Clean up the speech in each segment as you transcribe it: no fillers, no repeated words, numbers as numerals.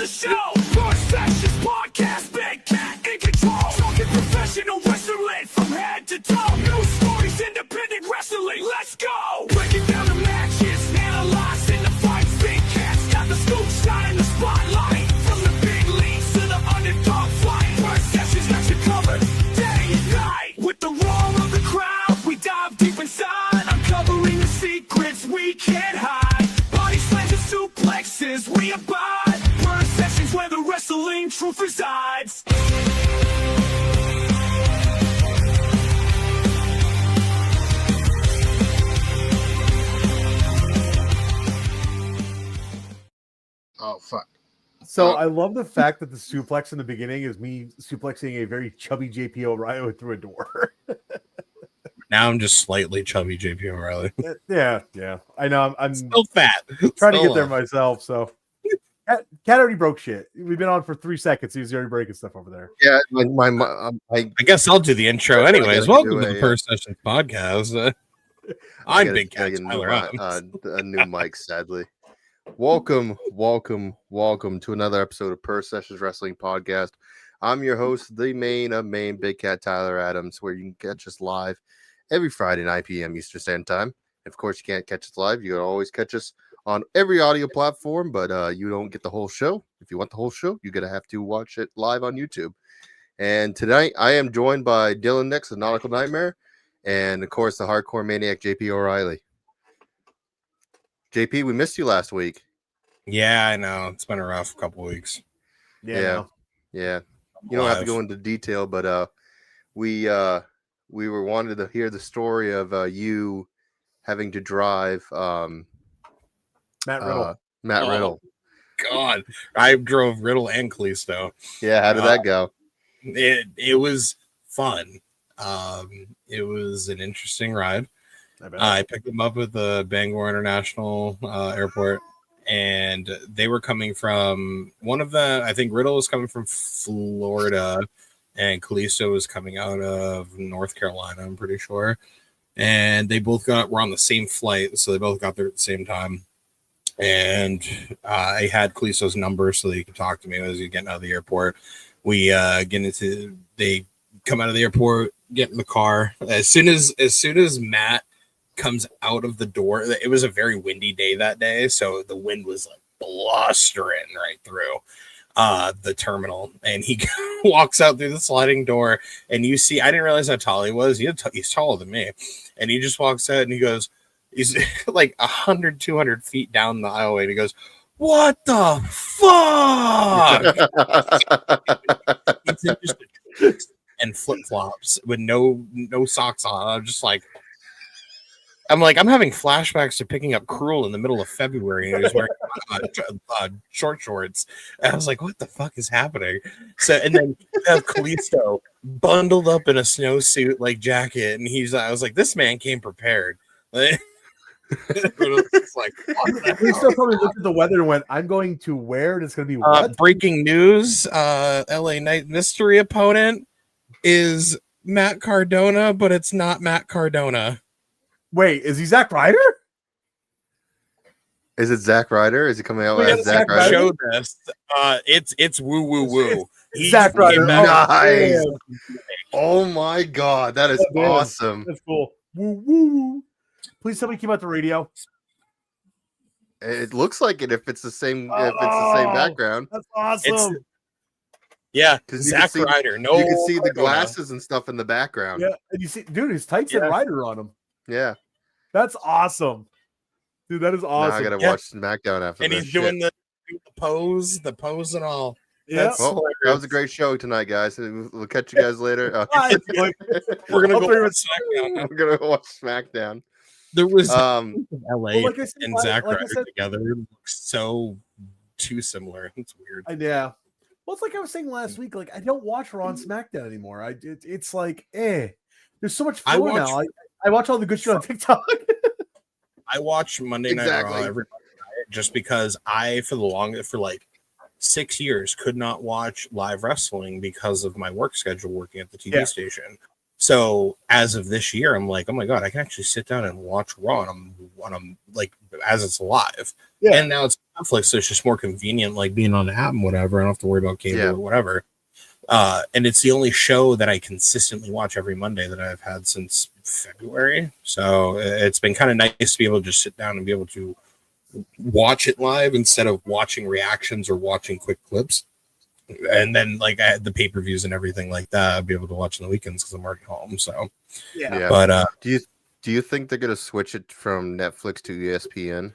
show. First Sessions Podcast, Big Cat in control. Talking professional wrestling from head to toe. News stories, independent wrestling. Let's go. Breaking down the matches, analyzing the fights. Big Cat's got the scoop, shine in the spotlight. From the big leagues to the underdog fight. First Sessions got you covered day and night. With the roar of the crowd, we dive deep inside, uncovering the secrets we can't hide. Body slams and suplexes, we abide. First Sessions where the wrestling truth resides. Oh, fuck. So I love the fact that the suplex in the beginning is me suplexing a very chubby JP O'Reilly through a door. Now I'm just slightly chubby JP O'Reilly. Yeah. I know. I'm Still fat. trying to Still get there myself. So Cat already broke shit. We've been on for 3 seconds. He's already breaking stuff over there. Yeah, I guess I'll do the intro anyways. Welcome to the Purr Sessions podcast. I'm Big Cat Tyler Adams. A new mic, sadly. Welcome to another episode of Purr Sessions Wrestling Podcast. I'm your host, the Maine of Maine, Big Cat Tyler Adams, where you can catch us live every Friday, 9 p.m. Eastern Standard Time. Of course, you can't catch us live. You can always catch us on every audio platform, but you don't get the whole show. If you want the whole show, you're going to have to watch it live on YouTube. And tonight, I am joined by Dylan Nix, the Nautical Nightmare, and, of course, the Hardcore Maniac, JP O'Reilly. JP, we missed you last week. Yeah, I know. It's been a rough couple weeks. Yeah. You don't have to go into detail, but we were wanted to hear the story of you having to drive Matt Riddle. Riddle. God, I drove Riddle and Kalisto. Yeah, how did that go? It was fun. It was an interesting ride. I picked them up at the Bangor International Airport, and they were coming from one of the. I think Riddle was coming from Florida, and Kalisto was coming out of North Carolina. I'm pretty sure, and they both were on the same flight, so they both got there at the same time. And I had Kalisto's number so that he could talk to me as he getting out of the airport. We they come out of the airport, get in the car. As soon as Matt comes out of the door, it was a very windy day that day, so the wind was like blustering right through the terminal, and he walks out through the sliding door, and you see, I didn't realize how tall he was. He's taller than me, and he just walks out and he goes, he's like 100, 200 feet down the aisleway, and he goes, "What the fuck?" He's in just and flip-flops with no socks on. I'm having flashbacks to picking up Cruel in the middle of February, and he was wearing short shorts. And I was like, what the fuck is happening? So, and then you have Kalisto bundled up in a snowsuit like jacket, and I was like, this man came prepared. It's like, Kalisto probably looked at the weather and went, "I'm going to wear it. It's going to be what?" Breaking news: LA Knight mystery opponent is Matt Cardona, but it's not Matt Cardona. Wait, is he Zack Ryder? Is it Zack Ryder? Is he coming out as Zack Ryder? Show this. It's woo. Zack Ryder. Nice. Oh my god, that is awesome. That's cool. Woo. Please tell me he came out the radio. It looks like it if it's the same background. That's awesome. Because Zack Ryder. No, you can see the glasses and stuff in the background. Yeah, and you see, dude, his tights and Ryder on him. Yeah, that's awesome, dude. That is awesome. Now I gotta watch Smackdown after. And he's doing the pose and all. Yeah, that was a great show tonight, guys. We'll catch you guys later. We're gonna go watch Smackdown. We're gonna watch Smackdown. There was LA and Zack Ryder together looks so too similar. It's weird. Yeah. Well, it's like I was saying last week. Like I don't watch Raw and SmackDown anymore. It's like there's so much fun now. I watch all the good shit on TikTok. I watch Monday Night Raw every night just because I for like 6 years could not watch live wrestling because of my work schedule working at the TV station. So as of this year, I'm like, oh my god, I can actually sit down and watch Raw on them like as it's live. Yeah. And now it's Netflix, so it's just more convenient, like being on the app and whatever. I don't have to worry about cable or whatever. And it's the only show that I consistently watch every Monday that I've had since February. So it's been kind of nice to be able to just sit down and be able to watch it live instead of watching reactions or watching quick clips. And then like I had the pay-per-views and everything like that, I'd be able to watch on the weekends because I'm already home. So yeah. But do you think they're gonna switch it from Netflix to ESPN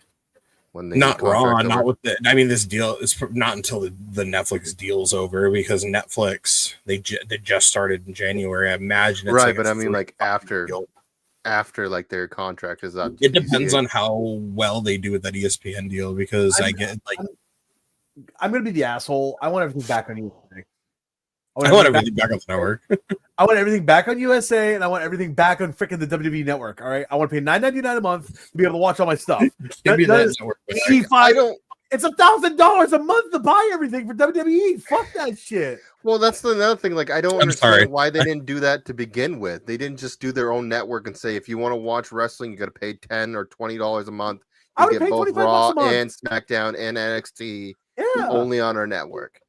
when they not Raw, not with the? I mean, this deal is not until the Netflix deal's over because Netflix they just started in January. I imagine it's right, like but I mean like after like their contract is up. It depends on how well they do with that ESPN deal because I'm gonna be the asshole. I want everything back on USA. I want everything back on the network. I want everything back on USA, and I want everything back on freaking the WWE network. All right, I want to pay $9.99 a month to be able to watch all my stuff. Give me that network. It's $1,000 a month to buy everything for WWE. Fuck that shit. Well, that's another thing. Like, I don't understand why they didn't do that to begin with. They didn't just do their own network and say, if you want to watch wrestling, you got to pay $10 or $20 a month. You get both Raw and SmackDown and NXT only on our network.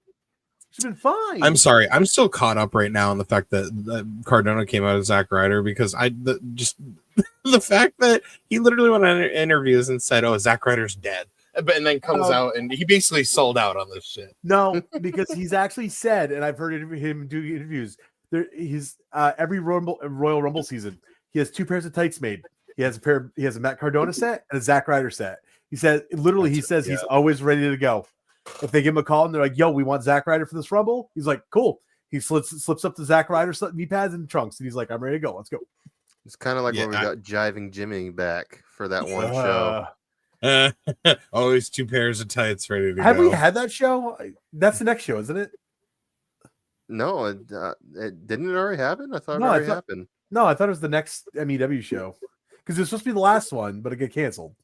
It's been fine. I'm sorry. I'm still caught up right now on the fact that Cardona came out as Zack Ryder because the fact that he literally went on interviews and said, "Oh, Zack Ryder's dead," and then comes out and he basically sold out on this shit. No, because he's actually said, and I've heard him do interviews. He's every Royal Rumble season, he has 2 pairs of tights made. He has a Matt Cardona set and a Zack Ryder set. He says he's always ready to go. If they give him a call and they're like, "Yo, we want Zack Ryder for this Rumble," he's like, "Cool." He slips up the Zack Ryder knee pads and trunks, and he's like, "I'm ready to go. Let's go." It's kind of like when we got Jiving Jimmy back for that one show. Always 2 pairs of tights ready to go. Have we had that show? That's the next show, isn't it? No, it didn't it already happen? I thought it already happened. No, I thought it was the next MEW show because it was supposed to be the last one, but it got canceled.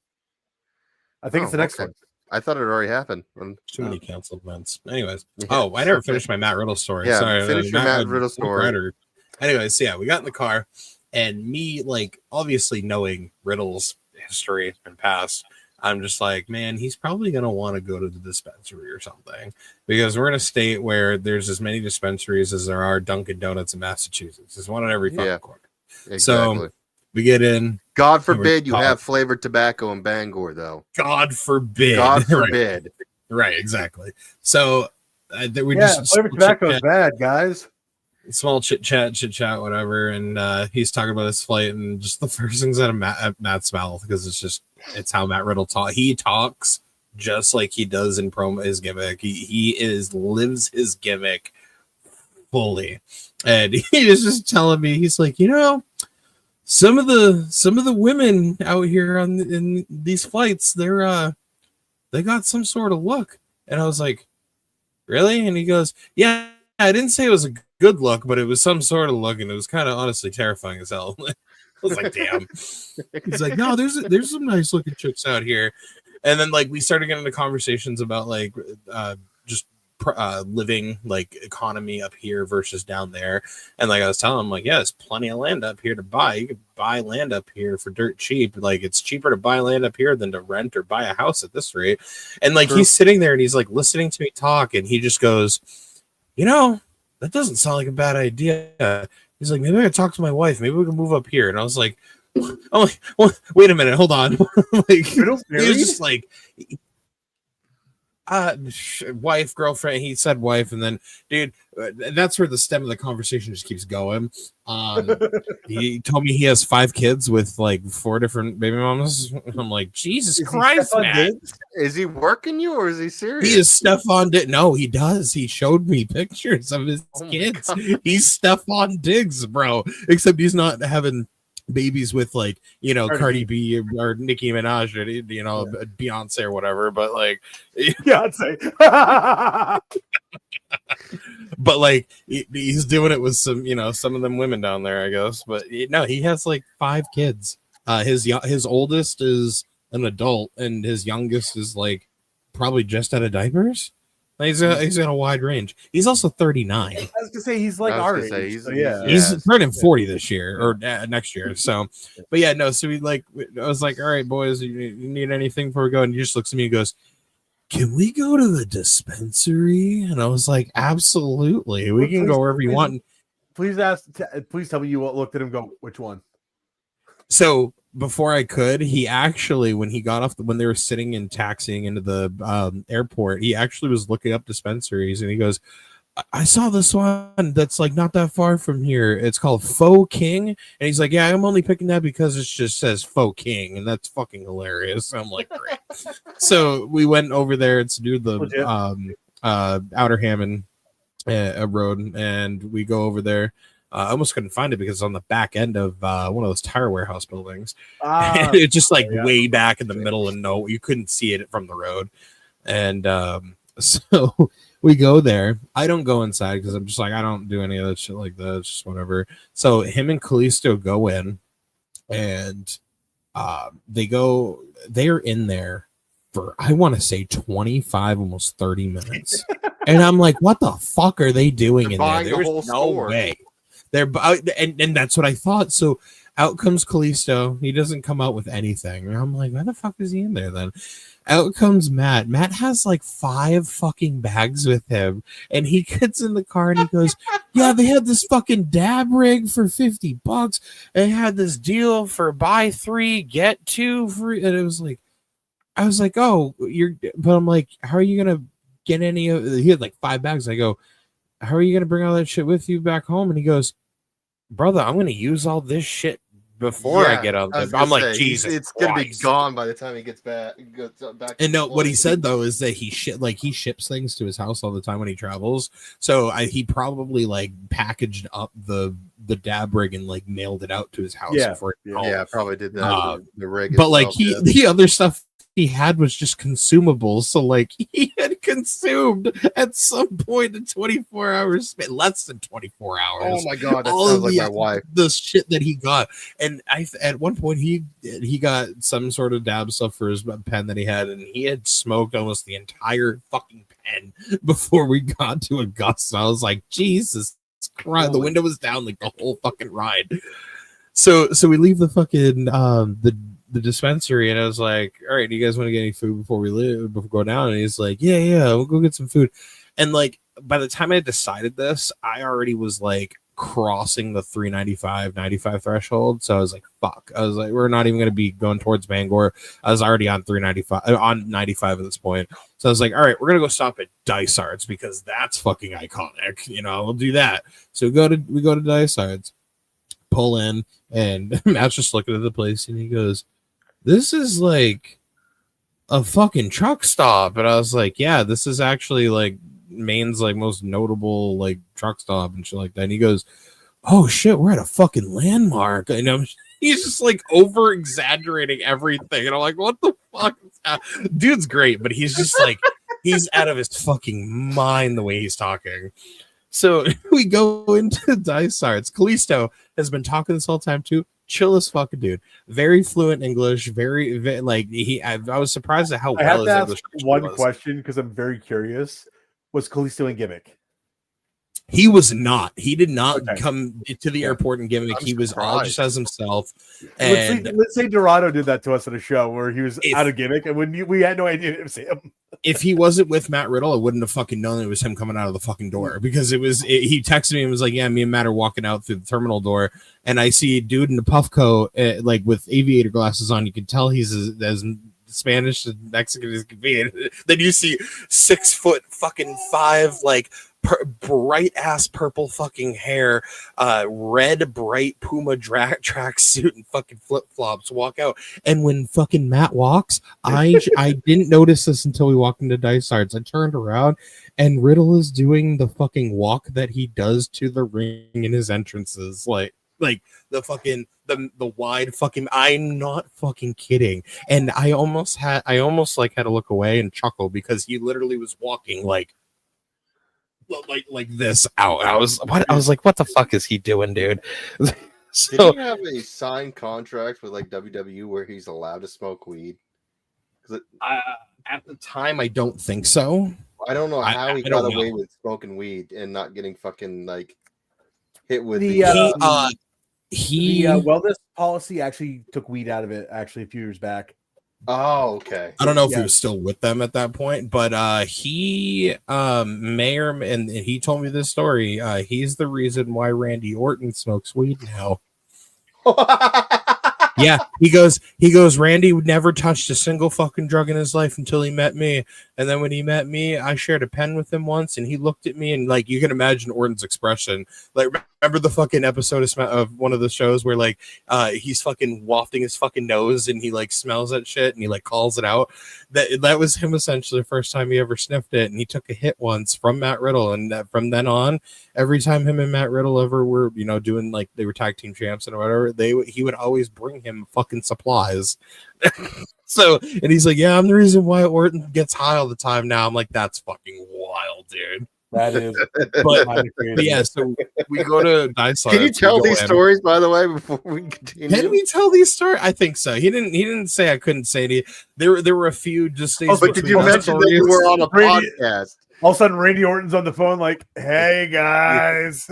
I think it's the next one. I thought it already happened. Too many canceled events. Anyways, I never finished my Matt Riddle story. Yeah, sorry, finish your Matt Riddle story. Anyways, we got in the car, and me, like, obviously knowing Riddle's history has been passed, I'm just like, man, he's probably gonna want to go to the dispensary or something because we're in a state where there's as many dispensaries as there are Dunkin' Donuts in Massachusetts. There's one on every fucking corner. Exactly. So we get in. God forbid you have flavored tobacco in Bangor, though. God forbid. God forbid. Right, exactly. So we flavored tobacco is bad, guys. Small chit chat, whatever. And he's talking about his flight, and just the first things out of Matt's mouth because it's how Matt Riddle talks. He talks just like he does in promo his gimmick. He lives his gimmick fully, and he is just telling me, he's like, some of the women out here in these flights, they got some sort of look. And I was like, really? And he goes, yeah, I didn't say it was a good look, but it was some sort of look, and it was kind of honestly terrifying as hell. I was like, damn. He's like, no, there's some nice looking chicks out here. And then like we started getting into conversations about like just living like economy up here versus down there. And like I was telling him, like, yeah, there's plenty of land up here to buy. You could buy land up here for dirt cheap. Like, it's cheaper to buy land up here than to rent or buy a house at this rate. And like he's sitting there and he's like listening to me talk, and he just goes, that doesn't sound like a bad idea. He's like, maybe I could talk to my wife, maybe we can move up here. And I was like, well, wait a minute, hold on. Like he was just like, wife, girlfriend. He said wife, and then, dude, that's where the stem of the conversation just keeps going. He told me he has 5 kids with like 4 different baby mamas. I'm like, Jesus Christ, man! Is he working you or is he serious? He is Stephon Diggs. No, he does. He showed me pictures of his kids. He's Stephon Diggs, bro. Except he's not having babies with like Cardi B or Nicki Minaj or Beyonce or whatever, but like Beyonce. But like he's doing it with some of them women down there, I guess. But no, he has like 5 kids. His oldest is an adult, and his youngest is like probably just out of diapers. He's got a wide range. He's also 39. I was gonna say he's like our age. He's turning 40 this year or next year. So, but yeah, no. So I was like, all right, boys, you need anything before we go? And he just looks at me and goes, can we go to the dispensary? And I was like, absolutely. We can go wherever you want. Please tell me you looked at him and go, which one? So before I could, he actually, when he got off, when they were sitting and taxiing into the airport, he actually was looking up dispensaries and he goes, I saw this one that's like not that far from here. It's called Faux King. And he's like, yeah, I'm only picking that because it just says Faux King. And that's fucking hilarious. I'm like, great. So we went over there to do the Outer Hammond road. And we go over there. I almost couldn't find it because it's on the back end of one of those tire warehouse buildings. It's just like way back in the middle and you couldn't see it from the road. And so we go there. I don't go inside because I'm just like, I don't do any of that shit like that. It's just whatever. So him and Kalisto go in and they're in there for, I want to say 25, almost 30 minutes. And I'm like, what the fuck are they doing in there? There's no way. They're and that's what I thought. So out comes Kalisto. He doesn't come out with anything. And I'm like, why the fuck is he in there then? Out comes Matt. Matt has like 5 fucking bags with him. And he gets in the car and he goes, yeah, they had this fucking dab rig for $50. They had this deal for buy 3, get 2 free. And it was like, I was like, oh, but I'm like, how are you going to get any of, he had like 5 bags. I go, how are you going to bring all that shit with you back home? And he goes, brother, I'm going to use all this shit before I get on. I'm like, Jesus, it's going to be gone by the time he gets back. And no, what he said though is that he ships things to his house all the time when he travels. So he probably like packaged up the dab rig and like mailed it out to his house. Yeah, probably did that. The rig, but itself, like the other stuff he had was just consumables. So like he had consumed at some point in 24 hours, less than 24 hours. Oh my god, that sounds like my wife. The shit that he got. And at one point he got some sort of dab stuff for his pen that he had, and he had smoked almost the entire fucking pen before we got to Augusta. I was like, Jesus Christ, the window was down like the whole fucking ride. So we leave the fucking the dispensary, and I was like, all right, do you guys want to get any food before we go down? And he's like, yeah, we'll go get some food. And like by the time I decided this, I already was like crossing the 395 threshold. So I was like, fuck. I was like, we're not even going to be going towards Bangor. I was already on 95 at this point. So I was like, all right, we're going to go stop at Dysarts because that's fucking iconic. We'll do that. So we go to Dysarts, pull in, and Matt's just looking at the place, and he goes, this is like a fucking truck stop. And I was like, yeah, this is actually like Maine's like most notable like truck stop and shit like that. And he goes, oh shit, we're at a fucking landmark. And he's just like over exaggerating everything. And I'm like, what the fuck? Dude's great, but he's just like, he's out of his fucking mind the way he's talking. So we go into Dysarts. Kalisto has been talking this whole time too. Chill as fucking dude. Very fluent English. Very like I was surprised at how well his English was. One question because I'm very curious. Was Kalisto in Gimmick? He was not. He did not come to the airport in Gimmick. He was all just as himself. And let's say Dorado did that to us at a show where he was out of Gimmick, and when we had no idea it was him. If he wasn't with Matt Riddle, I wouldn't have fucking known it was him coming out of the fucking door, because he texted me and was like, yeah, me and Matt are walking out through the terminal door, and I see a dude in a puff coat, like with aviator glasses on. You can tell he's as Spanish and Mexican as can be. And then you see 6'5" like bright ass purple fucking hair, red bright Puma track suit and fucking flip flops walk out. And when fucking Matt walks, I didn't notice this until we walked into Dysarts. I turned around and Riddle is doing the fucking walk that he does to the ring in his entrances, like the fucking the wide fucking. I'm not fucking kidding. And I almost had to look away and chuckle because he literally was walking like this out. I was like, what the fuck is he doing, dude? So, did he have a signed contract with like WWE where he's allowed to smoke weed? At the time, I don't think so. I don't know how he got away with smoking weed and not getting fucking like hit with the wellness policy actually took weed out of it actually a few years back. Oh, okay. I don't know if he was still with them at that point, but he and he told me this story. He's the reason why Randy Orton smokes weed now. Yeah, he goes, Randy never touched a single fucking drug in his life until he met me. And then when he met me, I shared a pen with him once and he looked at me and like, you can imagine Orton's expression. Like, remember the fucking episode of one of the shows where like, he's fucking wafting his fucking nose and he like smells that shit and he like calls it out. That was him essentially the first time he ever sniffed it. And he took a hit once from Matt Riddle. And from then on, every time him and Matt Riddle ever were, doing like they were tag team champs and whatever, he would always bring him fucking supplies. So, and he's like, yeah, I'm the reason why Orton gets high all the time now. I'm like, that's fucking wild, dude. That is, but yeah, so we go to Dysarts. Can you tell these stories, by the way, before we continue? Can we tell these stories? I think so. He didn't say I couldn't say any. There were a few just. But did you mention that you were on a podcast? All of a sudden, Randy Orton's on the phone, like, "Hey guys."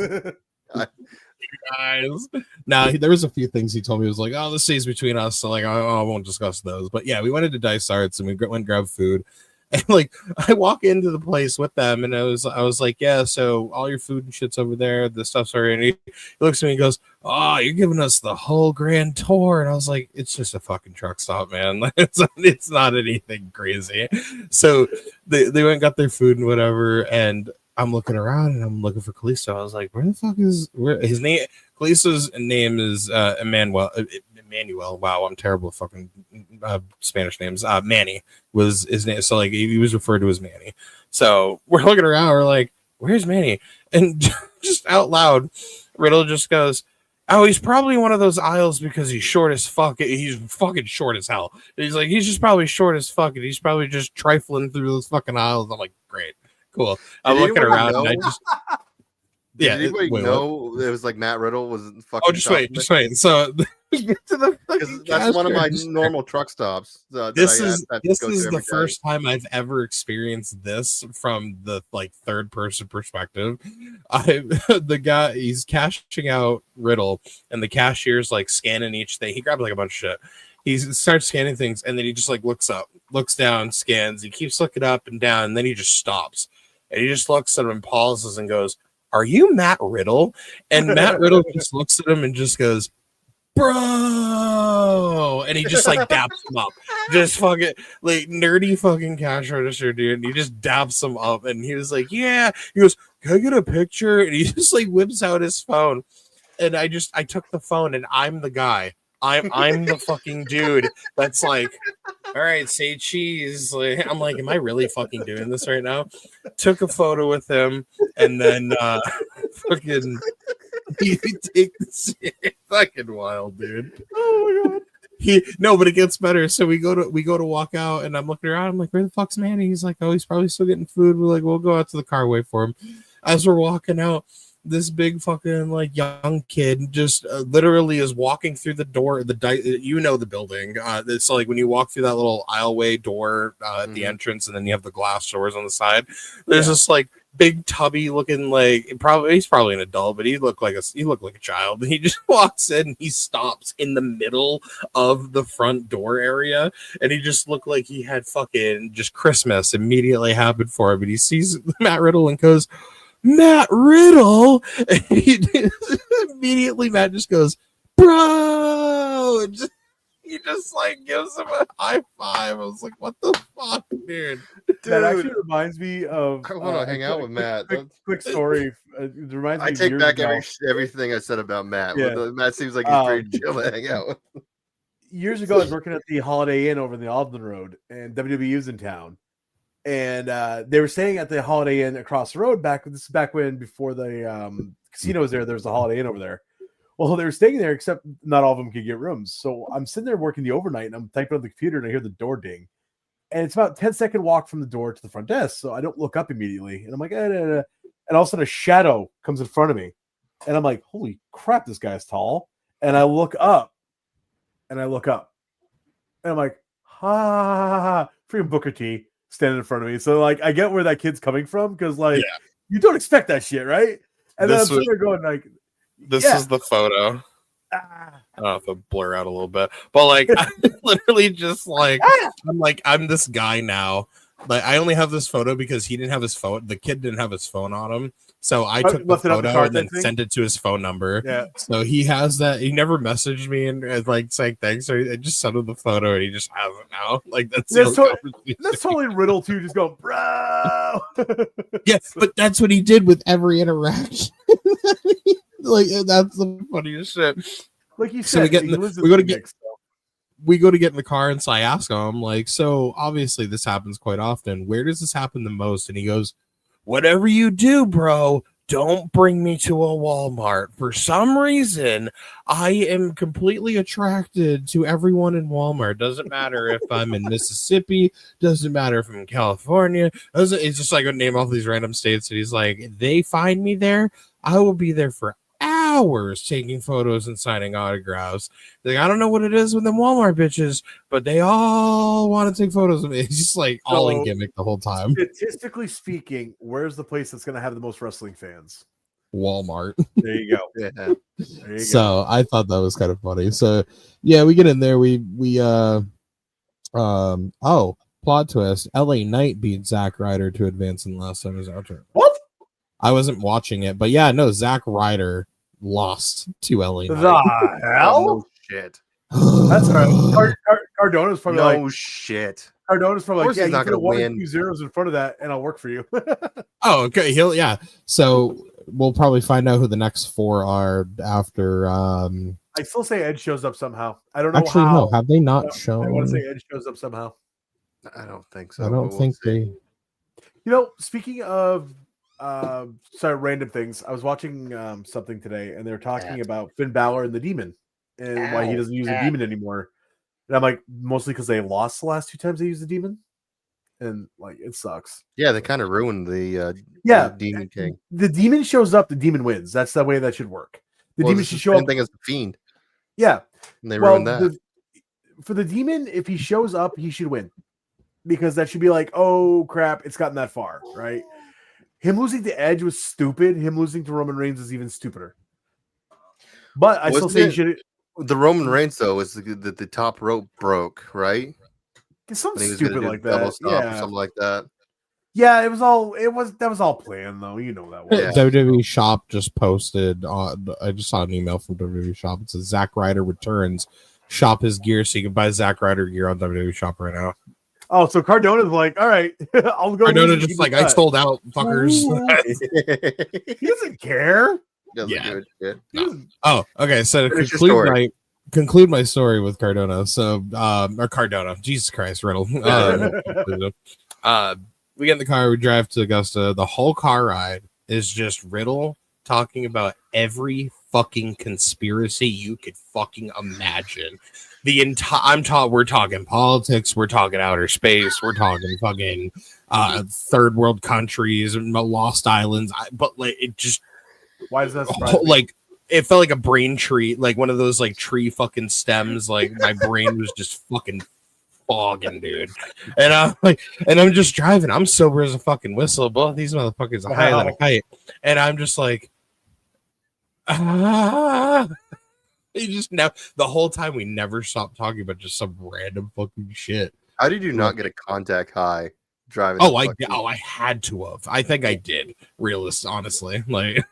Guys, now there was a few things he told me. He was like, "Oh, this stays between us," so like, I won't discuss those. But yeah, we went into Dysarts and we went and grabbed food. And like, I walk into the place with them, and I was like, "Yeah, so all your food and shit's over there. The stuff's already." He looks at me and goes, "Oh, you're giving us the whole grand tour." And I was like, "It's just a fucking truck stop, man. It's not anything crazy." So they went and got their food and whatever, and I'm looking around and I'm looking for Kalisto. I was like, where the fuck is his name? Kalisto's name is Emmanuel. Wow, I'm terrible at fucking Spanish names. Manny was his name. So like he was referred to as Manny. So we're looking around. We're like, where's Manny? And just out loud, Riddle just goes, "Oh, he's probably one of those aisles because he's short as fuck. He's fucking short as hell." He's like, he's just probably short as fuck. And he's probably just trifling through those fucking aisles. I'm like, great. Cool. I'm looking around and I just Did anybody know it was like Matt Riddle was fucking? Oh, just wait. So that's one of my normal truck stops. This is the first time I've ever experienced this from the like third person perspective. The guy, he's cashing out Riddle, and the cashier's like scanning each thing. He grabbed like a bunch of shit. He starts scanning things, and then he just like looks up, looks down, scans. He keeps looking up and down, and then he just stops. And he just looks at him and pauses and goes, "Are you Matt Riddle?" And Matt Riddle just looks at him and just goes, "Bro," and he just like daps him up, just fucking like nerdy fucking cash register dude. And he just daps him up, and he was like, "Yeah." He goes, "Can I get a picture?" And he just like whips out his phone, and I took the phone, and I'm the guy. I'm the fucking dude that's like, "All right, say cheese." Like, I'm like, am I really fucking doing this right now? Took a photo with him, and then fucking he take this fucking wild, dude. Oh my god. But it gets better. So we go to walk out, and I'm looking around. I'm like, where the fuck's Manny? He's like, oh, he's probably still getting food. We're like, we'll go out to the car, wait for him. As we're walking out, this big fucking like young kid just literally is walking through the door, the building. It's like when you walk through that little aisleway door at the entrance, and then you have the glass doors on the side. There's this like big tubby looking, like he's probably an adult, but he looked like a child. And he just walks in, and he stops in the middle of the front door area, and he just looked like he had fucking just Christmas immediately happened for him. And he sees Matt Riddle and goes, "Matt Riddle," and immediately Matt just goes, "Bro," and he just like gives him a high five. I was like, what the fuck, dude? That actually reminds me of I want to hang out with Matt. Quick story. It reminds me. I take back everything I said about Matt. Yeah. Matt seems like he's pretty chill to hang out with. Years ago, I was working at the Holiday Inn over in the Alden Road, and WWE was in town. And they were staying at the Holiday Inn across the road. Back when before the casino was there. There was a Holiday Inn over there. Well, they were staying there, except not all of them could get rooms. So I'm sitting there working the overnight, and I'm typing on the computer, and I hear the door ding. And it's about a 10-second walk from the door to the front desk. So I don't look up immediately, and I'm like, and all of a sudden a shadow comes in front of me, and I'm like, holy crap, this guy's tall. And I look up, and I'm like, freaking Booker T standing in front of me. So like, I get where that kid's coming from, because like you don't expect that shit, right? And then I'm sitting there going like, this is the photo. Ah. I don't know if I blur out a little bit, but like I literally just like I'm this guy now. Like I only have this photo because he didn't have his phone. The kid didn't have his phone on him, so I took the left it up the photo card and then thing? sent it to his phone number. Yeah. So he has that. He never messaged me and like saying thanks. So I just sent him the photo and he just has it now. Like that's That's totally Riddle too. Just go, bro. yeah, but that's what he did with every interaction. Like that's the funniest shit. Like you So said, we go to get in the car, and so I ask him, like, so obviously this happens quite often. Where does this happen the most? And he goes, whatever you do, bro, don't bring me to a Walmart. For some reason, I am completely attracted to everyone in Walmart. Doesn't matter if I'm in Mississippi, doesn't matter if I'm in California. It's just like a name off these random states. And he's like, they find me there, I will be there for hours taking photos and signing autographs. Like, I don't know what it is with them Walmart bitches, but they all want to take photos of me. It's just like all in gimmick the whole time. Statistically speaking, where's the place that's going to have the most wrestling fans? Walmart. There you go. Yeah. There you So I thought that was kind of funny. So yeah, we get in there. Plot twist. LA Knight beat Zack Ryder to advance in the last time his outro. What? I wasn't watching it, but yeah, no, Zack Ryder lost to LA Knight. The hell? No shit. That's right. Cardona's probably No shit. Cardona's probably Of course like, he's not going to win. 2 zeros in front of that, and I'll work for you. Oh, okay. Yeah. So we'll probably find out who the next 4 are after. I still say Edge shows up somehow. I don't know Actually, how. no. Have they not shown? I want to say Edge shows up somehow. I don't think so. I don't think they. You know, speaking of random things, I was watching something today, and they were talking about Finn Balor and the Demon, and why he doesn't use the Demon anymore. And I'm like, mostly because they lost the last 2 times they used the Demon, and like it sucks. Yeah, they kind of ruined the Demon King. The Demon shows up, the Demon wins. That's the way that should work. The Demon should show up. Thing as the Fiend. Yeah, and they ruined that. For the Demon, if he shows up, he should win, because that should be like, oh crap, it's gotten that far, right? Him losing to Edge was stupid. Him losing to Roman Reigns is even stupider. But I still say he should. The Roman Reigns though is the top rope broke, right? It's something stupid like that. Double stop or something like that. Yeah, that was all planned though. You know that one. Yeah. WWE Shop just posted. I just saw an email from WWE Shop. It says Zack Ryder returns. Shop his gear so you can buy Zack Ryder gear on WWE Shop right now. Oh, so Cardona's like, all right, I'll go. Cardona just like, I sold out, fuckers. He doesn't care. Yeah. No. Oh, okay. So to conclude my story with Cardona. So, or Cardona. Jesus Christ, Riddle. We get in the car. We drive to Augusta. The whole car ride is just Riddle talking about every fucking conspiracy you could fucking imagine. We're talking politics, we're talking outer space, we're talking fucking third world countries and lost islands. But like it just, why does that surprise me? Like it felt like a brain tree, like one of those like tree fucking stems. Like my brain was just fucking fogging, dude. And I'm like, and I'm just driving. I'm sober as a fucking whistle. Both these motherfuckers are higher than a kite. And I'm just like, He just now the whole time we never stopped talking about just some random fucking shit. How did you not get a contact high driving? I had to have. I think I did. Honestly, like.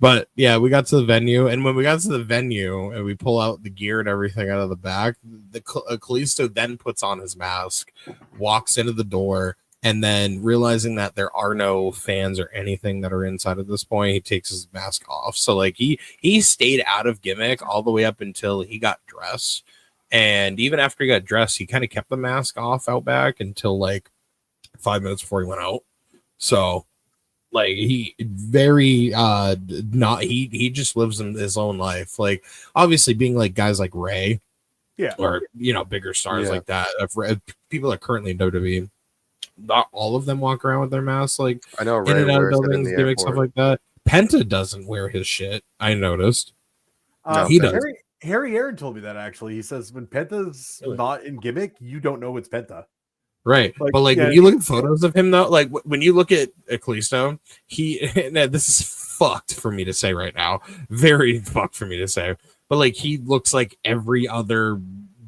But yeah, we got to the venue, and when we got to the venue and we pull out the gear and everything out of the back, the Kalisto then puts on his mask, walks into the door, and then realizing that there are no fans or anything that are inside at this point, he takes his mask off. So like he stayed out of gimmick all the way up until he got dressed, and even after he got dressed, he kind of kept the mask off out back until like 5 minutes before he went out. So. Like he very he just lives in his own life. Like obviously being like guys like Ray, or bigger stars like that. If people that are currently in WWE, not all of them walk around with their masks. Like I know Ray in and out of wears buildings, gimmick stuff like that. Penta doesn't wear his shit. I noticed. He does. Harry Aaron told me that actually. He says when Penta's not in gimmick, you don't know it's Penta. Right, but like when you look at photos of him, though, like when you look at Kalisto, this is fucked for me to say right now. Very fucked for me to say. but like he looks like every other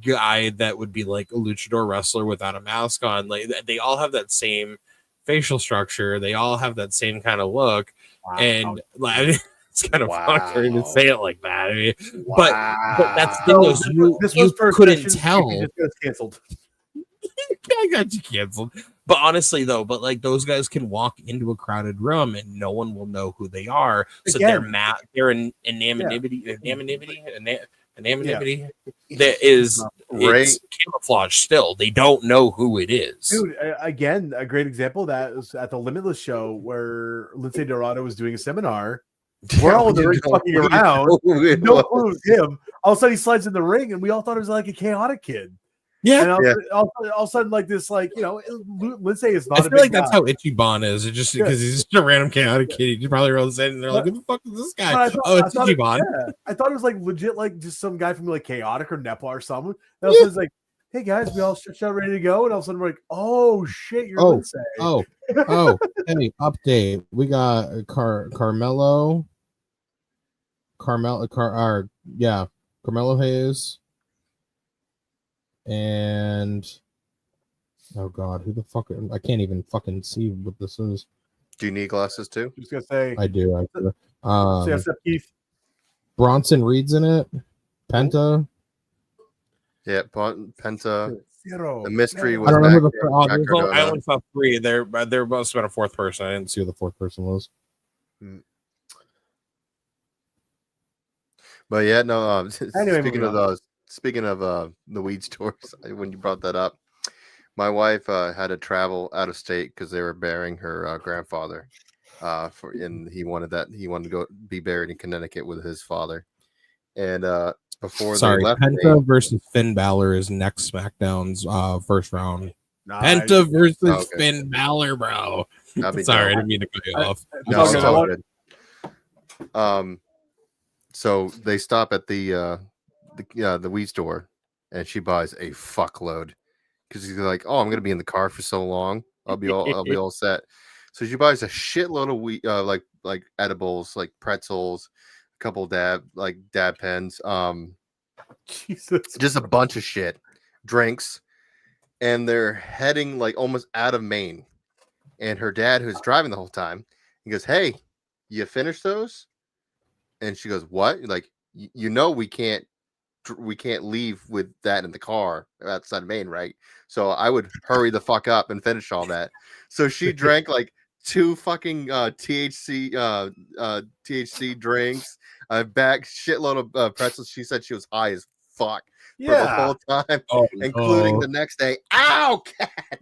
guy that would be like a luchador wrestler without a mask on. Like they all have that same facial structure. They all have that same kind of look. Wow. And like, it's kind of fucking to say it like that. I mean, Wow. but that's the thing. This You was first couldn't session, tell. it just got canceled. I got you canceled. But honestly, though, like those guys can walk into a crowded room and no one will know who they are. So Again, they're in anonymity. That is it's camouflage still. They don't know who it is. Dude, again, a great example of that is at the Limitless show where Lindsay Dorado was doing a seminar. We're all in the ring fucking around. No clue it was him. All of a sudden, he slides in the ring, and we all thought it was like a chaotic kid. Yeah. And all of a sudden, like this, like, you know, Lindsay is not. I feel like that's how Ichiban is. It's just because he's just a random chaotic kid. You probably rolls in and they're like, "Who the fuck is this guy?" It's Ichiban. I thought it was like legit, like just some guy from like Chaotic or Nepal or something. And all of a sudden, it's like, "Hey guys, we all stretched out, ready to go." And all of a sudden, we're like, "Oh shit, you're Lindsay." Hey, update. We got Carmelo Hayes. And oh god, who the fuck? I can't even fucking see what this is. Do you need glasses too? Just gonna say, I do. Keith. Bronson Reed's in it. Penta. Yeah, Penta. Zero. The mystery was. I don't know back I only saw three. There must have been a fourth person. I didn't see who the fourth person was. But yeah, no. Anyway, speaking of the weed stores, when you brought that up, my wife had to travel out of state because they were burying her grandfather. And he wanted to go be buried in Connecticut with his father. And before they left, Penta versus Finn Balor is next SmackDown's first round. Nice. Penta versus Finn Balor, bro. Sorry, I didn't mean to cut you off. No, it's all good. So they stop at the weed store, and she buys a fuckload because she's like, "Oh, I'm gonna be in the car for so long. I'll be all set." So she buys a shitload of weed, like edibles, like pretzels, a couple dab pens, Jesus, just a bunch of shit, drinks, and they're heading like almost out of Maine. And her dad, who's driving the whole time, he goes, "Hey, you finished those?" And she goes, "What? Like, we can't leave with that in the car outside of Maine, right? So I would hurry the fuck up and finish all that." So she drank like 2 fucking THC drinks, a bag shitload of pretzels. She said she was high as fuck for the whole time, including the next day. Ow, cat!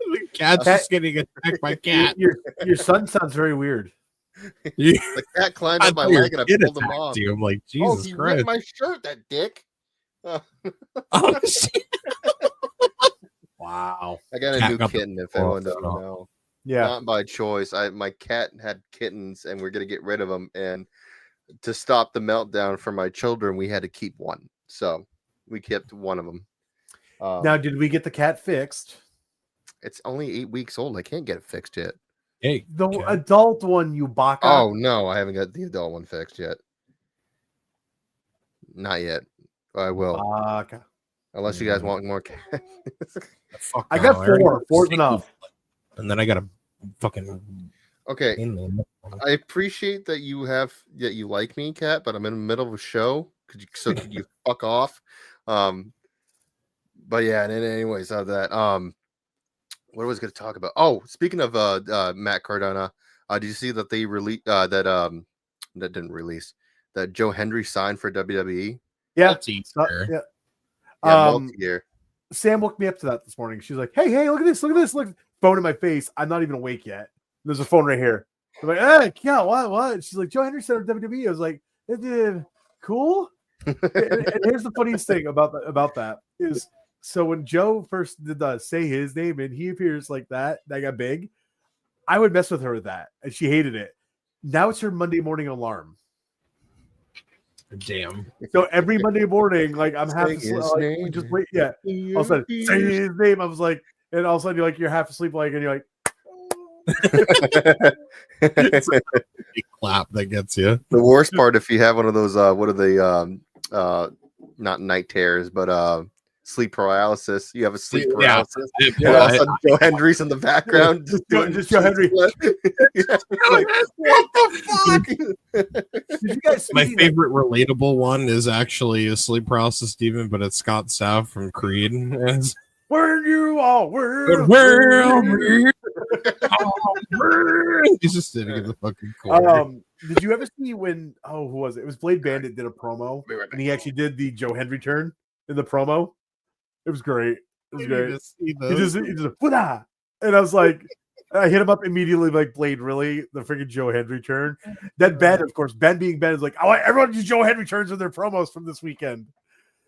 The cat's just getting attacked by cat. Your son sounds very weird. The cat climbed up my leg and I pulled him off. I'm like, Jesus he Christ! ripped my shirt, that dick. Oh, shit. Wow. I got a new kitten. If anyone doesn't know, not by choice. My cat had kittens, and we're gonna get rid of them. And to stop the meltdown for my children, we had to keep one. So we kept one of them. Now, did we get the cat fixed? It's only 8 weeks old. I can't get it fixed yet. Hey, The adult one, you baka. Oh no, I haven't got the adult one fixed yet. Not yet. I will. Baka. Unless you guys want more cats. I got 4. 4's enough. And then I got a fucking Okay. I appreciate that you like me, Cat, but I'm in the middle of a show. Could you fuck off? But yeah, and anyways, that what was I going to talk about? Oh, speaking of Matt Cardona, did you see that they released that didn't release that Joe Hendry signed for WWE? Yeah. Yeah, multi-year. Sam woke me up to that this morning. She's like, hey, look at this. Look, phone in my face. I'm not even awake yet. There's a phone right here. I'm like, hey, yeah, what? She's like, Joe Hendry signed for WWE. I was like, cool. and here's the funniest thing about that is, so when Joe first did say his name and he appears like that got big, I would mess with her with that, and she hated it. Now it's her Monday morning alarm. Damn. So every Monday morning, like I'm half asleep, just wait. Yeah. All of a sudden, say his name. I was like, and all of a sudden you're half asleep, like, and you're like, It's a big clap that gets you. The worst part, if you have one of those, what are they? Not night terrors, but sleep paralysis. You have a sleep paralysis. Yeah. And all of a sudden, Joe Hendry's in the background. Just Joe Hendry. Like, what the fuck? Did you guys My see favorite relatable one is actually a sleep paralysis demon, but it's Scott Stapp from Creed. It's, where you all were? He's just sitting in the fucking corner. Did you ever see when? Oh, who was it? It was Blade Bandit did a promo, and he actually did the Joe Hendry turn in the promo. It was great. It was great. He just Fuda! And I was like, I hit him up immediately, like, Blade, really? The freaking Joe Hendry turn? Then Ben, of course, Ben being Ben is like, I want everyone to do Joe Hendry turns in their promos from this weekend. And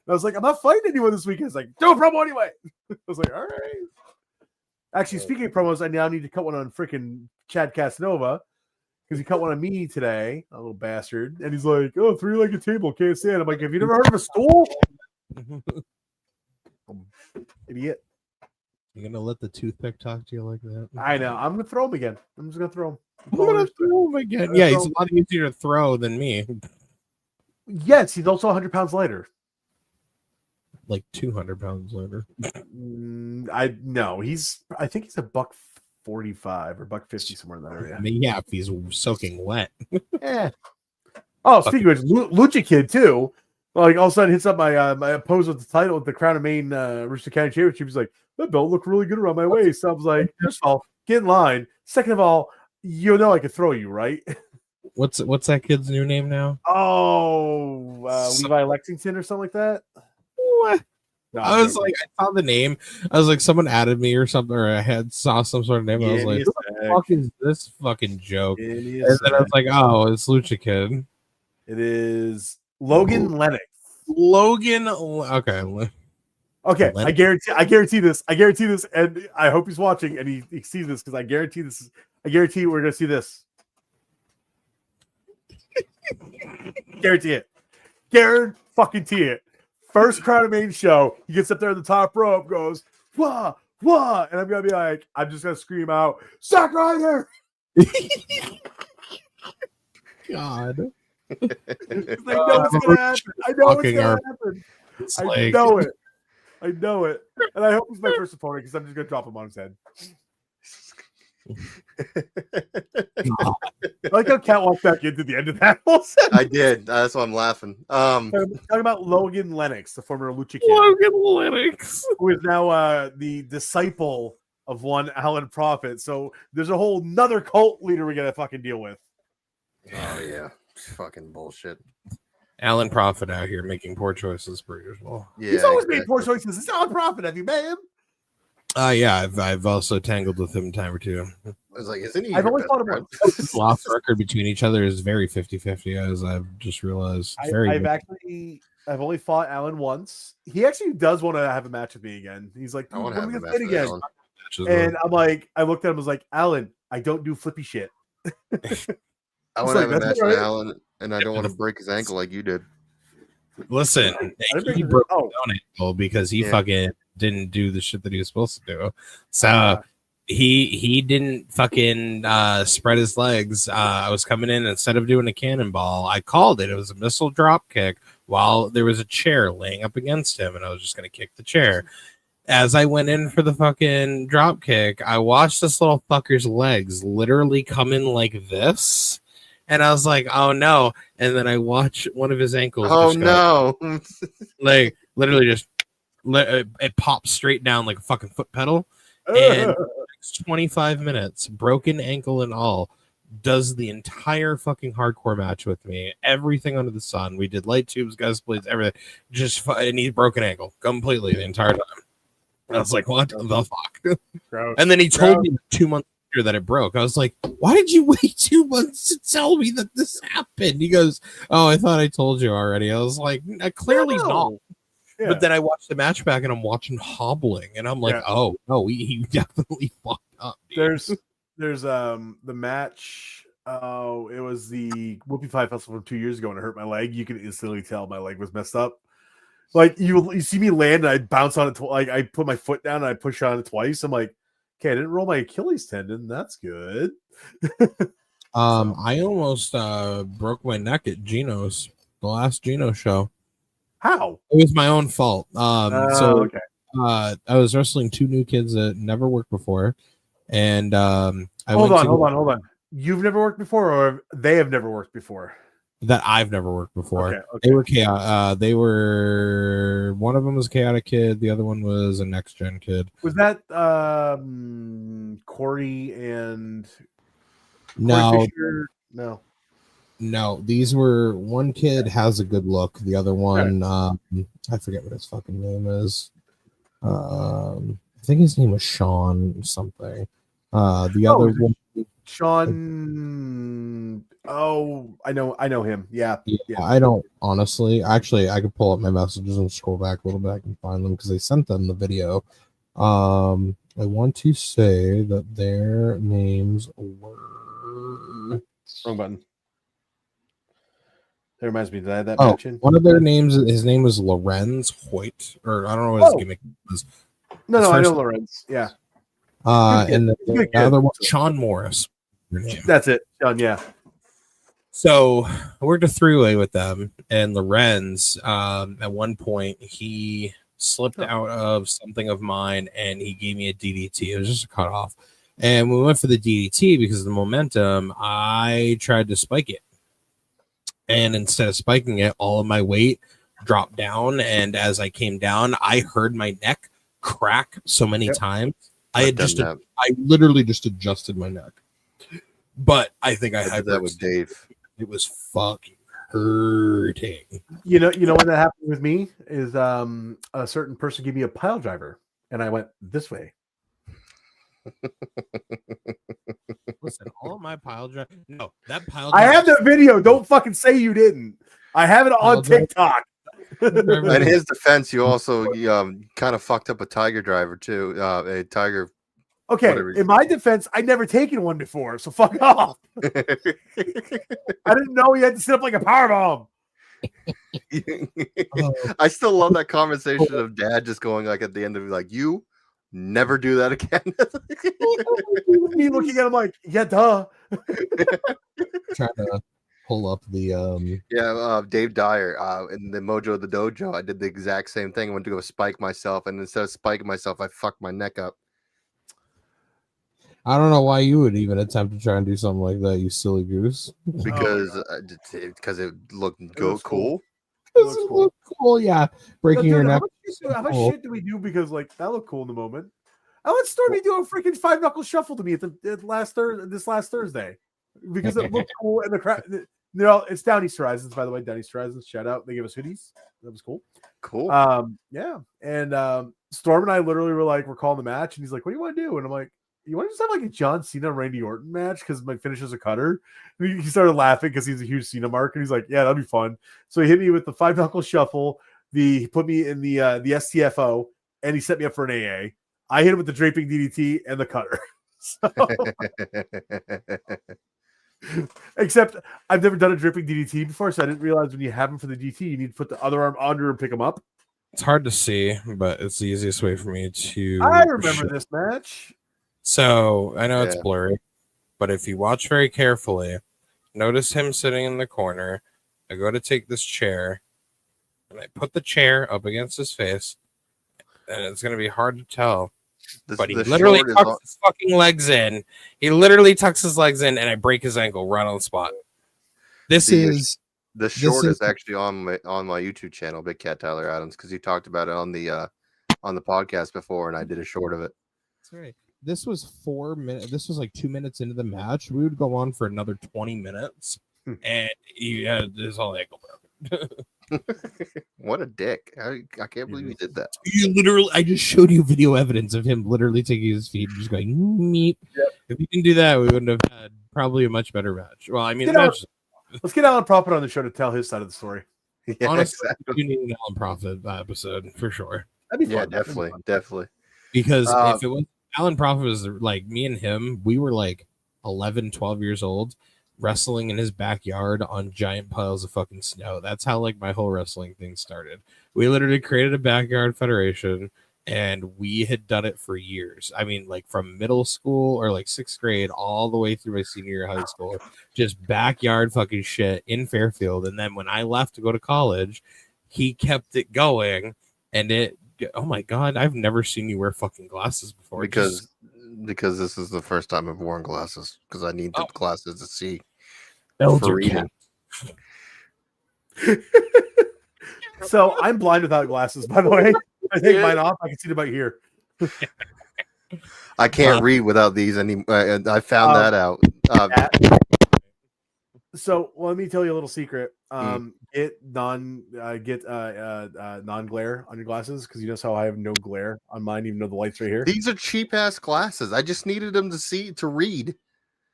I was like, I'm not fighting anyone this weekend. It's like, do a promo anyway. I was like, all right. Actually, speaking of promos, I now need to cut one on freaking Chad Casanova because he cut one on me today, a little bastard. And he's like, oh, three-legged table, can't stand. I'm like, have you never heard of a stool? Idiot. You're gonna let the toothpick talk to you like that? I know. I'm gonna throw him again. I'm just gonna throw him. I'm gonna throw him again. Yeah, he's a lot easier to throw than me. Yes, he's also 100 pounds lighter. Like 200 pounds lighter. I think he's a $145 or $150 somewhere in that area. I mean, yeah, if he's soaking wet. Yeah. Oh, speaking of which, Lucha Kid too. Like all of a sudden hits up my my opponent with the title at the Crown of Maine Rooster County Championship. He's like, that belt looked really good around my waist. So I was like, first of all, get in line. Second of all, you know I could throw you, right? What's that kid's new name now? Oh, Levi Lexington or something like that. What? No, I was like, I saw the name. I was like, someone added me or something, or I saw some sort of name. I was like, what the fuck is this fucking joke? And then I was like, oh, it's Lucha Kid. It is Logan Lennox. Logan. Okay. Okay, I guarantee this, and I hope he's watching and he sees this because I guarantee we're gonna see this. Guarantee it. Guarantee it. First Crown of Maine show, he gets up there in the top rope, goes, wah, wah, and I'm gonna be like, I'm just gonna scream out, Zack Ryder! God. I know it's gonna happen. I know it. I know it. And I hope he's my first opponent because I'm just gonna drop him on his head. I like how Cat walked back into the end of that whole set. I did. That's why I'm laughing. I'm talking about Logan Lennox, the former Lucha Kid. Logan Lennox. Who is now the disciple of one Alan Prophet. So there's a whole nother cult leader we gotta fucking deal with. Oh yeah. Fucking bullshit. Alan Prophet out here making poor choices per usual. Yeah, he's always made poor choices. It's Alan Prophet. Have you met him? Yeah, I've also tangled with him a time or two. I was like, isn't he? I've only fought him once. Lost record between each other is very 50-50, as I've just realized. I've only fought Alan once. He actually does want to have a match with me again. He's like, I want to have a match with again. Alan. And I'm like, I looked at him, I was like, Alan, I don't do flippy shit. I want to have a match with Alan, and I don't want to break his ankle like you did. Listen, he broke his own ankle because he fucking didn't do the shit that he was supposed to do. So he didn't fucking spread his legs. I was coming in, instead of doing a cannonball, I called it. It was a missile drop kick while there was a chair laying up against him, and I was just going to kick the chair. As I went in for the fucking drop kick, I watched this little fucker's legs literally come in like this. And I was like, oh no. And then I watched one of his ankles. Oh no. Like literally just it popped straight down like a fucking foot pedal. And 25 minutes, broken ankle and all, does the entire fucking hardcore match with me. Everything under the sun. We did light tubes, guys, blades, everything. And he broke an ankle completely the entire time. I was like, what the fuck? And then he told me 2 months later that it broke. I was like, why did you wait 2 months to tell me that this happened? He goes, oh, I thought I told you already. I was like, clearly not. Yeah. But then I watched the match back and I'm watching hobbling and I'm like, oh no, he definitely fucked up. Dude. There's the match. Oh, it was the Whoopie Five Festival from 2 years ago and it hurt my leg. You can instantly tell my leg was messed up. Like you see me land and I bounce on it. Like I put my foot down and I push on it twice. I'm like, Okay, I didn't roll my Achilles tendon. That's good. I almost broke my neck at Gino's, the last Gino show. How? It was my own fault. Okay. I was wrestling two new kids that never worked before, and Hold on. You've never worked before, or they have never worked before? That I've never worked before. Okay. They were chaotic. They were, one of them was a chaotic kid, the other one was a next gen kid. Was that Corey and No, Corey Fisher? No. These were, one kid has a good look, the other one, I forget what his fucking name is. I think his name was Sean something. The other one, Sean. Oh, I know him. Yeah. I don't honestly. Actually, I could pull up my messages and scroll back a little bit. I can find them because they sent them the video. I want to say that their names were. Wrong button. That reminds me. Did I have that mention? One of their names. His name was Lorenz Hoyt, or I don't know what his gimmick was. No, I know Lorenz. Yeah. And the other one, Sean Morris. That's it. Sean. Yeah. So I worked a three-way with them, and Lorenz, at one point, he slipped out of something of mine, and he gave me a DDT. It was just a cutoff. And when we went for the DDT, because of the momentum, I tried to spike it. And instead of spiking it, all of my weight dropped down, and as I came down, I heard my neck crack so many times. I literally just adjusted my neck. But I think I did that with Dave. It was fucking hurting. You know what that happened with me is a certain person gave me a pile driver, and I went this way. Listen, all my pile driver. No, that pile. I have the video. Don't fucking say you didn't. I have it on TikTok. In his defense, you also kind of fucked up a tiger driver too. A tiger. Okay, in my defense, I'd never taken one before, so fuck off. I didn't know you had to sit up like a power bomb. I still love that conversation of Dad just going like at the end of it, like, you never do that again. Me looking at him like, yeah, duh. Trying to pull up the Dave Dyer in the Mojo of the Dojo. I did the exact same thing. I went to go spike myself, and instead of spiking myself, I fucked my neck up. I don't know why you would even attempt to try and do something like that, you silly goose. Because it looked cool. Because it looked cool, yeah. Breaking your neck. How much shit do we do because like that looked cool in the moment? I let Stormy do a freaking 5-knuckle shuffle to me at this last Thursday because it looked cool and the crowd. It's Down East Horizons, by the way. Down East Horizons, shout out. They gave us hoodies. That was cool. Cool. Yeah. And Storm and I literally were like, we're calling the match, and he's like, "What do you want to do?" And I'm like, "You want to just have like a John Cena Randy Orton match because my finish is a cutter?" And he started laughing because he's a huge Cena mark, and he's like, "Yeah, that'd be fun." So he hit me with the 5-knuckle shuffle. He put me in the STFO, and he set me up for an AA. I hit him with the draping DDT and the cutter. Except I've never done a dripping DDT before, so I didn't realize when you have him for the DT, you need to put the other arm under and pick him up. It's hard to see, but it's the easiest way for me to. I remember this match. So I know it's blurry, but if you watch very carefully, notice him sitting in the corner. I go to take this chair, and I put the chair up against his face, and it's going to be hard to tell. But he literally tucks his fucking legs in. He literally tucks his legs in, and I break his ankle right on the spot. The short is actually on my YouTube channel, Big Cat Tyler Adams, because he talked about it on the podcast before, and I did a short of it. That's right. This was 4 minutes. This was like 2 minutes into the match. We would go on for another 20 minutes, and he had his whole ankle broken. What a dick. I can't believe he did that. I just showed you video evidence of him literally taking his feet and just going meep. Yep. If he didn't do that, we wouldn't have had probably a much better match. Well, I mean, let's get Alan Prophet on the show to tell his side of the story. Yeah, honestly, you need an Alan Prophet episode for sure. That'd be fun. Yeah, definitely. Because if it was Alan Prophet, was like me and him, we were like 11, 12 years old, wrestling in his backyard on giant piles of fucking snow. That's how like my whole wrestling thing started. We literally created a backyard federation, and we had done it for years. I mean, like from middle school or like 6th grade all the way through my senior year of high school, just backyard fucking shit in Fairfield. And then when I left to go to college, he kept it going, and it. Oh my god, I've never seen you wear fucking glasses before. Because this is the first time I've worn glasses because I need the glasses to see for reading. So I'm blind without glasses, by the way. I take mine off. I can see it about here. I can't read without these anymore. I found that out. So let me tell you a little secret. Get non-glare on your glasses, because you know how I have no glare on mine, even though the light's right here. These are cheap ass glasses. I just needed them to read.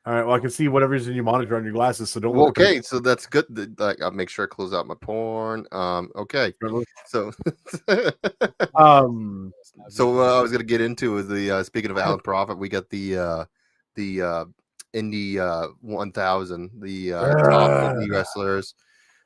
All right. Well, I can see whatever's in your monitor on your glasses, so don't. Okay, so that's good. Like, I'll make sure I close out my porn. Okay. So, so what I was gonna get into is the speaking of Alan Prophet, we got the Indy 1000, the top indie wrestlers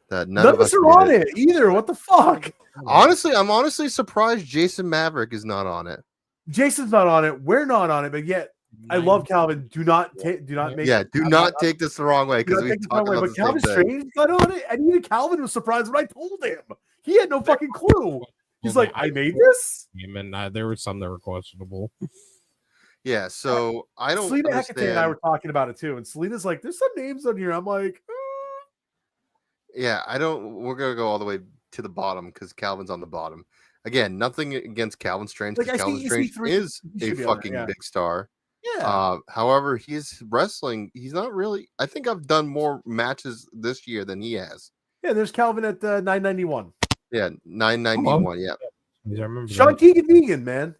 that none of us are on it either. What the fuck? Honestly, I'm surprised Jason Maverick is not on it. Jason's not on it. We're not on it, but yet. I love Calvin. Do not take this the wrong way, because we talk about. But Calvin Strange got on it, and even Calvin was surprised when I told him. He had no fucking clue. He's like, "I made this." And there were some that were questionable. Yeah, so I don't. Selena Hecate and I were talking about it too, and Selena's like, "There's some names on here." I'm like, "Yeah, I don't." We're gonna go all the way to the bottom because Calvin's on the bottom. Again, nothing against Calvin Strange, because Calvin Strange is a fucking big star. Yeah. However, he's wrestling. He's not really. I think I've done more matches this year than he has. Yeah, there's Calvin at 991. Yeah, 991. Yeah. I remember Sean Keegan Vegan, man.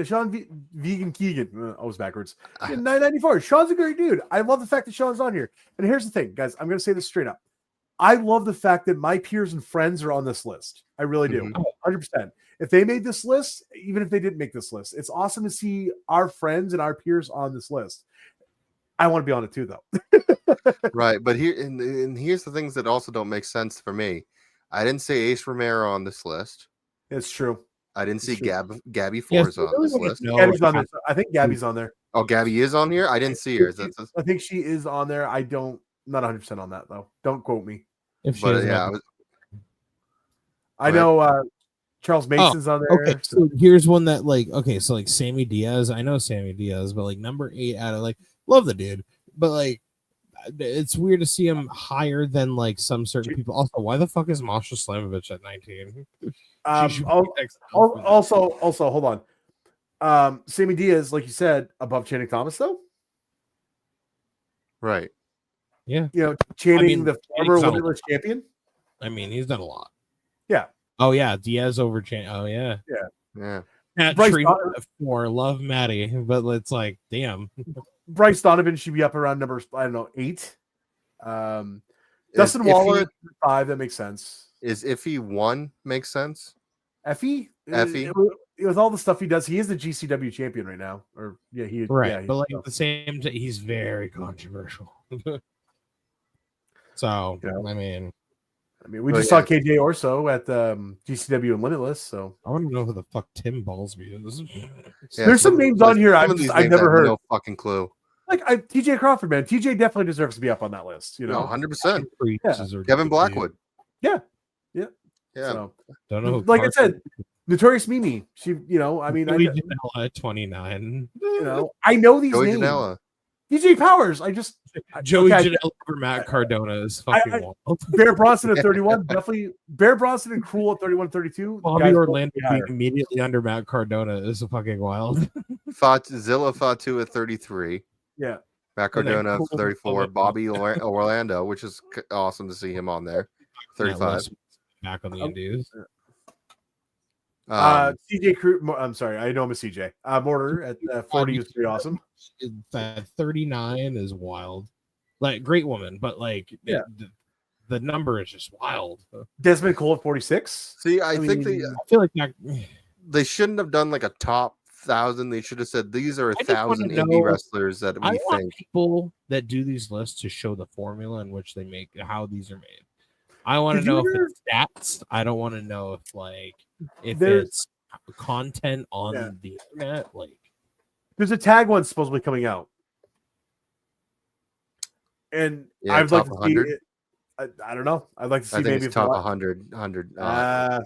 Sean Vegan Keegan. I was backwards. 994. Sean's a great dude. I love the fact that Sean's on here. And here's the thing, guys. I'm going to say this straight up. I love the fact that my peers and friends are on this list. I really do. 100%. If they made this list, even if they didn't make this list, it's awesome to see our friends and our peers on this list. I want to be on it too, though. Right, but here's the things that also don't make sense for me. I didn't see Ace Romero on this list. It's true. I didn't see Gabby Forza on this list. Gabby's on there. I think Gabby's on there. Oh, Gabby is on here? I didn't see her. I think she is on there. Not 100% on that, though. Don't quote me. I know Charles Mason's on there. Okay, so here's one that so Sammy Diaz. I know Sammy Diaz, but like number 8 out of love the dude, but like it's weird to see him higher than like some certain people. Also, why the fuck is Masha Slamovich at 19? Also, hold on. Sammy Diaz, like you said, above Channing Thomas, though. Right. Yeah. Channing, the former Limitless champion. I mean, he's done a lot. Yeah. Oh yeah, Diaz over Channing. Oh yeah. Yeah. For love Maddie, but it's like, damn. Bryce Donovan should be up around number 8. Dustin Waller at 5. That makes sense. Is if he won makes sense? Effie? With all the stuff he does, he is the GCW champion right now. Or right. Yeah, but like at the same time, he's very controversial. So I mean, we just saw KJ Orso at GCW and Limitless. So I want to know who the fuck Tim Ballsby is. There's some names on here I've never heard. No fucking clue. Like TJ Crawford, man. TJ definitely deserves to be up on that list. 100%. Kevin Blackwood. Yeah. So, don't know. Like I said, Notorious Mimi. She, I mean, Janela at 29. I know these Joey names. Janela. DJ Powers. Joey Janela over Matt Cardona is fucking wild. Bear Bronson at 31. Definitely Bear Bronson and Cruel at 31, 32. Bobby Orlando being immediately under Matt Cardona is fucking wild. Zilla Fatu at 33. Yeah. Matt Cardona at 34. Bobby Orlando, which is awesome to see him on there. 35. Back on the Indies. CJ Crew. I'm sorry, I know him as CJ. Mortar at 40 is pretty awesome. That 39 is wild. Like, great woman, but like, the number is just wild. Desmond Cole at 46. See, I feel like they shouldn't have done like a top 1,000. They should have said these are 1,000 indie wrestlers that we think. People that do these lists to show the formula in which they make how these are made. I want to know if it's stats. I don't want to know if it's content on Yeah. the internet. Like, There's a tag one supposedly coming out, and Yeah, I'd like top to 100. see it. I don't know. I'd like to see I think maybe it's if top what- 100. 100 I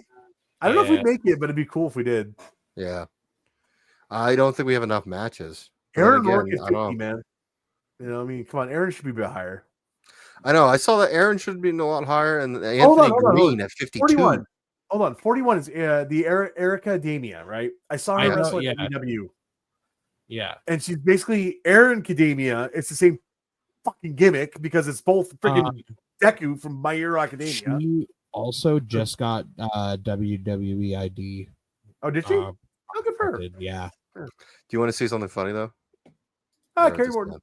don't know if Yeah. we'd make it, but it'd be cool if we did. yeah. I don't think we have enough matches. But then Aaron Rourke again, is I don't 50, know. man. You know, I mean, come on, Aaron should be a bit higher. I know. I saw that Aaron should be a lot higher, and Anthony hold on, Green at 52. 41. Hold on, 41 is the Erica Damia, right? I saw her I know, wrestle yeah. at AEW, yeah. and she's basically Aaron Kadamia. It's the same fucking gimmick because it's both freaking Deku from My Hero Academia. She also just got WWE ID. Oh, did she? uh, Oh, good for her. Yeah. Do you want to see something funny though? Ah, Or Kerry just Morton. not?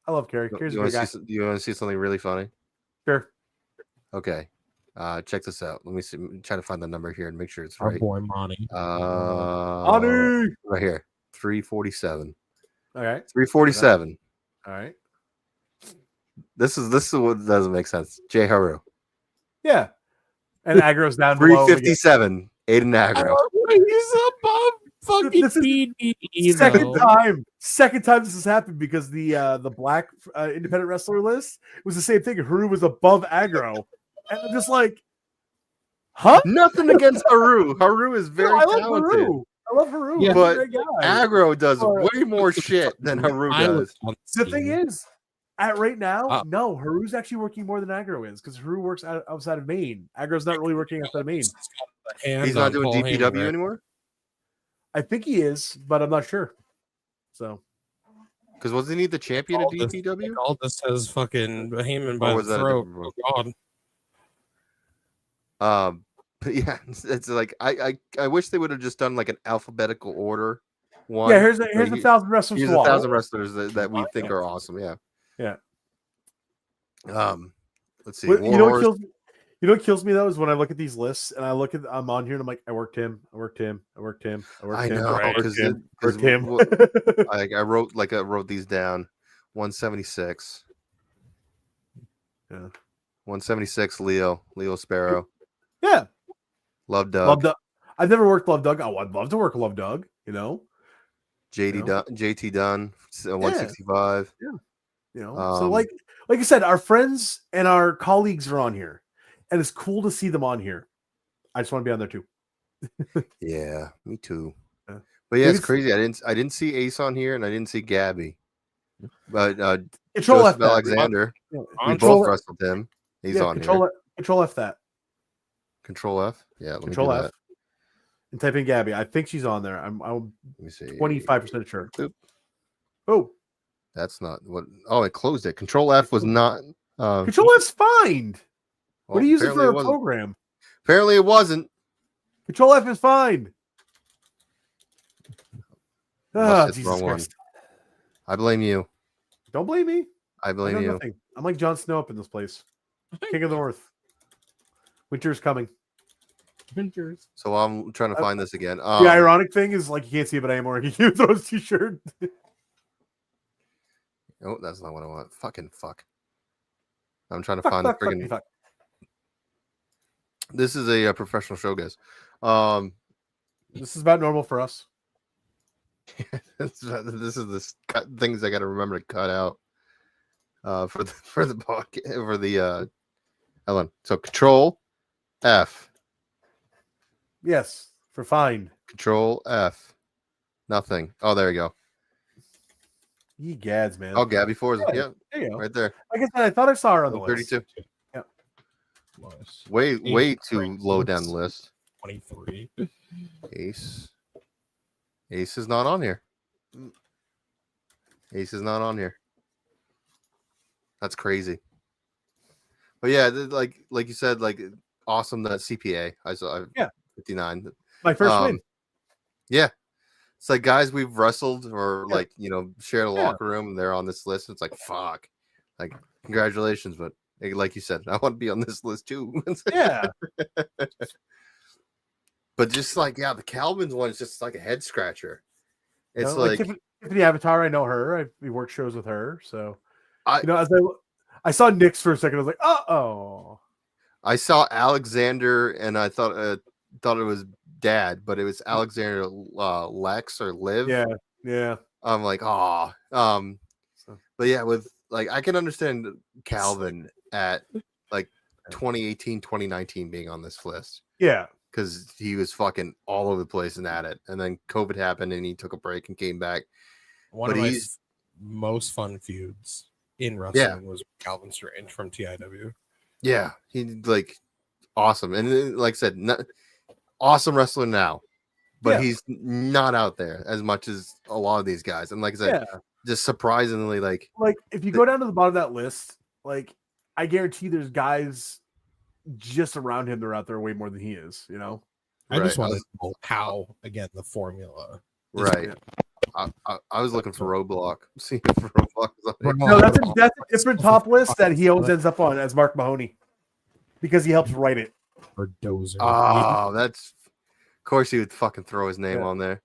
I love Kerry. Do Kerry's a you great want guy. to see? Do you want to see something really funny? Sure. Okay. Check this out. Let me see. Try to find the number here and make sure it's Our right. boy Monty. Ani! Right here. 347. All right. 347. All right. This is what doesn't make sense. Jay Haru. Yeah. And Aggro's down below. 357. Aiden Aggro. He's above fucking This is BD. Second time this has happened because the black independent wrestler list was the same thing. Haru was above Aggro. And I'm just like, huh? Nothing against Haru. Haru is very No, I love talented. Haru. I love Haru. Yeah, He's but a great guy. Aggro does Or- way more shit than Haru does. The thing is, at right now, Uh, no, Haru's actually working more than Aggro is because Haru works outside of Maine. Aggro's not really working outside of Maine. He's not doing DPW anymore? I think he is, but I'm not sure. So Because wasn't he the champion at DPW? All this says fucking Heyman Or by was the that a throat. different Oh, God. But yeah, it's like I wish they would have just done like an alphabetical order. One. yeah, here's So a 1,000 wrestlers. Here's to watch. 1,000 wrestlers that we think are awesome. Yeah. Yeah. Let's see. You know what Warhorse- kills me though is when I look at these lists and I look at I'm on here and I'm like, I worked him. I Worked know worked him. because Worked him. I wrote these down. 176. Yeah. 176. Leo Sparrow. Yeah. Love Doug. Love Doug. I've never worked Love Doug. Oh, I'd love to work Love Doug, you know. JT Dunn. 165. You know, so Um, like I said, our friends and our colleagues are on here, and it's cool to see them on here. I just want to be on there too. Yeah, me too. Yeah. But yeah, Maybe it's crazy. I didn't see Ace on here, and I didn't see Gabby. But Control Joseph F that. Alexander, Yeah. we Control both wrestled him. He's on here. Control F that. Control F. Yeah, let Control me do F. that. And type in Gabby. I think she's on there. I'm Let me see. 25% sure. Boop. That's not what. Oh, it closed it. Control F was not. Control F's fine. What do you use it for a wasn't. program? Apparently, it wasn't. Control F is fine. Ah, Must hit the Jesus wrong one. Christ. I blame you. Don't blame me. I I blame know you. nothing. I'm like Jon Snow up in this place. King of the North. Winter's coming. So I'm trying to find this again. The ironic thing is, like, you can't see it, but I am wearing a Game of Thrones t-shirt. Oh, that's not what I want. Fucking fuck. I'm trying to find the friggin'. Fuck. This is a professional show, guys. This is about normal for us. this is the things I got to remember to cut out for the podcast for the hold on. So Control F. Yes, for fine. Control F. Nothing. Oh, there you go. Ye gads, man. Oh, Gabby Forza. Yeah, Yeah, there you go. right there. Like I said, I thought I saw her on the list. 32. Yeah. Way too low down the list. 23. Ace is not on here. Ace is not on here. That's crazy. But yeah, like you said, like awesome that CPA. I saw 59. My first win. Yeah. It's like guys we've wrestled or Yeah. like, shared a Yeah. locker room and they're on this list. It's like, fuck. Like, congratulations. But like you said, I want to be on this list too. Yeah. But just like, yeah, the Calvin's one is just like a head scratcher. It's You know, like Tiffany Avatar, I know her. We worked shows with her. So, I- as I saw Nix for a second, I was like, oh. I saw Alexander and I thought it was dad, but it was Alexander Lex or Liv. Yeah. I'm like, oh, but yeah, with like I can understand Calvin at like 2018, 2019 being on this list. Yeah. Because he was fucking all over the place and at it. And then COVID happened and he took a break and came back. One of my most fun feuds in wrestling was Calvin Strange from TIW. Yeah, he like awesome. And like I said, awesome wrestler now, but he's not out there as much as a lot of these guys. And like I said, just surprisingly, like if you go down to the bottom of that list, like I guarantee there's guys just around him that are out there way more than he is, you know. I just want to know how, again, the formula. Right. I was looking for Roadblock. See if Roadblock is on. No, that's a different top list that he always ends up on as Mark Mahoney because he helps write it. Or Dozer. Oh, that's of course he would fucking throw his name on there.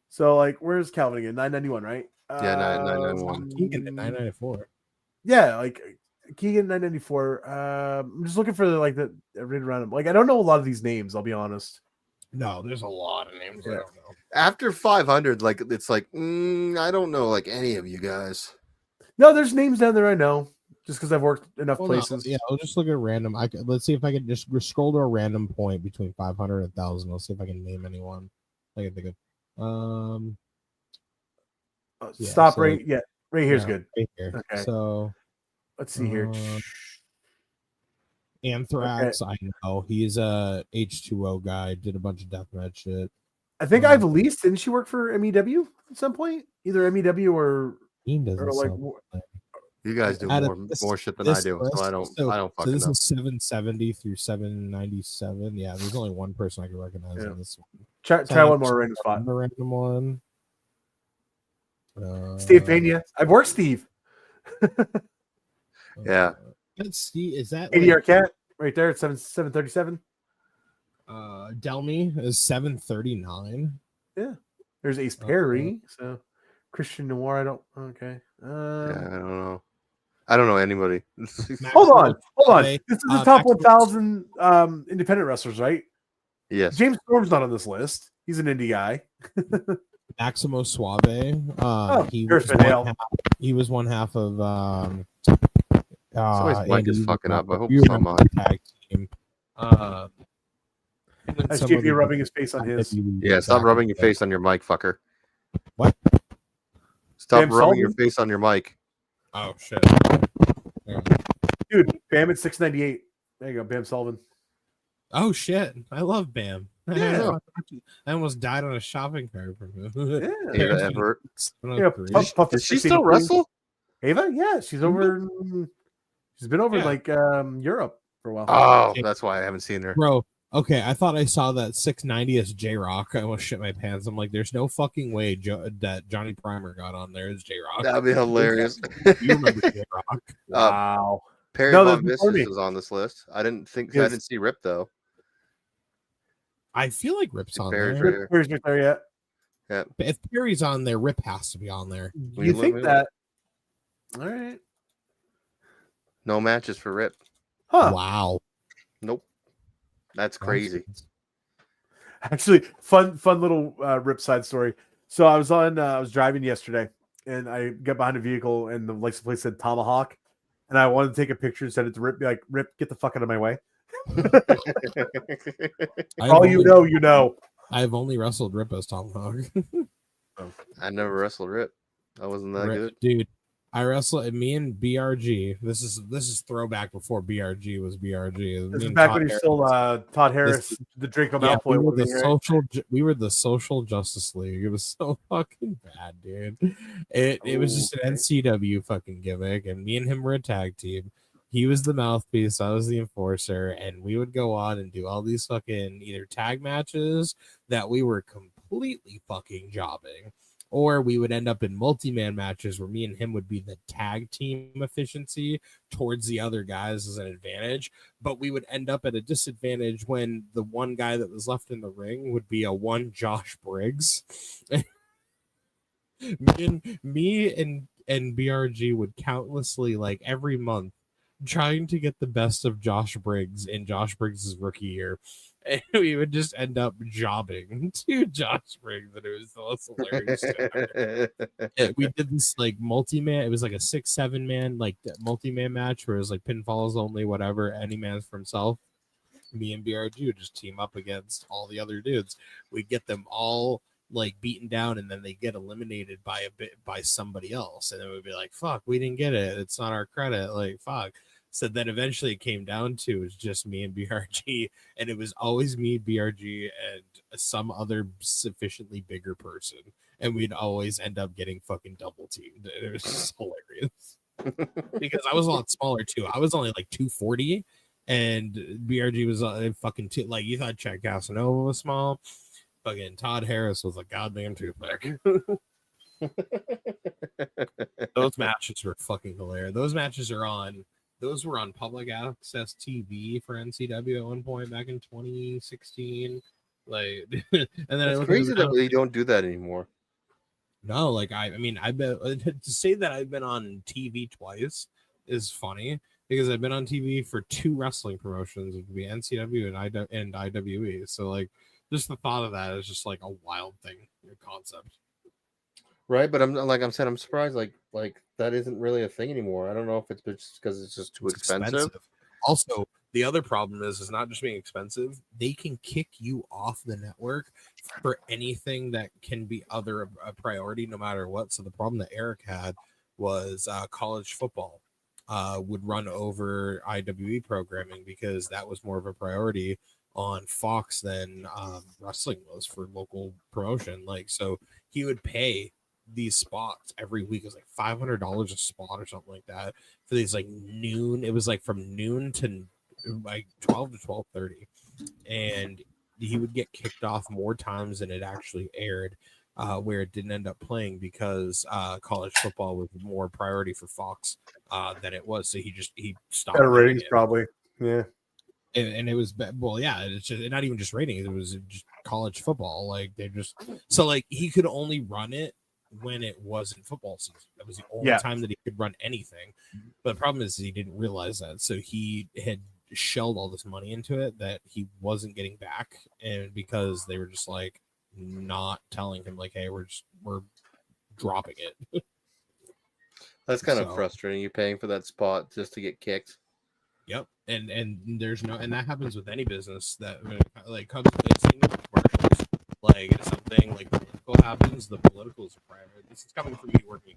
So like, where's Calvin again? 991, right? Yeah, 991. Keegan at 994. Yeah, like Keegan 994. I'm just looking for the right around him. Like I don't know a lot of these names. I'll be honest. No, there's a lot of names I don't know. After 500, like it's like I don't know like any of you guys. No, there's names down there I know just because I've worked enough places. No, yeah, I'll just look at random. Let's see if I can just scroll to a random point between 500 and 1,000. I'll see if I can name anyone. I can think of. Stop right. Yeah, right here's good. Right here. Okay. So let's see here. Anthrax, I know he's a H2O guy. Did a bunch of deathmatch shit. I think I've leased. Didn't she work for MEW at some point? Either MEW or like. You guys do more shit than I do, so I don't fucking so this know. is 770 through 797. Yeah, there's only one person I can recognize in this one. Try one more random spot. A random one. Steve Pena. I've worked Steve. Yeah. Let's see. Is that ADR Cat right there at 737? Delmy is 739. Yeah. There's Ace Perry. So Christian Noir. I don't. Okay. I don't know anybody. Hold on. This is the top 1,000 independent wrestlers, right? Yes. James Storm's not on this list. He's an indie guy. Maximo Suave. He was one half of. Somebody's mic is fucking up. I hope someone. Tag team. That's JP rubbing his face on his. Yeah, stop rubbing your face on your mic, fucker. What? Stop rubbing your face on your mic. Oh shit. Yeah. Dude, Bam at 698. There you go, Bam Sullivan. Oh shit. I love Bam. Yeah. I almost died on a shopping cart from him. Yeah, Puff Does she still wrestle? Ava? Yeah, she's over. She's been over Europe for a while. Oh, that's why I haven't seen her. Bro, okay, I thought I saw that 690 as J-Rock. I almost shit my pants. I'm like, there's no fucking way that Johnny Primer got on there as J-Rock. That'd be hilarious. You remember J-Rock? Wow. Perry Von Vistus was on this list. I didn't see Rip though. I feel like Rip's on Perry's there. Perry's right there yet. Yeah. But if Perry's on there, Rip has to be on there. You think that? All right. No matches for Rip. Huh. Wow. Nope. That's crazy. Actually, fun little Rip side story. So I was driving yesterday and I got behind a vehicle and the license plate said Tomahawk. And I wanted to take a picture and send it to Rip, be like, Rip, get the fuck out of my way. All you know. I've only wrestled Rip as Tomahawk. I never wrestled Rip. I wasn't that good. Dude, I wrestled me and BRG. This is throwback before BRG was BRG. This is back when you're still Todd Harris, the Draco Malfoy. We were the Social Justice League. It was so fucking bad, dude. It was just an NCW fucking gimmick, and me and him were a tag team. He was the mouthpiece, I was the enforcer, and we would go on and do all these fucking either tag matches that we were completely fucking jobbing, or we would end up in multi-man matches where me and him would be the tag team efficiency towards the other guys as an advantage, but we would end up at a disadvantage when the one guy that was left in the ring would be a one Josh Briggs. me and BRG would countlessly, like every month, trying to get the best of Josh Briggs in Josh Briggs' rookie year. And we would just end up jobbing to Josh Briggs, and it was the most hilarious shit. We did this like multi-man, it was like a 6-7 man like multi-man match where it was like pinfalls only, whatever, any man for himself. Me and BRG would just team up against all the other dudes. We'd get them all like beaten down, and then they get eliminated by somebody else, and then we'd be like, fuck, we didn't get it, it's not our credit, like fuck. So then eventually it came down to it was just me and BRG, and it was always me, BRG, and some other sufficiently bigger person, and we'd always end up getting fucking double teamed. It was just hilarious because I was a lot smaller too. I was only like 240, and BRG was fucking like, you thought Chad Casanova was small, fucking Todd Harris was a goddamn toothpick. Those matches were fucking hilarious. Those were on public access TV for NCW at one point back in 2016. Like, and then it's crazy that we don't do that anymore. No, like I've been to say that I've been on TV twice is funny because I've been on TV for 2 wrestling promotions. It would be NCW and IWE. So like, just the thought of that is just like a wild thing, concept. Right, but I'm surprised like that isn't really a thing anymore. I don't know if it's just because it's just too expensive. Also, the other problem is not just being expensive. They can kick you off the network for anything that can be a priority, no matter what. So the problem that Eric had was college football would run over IWE programming because that was more of a priority on Fox than wrestling was for local promotion. Like, so he would pay these spots every week. It was like $500 a spot or something like that for these like noon. It was like from noon to like 12 to 12:30, and he would get kicked off more times than it actually aired, where it didn't end up playing because college football was more priority for Fox than it was. So he stopped. Better ratings, probably. Yeah. And it was, well, yeah, it's just not even just ratings. It was just college football. Like they just, so like he could only run it when it wasn't football season. That was the only time that he could run anything. But the problem is he didn't realize that. So he had shelled all this money into it that he wasn't getting back. And because they were just like not telling him like, hey, we're dropping it. That's kind of frustrating. You're paying for that spot just to get kicked. Yep. And there's no, and that happens with any business that like comes with commercials. Like if something like political happens, the politicals are private. This is coming from me working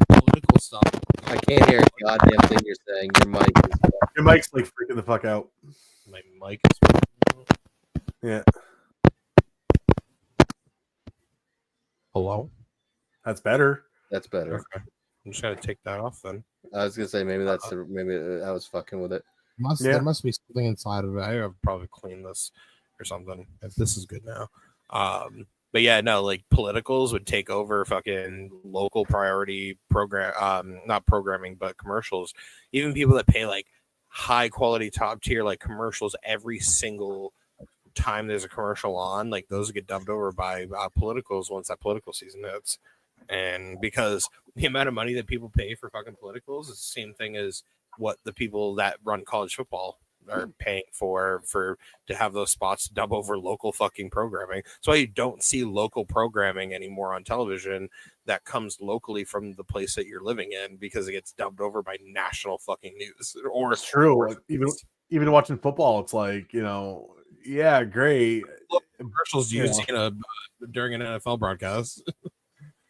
political stuff. I can't hear a goddamn thing you're saying. Your mic's like freaking the fuck out. My mic is yeah. Hello? That's better. Okay. I'm just gonna take that off then. I was gonna say maybe I was fucking with it. There must be something inside of it. I have probably cleaned this or something. If this is good now. But yeah, no, like politicals would take over fucking local priority program, not programming, but commercials. Even people that pay like high quality, top tier, like commercials every single time there's a commercial on, like those get dubbed over by politicals once that political season hits. And because the amount of money that people pay for fucking politicals is the same thing as what the people that run college football are paying for to have those spots dub over local fucking programming. That's why you don't see local programming anymore on television that comes locally from the place that you're living in, because it gets dubbed over by national fucking news. Or it's true. Like, even watching football, it's like, yeah, great commercials used during an NFL broadcast.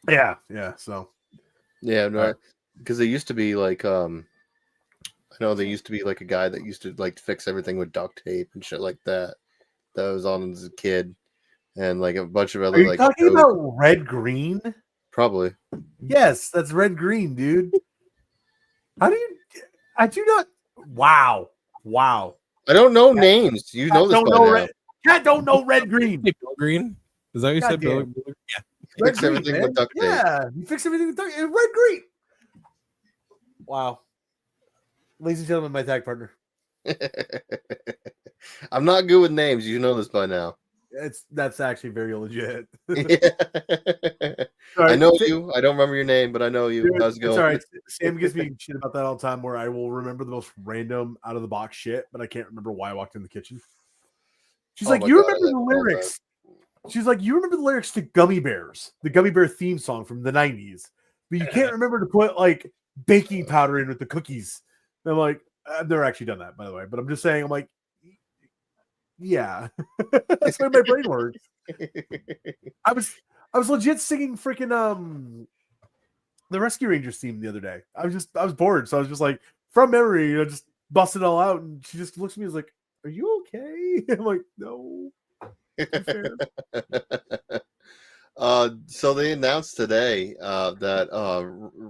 yeah. So yeah, no, because they used to be like I know there used to be like a guy that used to like fix everything with duct tape and shit like that. That was on as a kid, and like a bunch of other. Are you talking about Red Green? Probably. Yes, that's Red Green, dude. I do not. Wow. I don't know names. You know this by now. Cat don't know Red Green. Bill Green. Is that what you said? Bill? Yeah. Fix everything with duct tape. Yeah, you fix everything with duct tape. Red Green. Wow. Ladies and gentlemen, my tag partner. I'm not good with names. You know this by now. That's actually very legit. I know you. I don't remember your name, but I know you. Dude, how's it going? Sorry, Sam gives me shit about that all the time, where I will remember the most random out of the box shit, but I can't remember why I walked in the kitchen. She's Oh like, my you God, remember I the love that. lyrics? She's like, you remember the lyrics to Gummy Bears, the Gummy Bear theme song from the 90s, but you can't remember to put like baking powder in with the cookies. And I'm like, I've never actually done that, by the way, but I'm just saying, I'm like, yeah, that's the way my brain works. I was legit singing freaking the Rescue Rangers theme the other day. I was bored, so I was just like, from memory, just busting it all out, and she just looks at me and is like, "Are you okay?" I'm like, "No." So they announced today that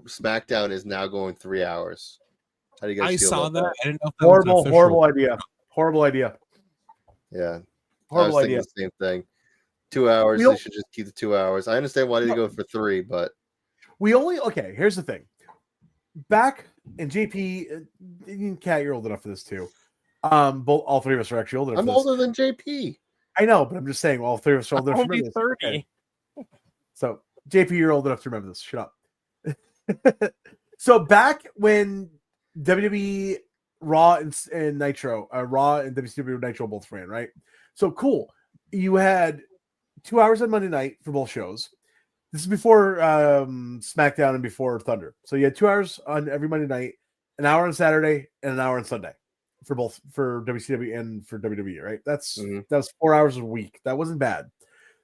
SmackDown is now going 3 hours. How do you guys I feel saw about that. I didn't know if that was official. Horrible idea. Horrible idea. Yeah. Horrible I was idea. thinking the same thing. 2 hours, they should just keep the 2 hours. I understand why they go for 3, but here's the thing. Back in JP, and Kat, you're old enough for this too. All three of us are actually old enough. I'm older than JP. I know, but I'm just saying, all three of us are old enough to remember this. 30. Okay. So, JP, you're old enough to remember this. Shut up. So, back when WWE Raw and Nitro, Raw and WCW Nitro both ran, right? So, cool. You had 2 hours on Monday night for both shows. This is before SmackDown and before Thunder. So, you had 2 hours on every Monday night, an hour on Saturday, and an hour on Sunday for both for WCW and for WWE, right? That was 4 hours a week. That wasn't bad.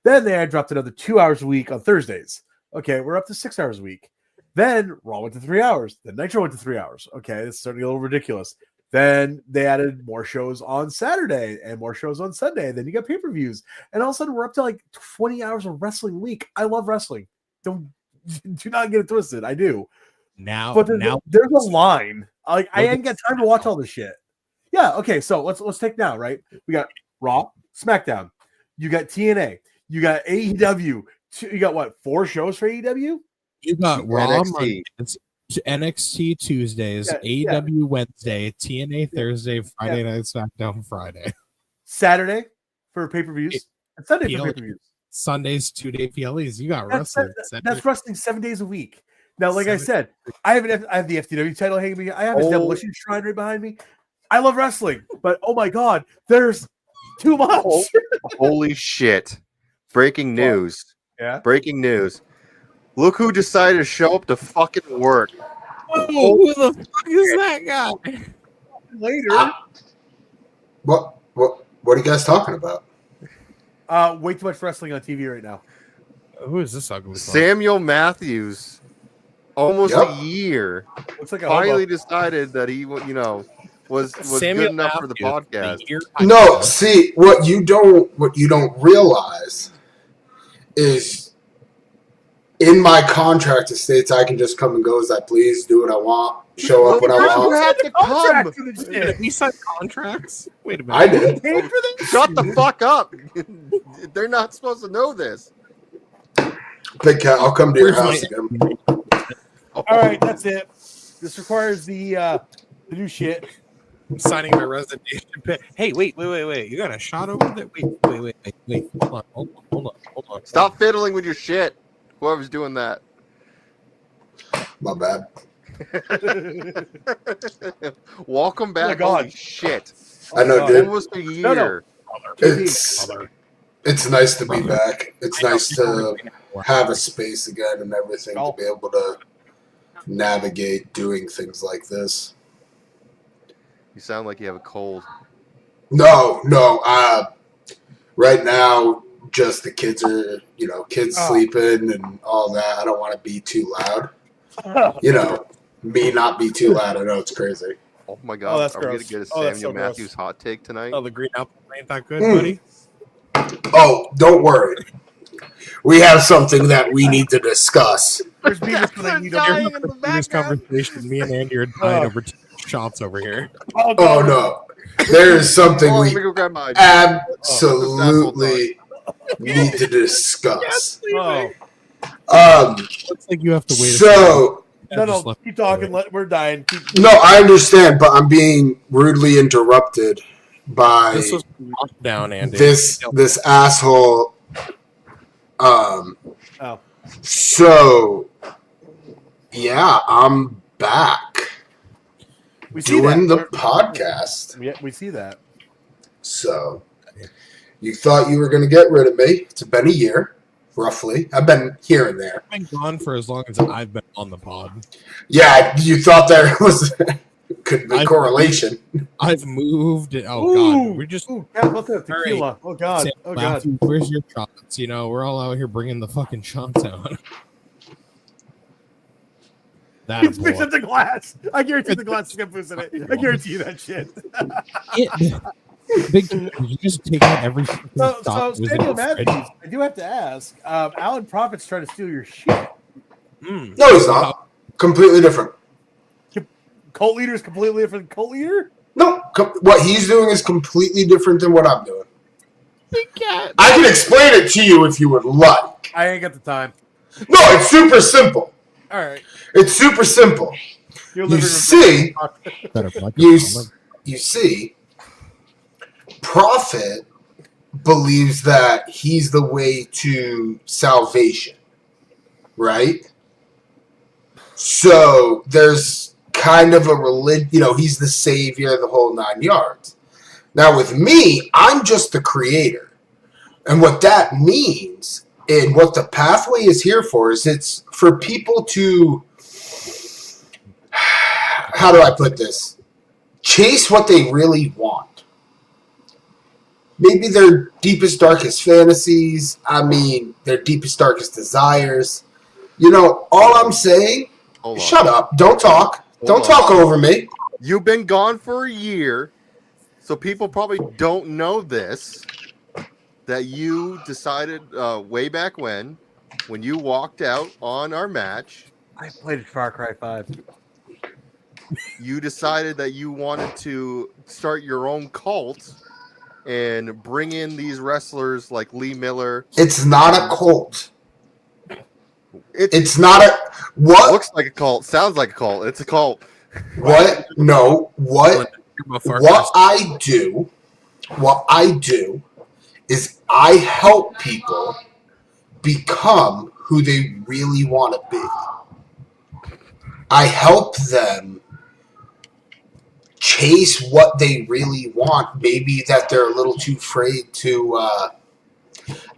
Then they had dropped another 2 hours a week on Thursdays. Okay, we're up to 6 hours a week. Then Raw went to 3 hours. Then Nitro went to 3 hours. Okay, it's starting to get a little ridiculous. Then they added more shows on Saturday and more shows on Sunday. Then you got pay-per-views. And all of a sudden, we're up to like 20 hours of wrestling a week. I love wrestling. Do not get it twisted. I do. But there's a line. Like, I ain't got time to watch all this shit. Yeah, okay, so let's take now, right? We got Raw, SmackDown. You got TNA. You got AEW. You got what? 4 shows for AEW? You got Raw NXT. Mondays, NXT Tuesdays, AEW Wednesday, TNA Thursday, Friday Night SmackDown Friday. Saturday for pay-per-views. And Sunday for pay-per-views. Sundays, 2-day PLEs. You got wrestling. That's wrestling 7 days a week. Now, like I said, I have the FTW title hanging me. I have a Demolition Shrine right behind me. I love wrestling, but oh my god, there's too much. Holy shit. Breaking news. Yeah. Breaking news. Look who decided to show up to fucking work. Whoa, who the fuck is that guy? Later. What are you guys talking about? Way too much wrestling on TV right now. Who is this ugly fuck? Samuel Matthews, almost a year, looks like finally decided that he, was Samuel good enough for the podcast. No, see what you don't realize is in my contract it states I can just come and go as I please, do what I want, show up when I You want. have to come. Did we sign contracts? Wait a minute. I did. Shut the fuck up. They're not supposed to know this. Big Cat, I'll come to your Where's house again. All right, that's it. This requires the new shit. I'm signing my resignation. Hey, wait. You got a shot over there? Wait. Hold on. Stop fiddling with your shit. Whoever's doing that. My bad. Welcome back. God. Holy shit. I know, dude. Almost a year. It's nice to be back. It's nice to have a space again and everything to be able to navigate doing things like this. You sound like you have a cold. No. Right now, just the kids are, sleeping and all that. I don't want to be too loud. Me not be too loud. I know it's crazy. Oh my god. that's Are we gross. going to get a Oh, that's Samuel so gross. Matthews hot take tonight? Oh, the green apple ain't that good, buddy? Oh, don't worry. We have something that we need to discuss. There's Beavis with an AEW. In this conversation, me and Andy are dying over 2 shots over here. Oh, no. There is something Hold on, let we me go grab mine. absolutely need to discuss. Oh. Looks like you have to wait. So, No, keep talking. We're dying. no, I understand, but I'm being rudely interrupted by This was locked down, Andy. this asshole. Oh. So, yeah, I'm back We see doing that. the podcast. Yeah, we see that. So, You thought you were going to get rid of me. It's been a year, roughly. I've been here and there. I've been gone for as long as I've been on the pod. Yeah, you thought there was could be correlation. I've moved. Oh God, we're just about that tequila. Oh God, oh God. Where's your shots? You know, we're all out here bringing the fucking shots out. He's fixing the glass. I guarantee the glass is gonna boost in it. I guarantee you that shit. Big, you just take out every. So Samuel Matthews, I do have to ask. Alan Prophet's trying to steal your shit. No, he's not. Completely different. Cult leader is completely different than cult leader? No, what he's doing is completely different than what I'm doing. I can explain it to you if you would like. I ain't got the time. No, it's super simple. All right. It's super simple. You see, Prophet believes that he's the way to salvation, right? So there's kind of a religion, he's the savior, the whole 9 yards. Now with me, I'm just the creator. And what that means and what the pathway is here for is it's for people to, how do I put this? Chase what they really want. Maybe their deepest, darkest fantasies. Their deepest, darkest desires. All I'm saying, shut up. Don't talk. Don't talk over me. You've been gone for a year, so people probably don't know this, that you decided way back when you walked out on our match. I played Far Cry 5. You decided that you wanted to start your own cult and bring in these wrestlers like Lee Miller. It's not a cult. It's not a what? Looks like a cult. Sounds like a cult. It's a cult. What? No. What I do is I help people become who they really want to be. I help them chase what they really want. Maybe that they're a little too afraid to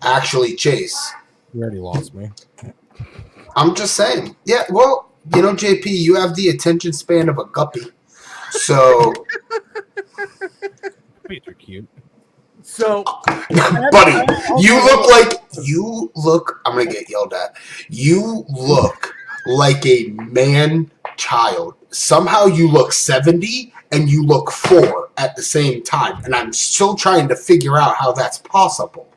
actually chase. You already lost me. I'm just saying. Yeah, well, JP, you have the attention span of a guppy. So. Puppies are cute. So. Buddy, you look, I'm going to get yelled at. You look like a man child. Somehow you look 70 and you look 4 at the same time. And I'm still trying to figure out how that's possible.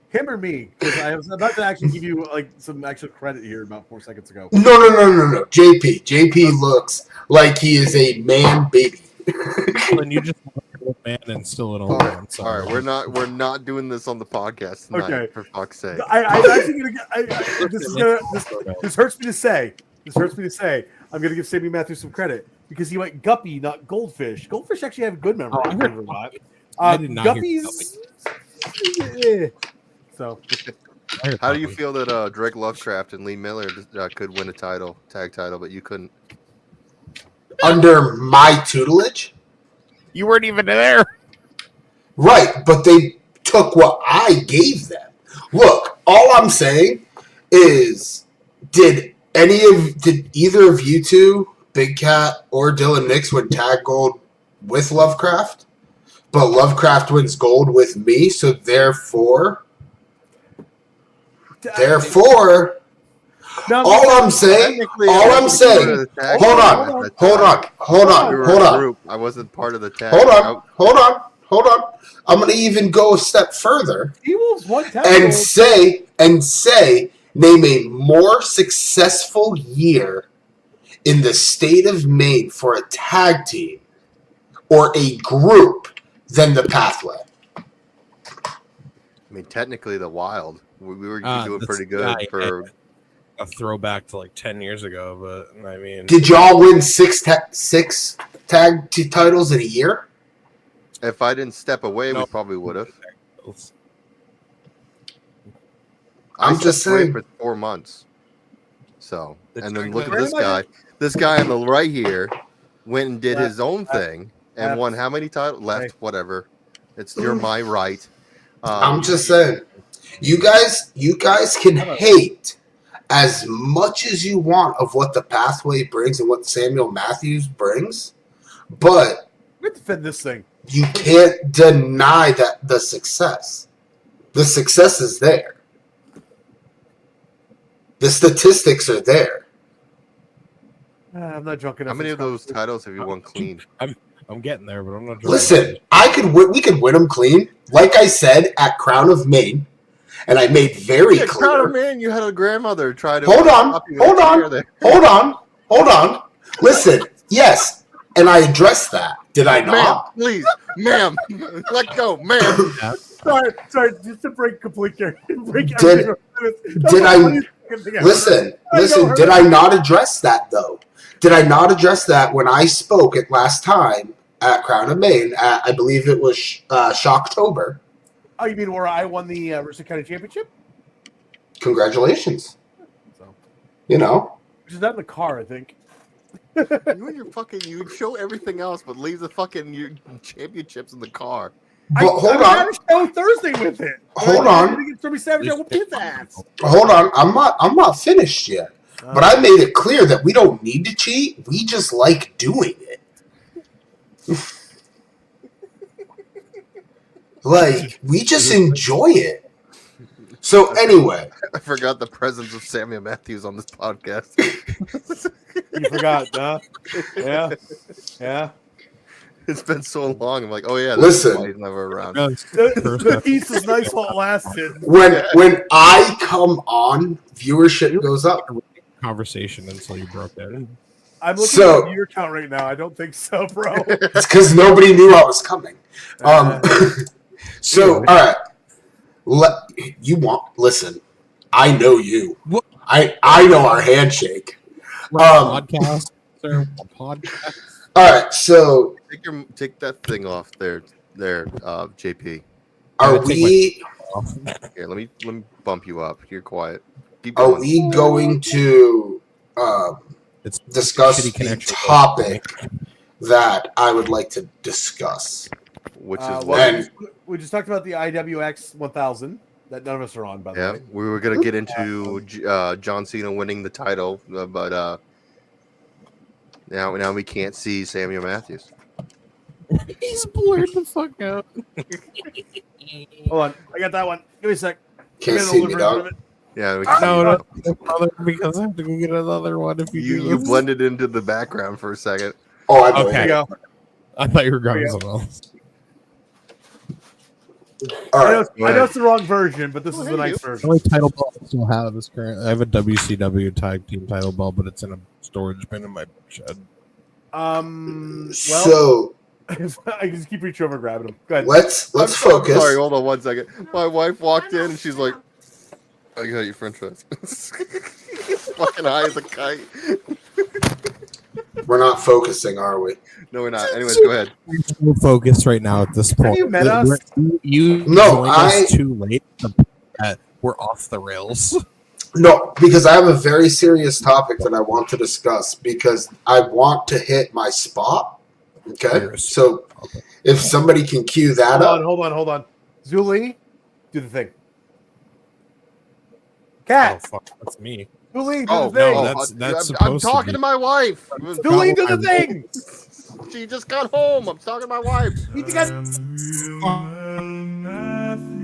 Him or me? Because I was about to actually give you some extra credit here about 4 seconds ago. No. JP looks like he is a man baby. And you just want a man and still an old man. All right, we're not doing this on the podcast tonight. Okay. For fuck's sake. I'm actually gonna. This hurts me to say. I'm gonna give Sammy Matthews some credit because he went guppy, not goldfish. Goldfish actually have a good memory. I did not guppies. So, how do you feel that Drake Lovecraft and Lee Miller could win a tag title, but you couldn't? Under my tutelage? You weren't even there. Right, but they took what I gave them. Look, all I'm saying is, did either of you two, Big Cat or Dylan Nix, win tag gold with Lovecraft? But Lovecraft wins gold with me, so therefore, all I'm saying, hold on. I wasn't part of the tag. Hold on. I'm going to even go a step further and say, name a more successful year in the state of Maine for a tag team or a group than the Pathway. Technically, the Wild. We were doing pretty good for a throwback to 10 years ago, but did y'all win six tag titles in a year? If I didn't step away, we probably would have. I'm just saying for 4 months. So, and then look at this guy. This guy on the right here went and did his own thing and won how many titles? Whatever. You're my right. I'm just saying, you guys can hate as much as you want of what the pathway brings and what Samuel Matthews brings, but I'm going to defend this thing. you can't deny that the success. The success is there. The statistics are there. I'm not drunk enough. How many of those titles have you won clean? I'm getting there, but I'm not. Listen, we could win them clean. Like I said, at Crown of Maine, and I made very clear. Crown of Maine, you had a grandmother try to. Hold on. Listen, yes, and I addressed that. Did I not? Ma'am, please, ma'am, let go, ma'am. Sorry, just to break complete care. Did I listen? Did I not address that though? Did I not address that when I spoke at last time at Crown of Maine? I believe it was Shocktober. Oh, you mean where I won the Mercer County Championship? Congratulations. So, you know, which is not in the car, I think. You and your fucking, you show everything else, but leave the fucking your championships in the car. But hold on. I had a show Thursday with it. Hold on. Hold on. I'm not finished yet. But I made it clear that we don't need to cheat. We just like doing it. Like, we just enjoy it. So anyway. I forgot the presence of Samuel Matthews on this podcast. You forgot, huh? Yeah. It's been so long. I'm like, oh yeah. Listen. He's never around. The piece was nice while it lasted. When I come on, viewership goes up. Conversation until you broke that. I'm looking at your account right now. I don't think so, bro. It's because nobody knew I was coming. So, all right. Listen, I know you. What? I know our handshake. Podcast, sir. Podcast. All right, so take that thing off there, JP. Are we? Here, let me bump you up. You're quiet. Are we going to discuss the topic that I would like to discuss? Which is what? We just talked about the IWX 1000 that none of us are on, by the way. We were going to get into John Cena winning the title, but now we can't see Samuel Matthews. He's blurred the fuck out. Hold on, I got that one. Give me a sec. Can't see me, dog. Yeah, no, because I have to go get another one. If you blended into the background for a second. Oh, okay. I thought you were going something else. All right. I know it's the wrong version, but this is the nice version. The only title belt I still have is current. I have a WCW tag team title belt, but it's in a storage bin in my shed. So I just keep reaching over and grabbing them. Go ahead. Let's focus. Sorry, hold on 1 second. My wife walked in and she's like, "I got you French fries." Fucking high as a kite. We're not focusing, are we? No, we're not. Anyways, go ahead. We're focused right now at this point. Have you met us? You joined us too late. We're off the rails. No, because I have a very serious topic that I want to discuss because I want to hit my spot. Okay, so if somebody can cue that up. Hold on. Zuli, do the thing. Cat. Oh, fuck, that's me. Zuli, do the thing. No, that's I'm talking to my wife. Zuli, do the thing. She just got home. I'm talking to my wife.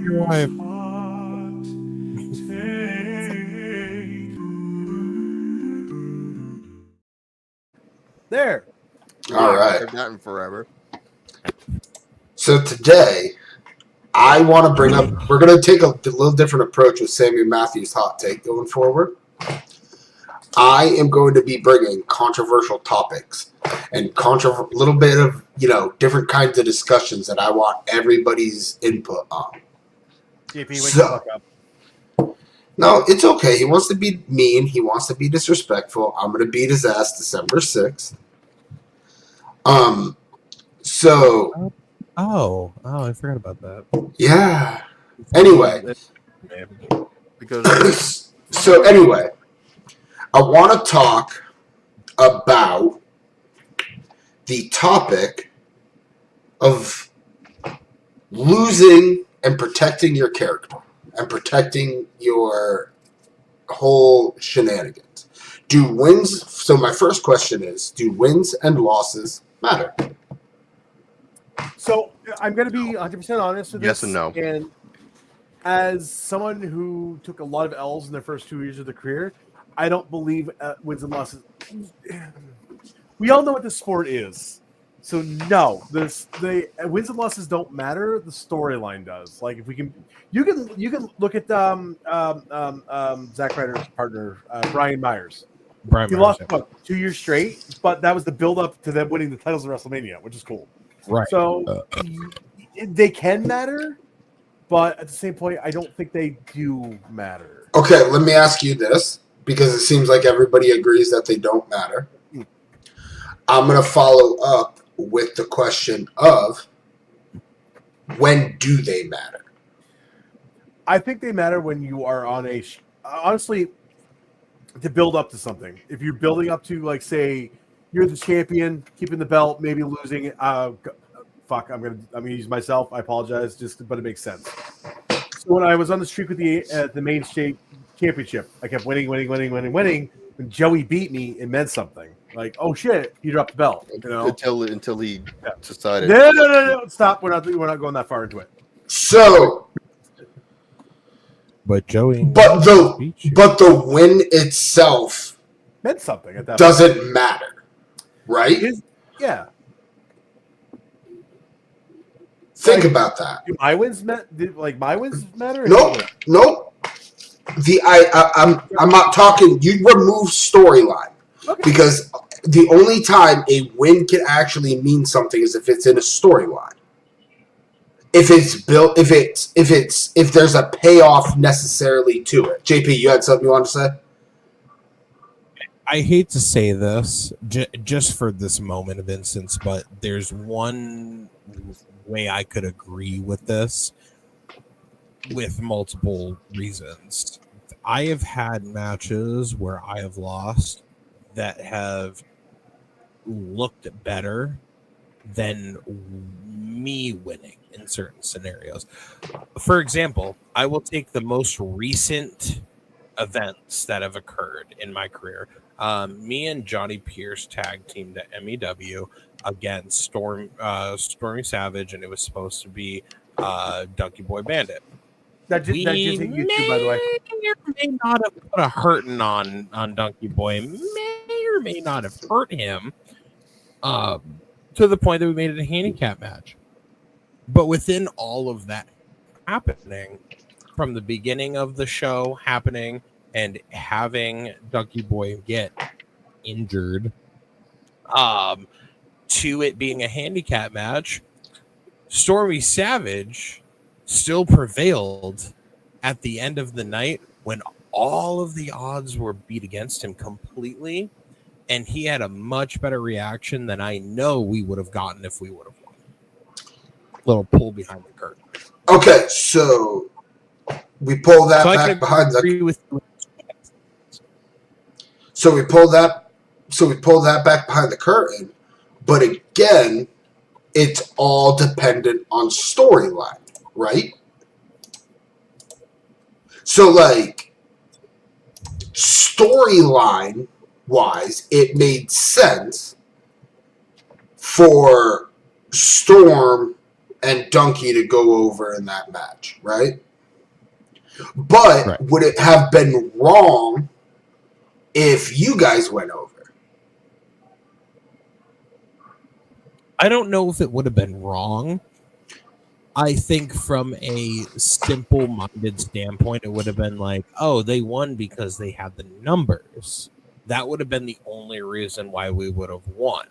Your wife. There. All right. Heard that in forever. So today, I want to bring up. We're going to take a little different approach with Samuel Matthews' hot take going forward. I am going to be bringing controversial topics and little bit of different kinds of discussions that I want everybody's input on. JP, wake the fuck up. No, it's okay. He wants to be mean. He wants to be disrespectful. I'm going to beat his ass December 6th. So. Oh, I forgot about that. Yeah. Anyway. Because. So anyway, I want to talk about the topic of losing and protecting your character and protecting your whole shenanigans. So my first question is, do wins and losses matter? So I'm going to be 100% honest with this. Yes and no. And as someone who took a lot of L's in their first 2 years of their career, I don't believe wins and losses. We all know what the sport is. So no, the wins and losses don't matter. The storyline does. Like if we can, you can look at Zack Ryder's partner, Brian Myers. He lost 2 years straight, but that was the build up to them winning the titles of WrestleMania, which is cool. Right. So they can matter, but at the same point, I don't think they do matter. Okay, let me ask you this, because it seems like everybody agrees that they don't matter. I'm going to follow up with the question of, when do they matter? I think they matter when you are on honestly, to build up to something. If you're building up to, like, say, you're the champion, keeping the belt, maybe losing it. I'm gonna use myself. I apologize, but it makes sense. So when I was on the streak with the Maine State Championship, I kept winning. When Joey beat me, it meant something. Like, oh shit, he dropped the belt. You know, until he decided. No, stop. We're not going that far into it. So, but Joey, but the win itself meant something at that doesn't point. matter, right? Yeah. Think about that. Do my wins matter? Nope. I'm not talking. You remove storyline, because the only time a win can actually mean something is if it's in a storyline. If it's built, if there's a payoff necessarily to it. JP, you had something you wanted to say? I hate to say this just for this moment of instance, but there's one way I could agree with this with multiple reasons. I have had matches where I have lost that have looked better than me winning in certain scenarios. For example, I will take the most recent events that have occurred in my career. Me and Johnny Pierce tag teamed at MEW against Stormy Savage, and it was supposed to be Donkey Boy Bandit. That just hit YouTube, by the way. May or may not have put a hurting on Donkey Boy. May or may not have hurt him to the point that we made it a handicap match. But within all of that happening, from the beginning of the show happening and having Donkey Boy get injured, to it being a handicap match, Stormy Savage still prevailed at the end of the night when all of the odds were beat against him completely, and he had a much better reaction than I know we would have gotten if we would have won. Little pull behind the curtain. Okay, so we pull that back behind the. So we pull that back behind the curtain, but again, it's all dependent on storyline, right? So, like, storyline wise, it made sense for Storm and Donkey to go over in that match, right? But would it have been wrong if you guys went over? I don't know if it would have been wrong. I think from a simple-minded standpoint, it would have been like, oh, they won because they had the numbers. That would have been the only reason why we would have won.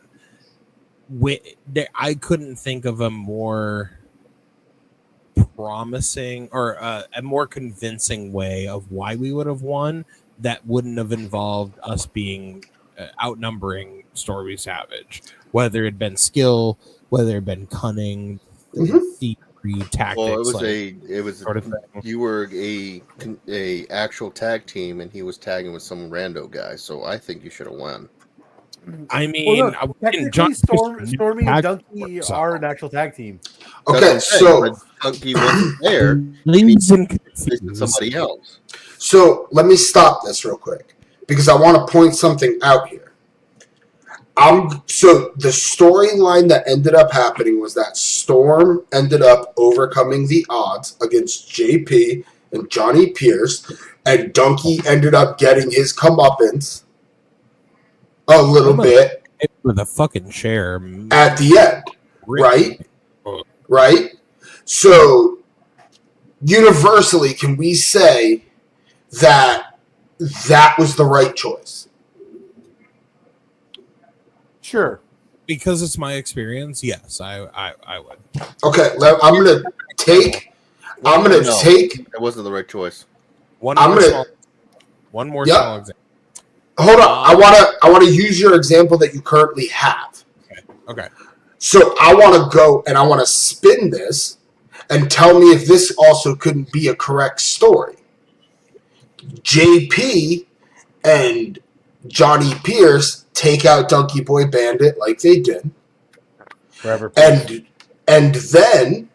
I couldn't think of a more promising or a more convincing way of why we would have won that wouldn't have involved us being outnumbering Stormy Savage, whether it had been skill, whether it had been cunning, thievery, tactics. Well, it was sort of thing. You were a actual tag team, and he was tagging with some rando guy. So I think you should have won. I mean, technically, Stormy and Donkey are an actual tag team. Okay, so Donkey wasn't there. Somebody else. So let me stop this real quick because I want to point something out here. So the storyline that ended up happening was that Storm ended up overcoming the odds against JP and Johnny Pierce, and Donkey ended up getting his comeuppance a little bit with a fucking chair at the end, right? Right? So universally, can we say that was the right choice? Sure. Because it's my experience, yes, I would. Okay, I'm gonna take. It wasn't the right choice. One more small example. Hold on. I wanna use your example that you currently have. Okay. So I wanna go and I wanna spin this and tell me if this also couldn't be a correct story. JP and Johnny Pierce take out Donkey Boy Bandit like they did. Forever. And then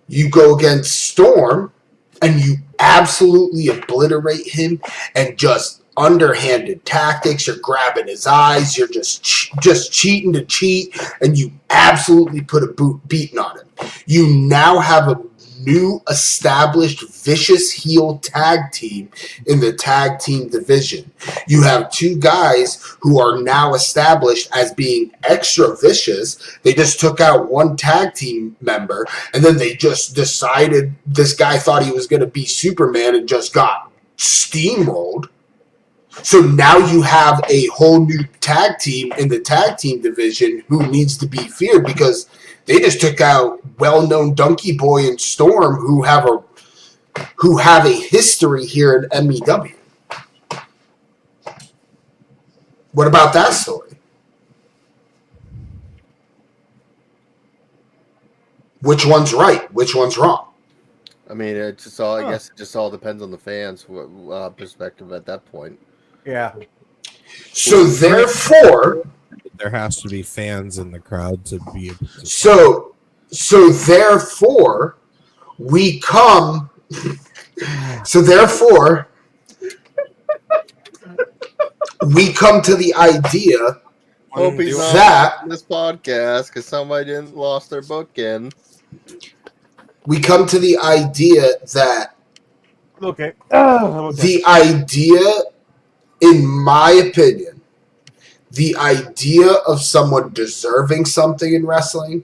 you go against Storm and you absolutely obliterate him and just underhanded tactics. You're grabbing his eyes. You're just cheating to cheat, and you absolutely put a beating on him. You now have a new established vicious heel tag team in the tag team division. You have two guys who are now established as being extra vicious. They just took out one tag team member, and then they just decided this guy thought he was going to be Superman and just got steamrolled. So now you have a whole new tag team in the tag team division who needs to be feared because they just took out well-known Donkey Boy and Storm who have a history here in MEW. What about that story? Which one's right? Which one's wrong? I mean, I guess it just all depends on the fans' perspective at that point. Yeah. So therefore, there has to be fans in the crowd to be. So therefore, we come. So therefore, we come to the idea Hope he's that on this podcast because somebody didn't lost their bookend. We come to the idea that Okay. the idea, in my opinion, the idea of someone deserving something in wrestling,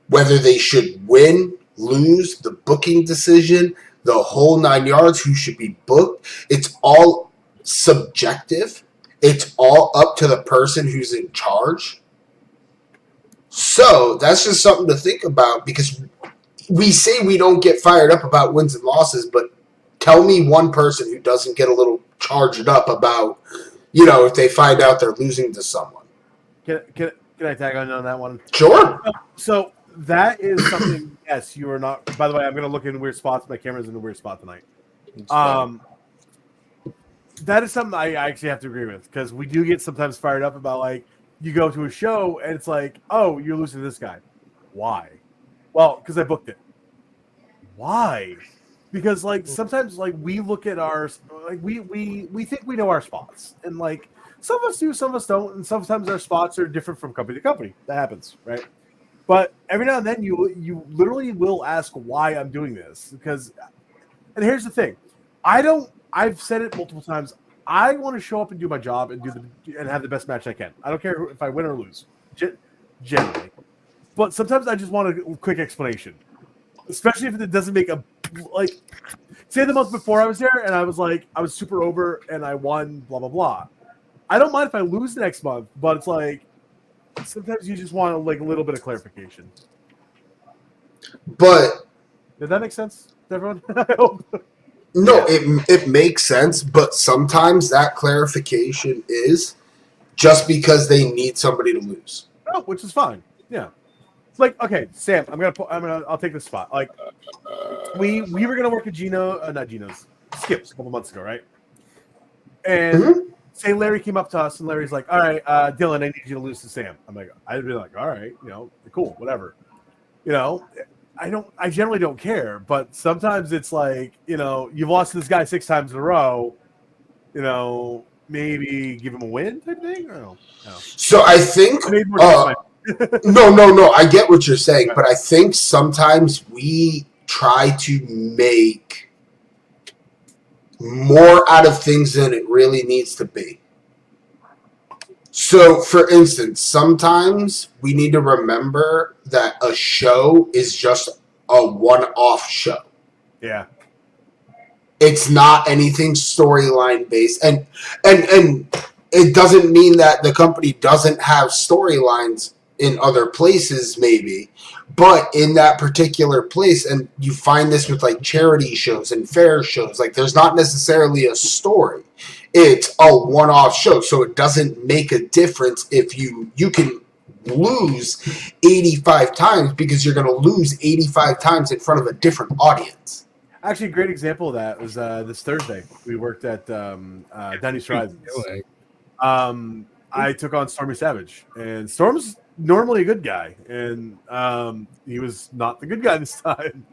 whether they should win, lose, the booking decision, the whole 9 yards, who should be booked, it's all subjective. It's all up to the person who's in charge. So that's just something to think about because we say we don't get fired up about wins and losses, but tell me one person who doesn't get a little charged up about, if they find out they're losing to someone. Can I tag on that one? Sure. So that is something, yes, you are not. By the way, I'm going to look in weird spots. My camera's in a weird spot tonight. That is something I actually have to agree with because we do get sometimes fired up about, like, you go to a show and it's like, oh, you're losing to this guy. Why? Well, because I booked it. Why? Because, like, sometimes, like, we look at our, like, we think we know our spots. And, like, some of us do, some of us don't. And sometimes our spots are different from company to company. That happens, right? But every now and then you literally will ask why I'm doing this. Because, and here's the thing. I've said it multiple times. I want to show up and do my job and and have the best match I can. I don't care if I win or lose, generally. But sometimes I just want a quick explanation, especially if it doesn't make say the month before I was there and I was super over and I won, blah, blah, blah. I don't mind if I lose the next month, but it's like, sometimes you just want a little bit of clarification. But did that make sense to everyone? I hope. No, it makes sense, but sometimes that clarification is just because they need somebody to lose. Oh, which is fine. Yeah. It's like, okay, Sam, I'll take this spot. Like, we were gonna work at Skip's a couple months ago, right? And say Larry came up to us and Larry's like, all right, Dylan, I need you to lose to Sam. I'm like, I'd be like, all right, cool, whatever. I generally don't care, but sometimes it's like, you've lost to this guy 6 times in a row, maybe give him a win type thing. I don't know. So I think no, I get what you're saying, but I think sometimes we try to make more out of things than it really needs to be. So, for instance, sometimes we need to remember that a show is just a one-off show. Yeah. It's not anything storyline based. And it doesn't mean that the company doesn't have storylines in other places, maybe. But in that particular place, and you find this with like charity shows and fair shows, like there's not necessarily a story. It's a one-off show, so it doesn't make a difference if you can lose 85 times because you're going to lose 85 times in front of a different audience. Actually, a great example of that was this Thursday. We worked at Denny's Horizons. I took on Stormy Savage, and Storm's normally a good guy, and he was not the good guy this time.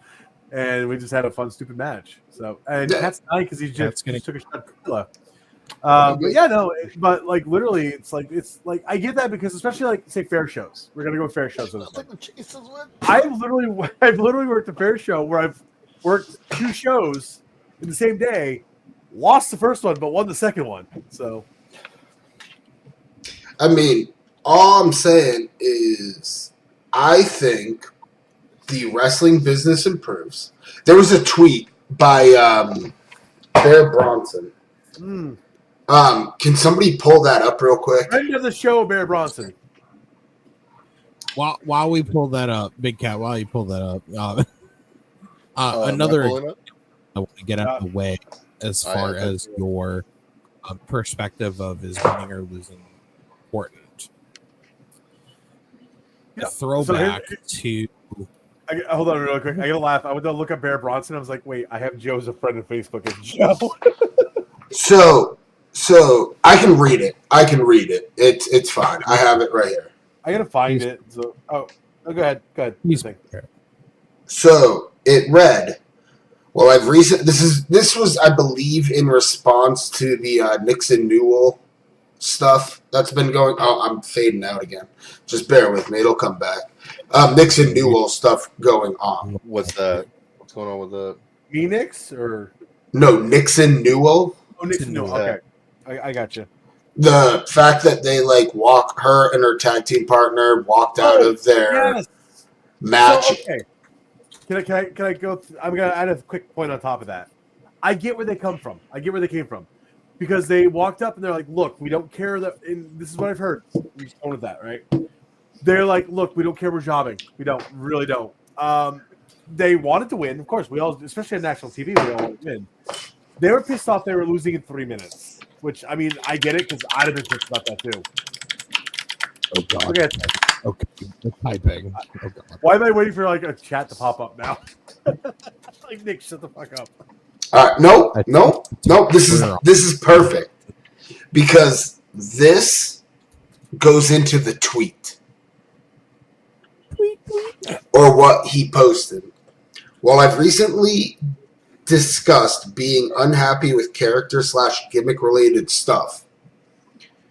And we just had a fun, stupid match. So, and Cat's nice because he just took a shot at Priscilla. But like literally, it's like I get that because especially like say fair shows. We're gonna go fair shows. I've literally worked a fair show where I've worked 2 shows in the same day, lost the first one, but won the second one. So, I mean, all I'm saying is, I think the wrestling business improves. There was a tweet by Bear Bronson. Can somebody pull that up real quick? Friend of the show, Bear Bronson. While we pull that up, Big Cat, while you pull that up, another I want to get out of the way as far as your perspective of is winning or losing important. A throwback to. Hold on real quick. I gotta laugh. I went to look up Bear Bronson. I was like, wait, I have Joe as a friend on Facebook. It's Joe. So I can read it. It's fine. I have it right here. I gotta find it. So go ahead. So it read, well, this was I believe in response to the Nixon Newell stuff that's been going. Oh, I'm fading out again. Just bear with me. It'll come back. Nixon Newell stuff going on. What's that? What's going on with the Phoenix or no Nixon Newell? Oh, Nixon Newell. Okay, I got you. The fact that they her and her tag team partner walked out of their match. So, okay. Can I go? I'm gonna add a quick point on top of that. I get where they come from. I get where they came from because they walked up and they're like, "Look, we don't care that." And this is what I've heard. We just own that, right? They're like, "Look, we don't care. We're jobbing. We really don't." They wanted to win, of course. We all, especially on national TV, we all want to win. They were pissed off. They were losing in 3 minutes, which I mean, I get it because I'd have been pissed about that too. Oh God. Okay. Typing. Oh God. Why am I waiting for like a chat to pop up now? Like Nick, shut the fuck up. No. This is perfect because this goes into the tweet or what he posted. While I've recently discussed being unhappy with character/gimmick related stuff,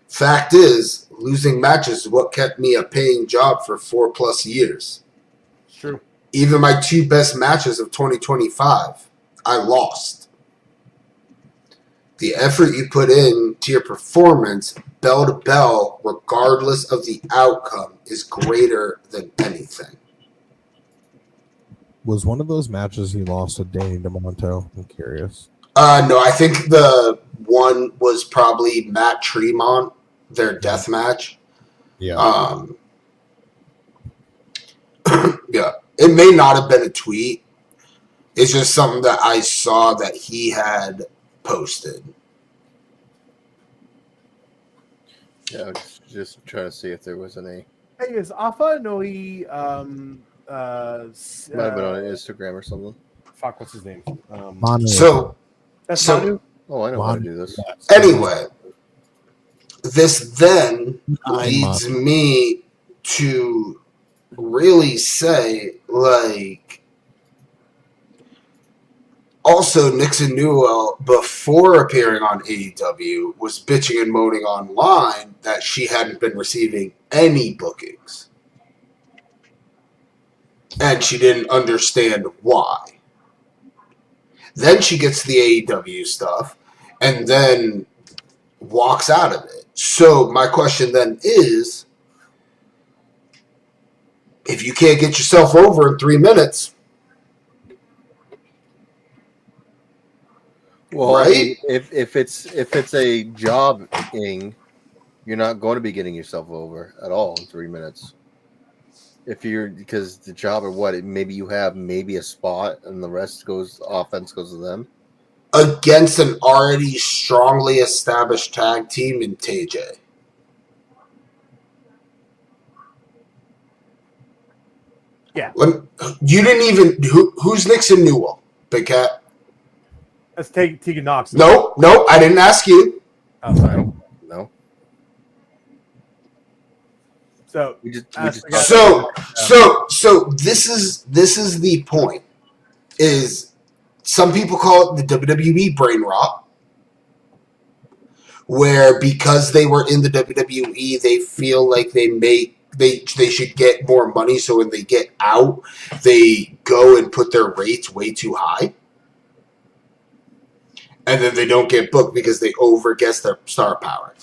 fact is, losing matches is what kept me a paying job for 4+ years. It's true. Even my 2 best matches of 2025, I lost. The effort you put in to your performance, bell to bell, regardless of the outcome, is greater than anything. Was one of those matches he lost to Danny DeMonto? I'm curious. No, I think the one was probably Matt Tremont, their death match. Yeah. Yeah. It may not have been a tweet. It's just something that I saw that he had posted. Yeah, just trying to see if there was any. Hey, is Afa Noi Might have been on Instagram or something. Fuck, what's his name? Manu. So That's Manu? Oh, I know how to do this. Anyway, this then leads me to really say, like, also Nix Newell, before appearing on AEW, was bitching and moaning online that she hadn't been receiving any bookings. And she didn't understand why. Then she gets the AEW stuff, and then walks out of it. So my question then is, if you can't get yourself over in 3 minutes, well, right? I mean, if it's a jobbing, you're not going to be getting yourself over at all in 3 minutes. Because the job or what, maybe you have a spot and the rest offense goes to them. Against an already strongly established tag team in TJ. Yeah. You didn't even... Who's Nix Newell, Big Cat? Let's take Tegan Knox. No, I didn't ask you. Oh, sorry. No. So this is the point. Is some people call it the WWE brain rot, where because they were in the WWE, they feel like they should get more money, so when they get out, they go and put their rates way too high. And then they don't get booked because they overguess their star power.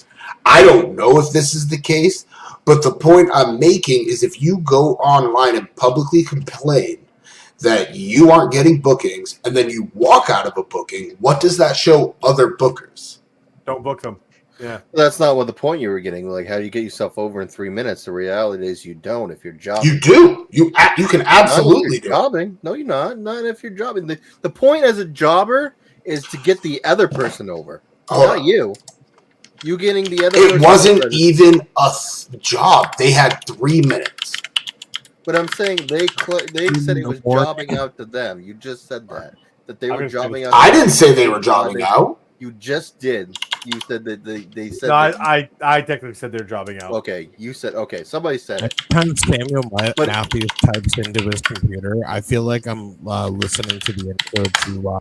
I don't know if this is the case, but the point I'm making is if you go online and publicly complain that you aren't getting bookings and then you walk out of a booking, what does that show other bookers? Don't book them. Yeah. That's not what the point you were getting. Like, how do you get yourself over in 3 minutes? The reality is you don't if you're jobbing. You do. You can absolutely do. Jobbing. No, you're not. Not if you're jobbing. The point as a jobber is to get the other person over. Not you. You getting the other person. It wasn't even a job. They had 3 minutes. But I'm saying they said it was jobbing out to them. You just said that they were jobbing out. I didn't say they were jobbing out. You just did. You said that they said. No, I technically said they're jobbing out. Okay, you said. Okay, somebody said it. Every time Samuel Matthews types into his computer, I feel like I'm listening to the intro to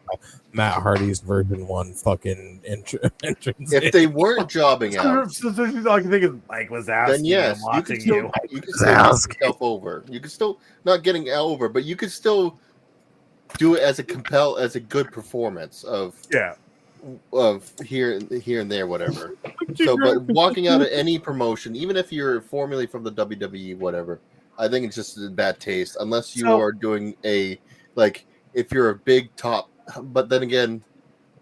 Matt Hardy's version 1 fucking entrance. If they weren't jobbing out, I can think of Mike Wazowski. Then yes, you can still get yourself over. You can still not getting over, but you can still do it as a good performance of here and there, whatever. So, but walking out of any promotion, even if you're formerly from the WWE, whatever, I think it's just a bad taste. Unless you are doing if you're a big top. But then again,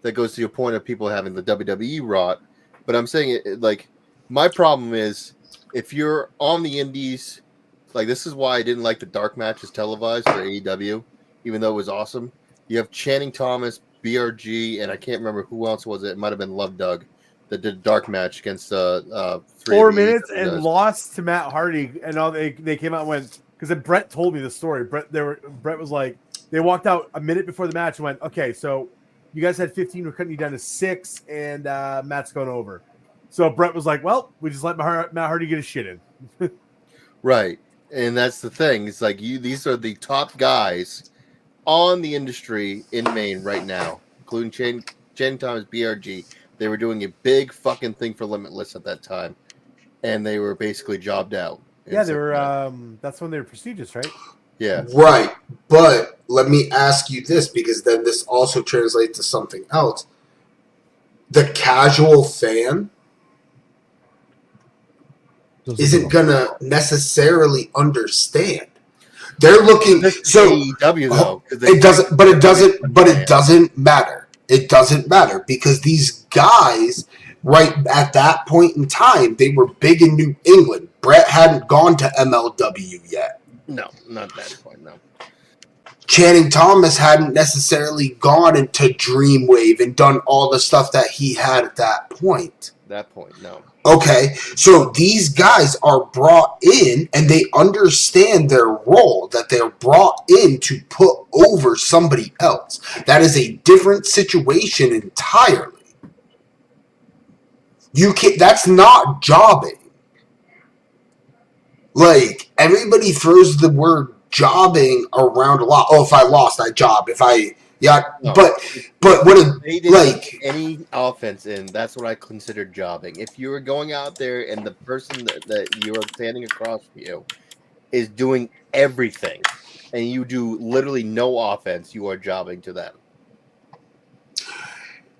that goes to your point of people having the WWE rot. But I'm saying my problem is if you're on the indies, this is why I didn't like the dark matches televised for AEW, even though it was awesome. You have Channing Thomas, BRG, and I can't remember who else was it. It might have been Love Doug that did a dark match against 4 minutes and lost to Matt Hardy. And all they came out and went, because Brett told me the story. Brett was like, they walked out a minute before the match and went, okay, so you guys had 15, we're cutting you down to 6, and Matt's going over. So Brett was like, well, we just let Matt Hardy get his shit in. Right. And that's the thing. It's like these are the top guys on the industry in Maine right now, including Channing Thomas, BRG. They were doing a big fucking thing for Limitless at that time, and they were basically jobbed out. Yeah, they were. That's when they were prestigious, right? Yeah. Right. But let me ask you this, because then this also translates to something else. The casual fan isn't gonna necessarily understand. They're looking so AEW though. It doesn't matter. It doesn't matter because these guys, right at that point in time, they were big in New England. Brett hadn't gone to MLW yet. No, not that point. No. Channing Thomas hadn't necessarily gone into Dreamwave and done all the stuff that he had at that point. No. Okay, so these guys are brought in and they understand their role, that they're brought in to put over somebody else. That is a different situation entirely. You can't. That's not jobbing. Like, everybody throws the word jobbing around a lot. Oh, if I lost, I job. If I No, but what they didn't like get any offense in, that's what I consider jobbing. If you were going out there and the person that you are standing across from you is doing everything and you do literally no offense, you are jobbing to them.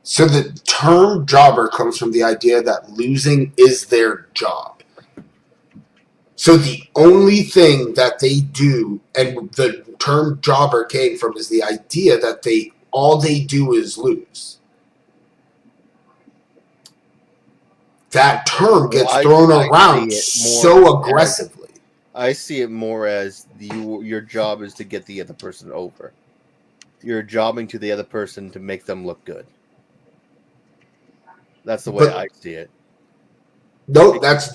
so the term jobber comes from the idea that losing is their job. So the only thing that they do, and the term jobber came from, is the idea that all they do is lose. That term gets thrown around so aggressively. I see it more as your job is to get the other person over. You're jobbing to the other person to make them look good. That's the way I see it. No, that's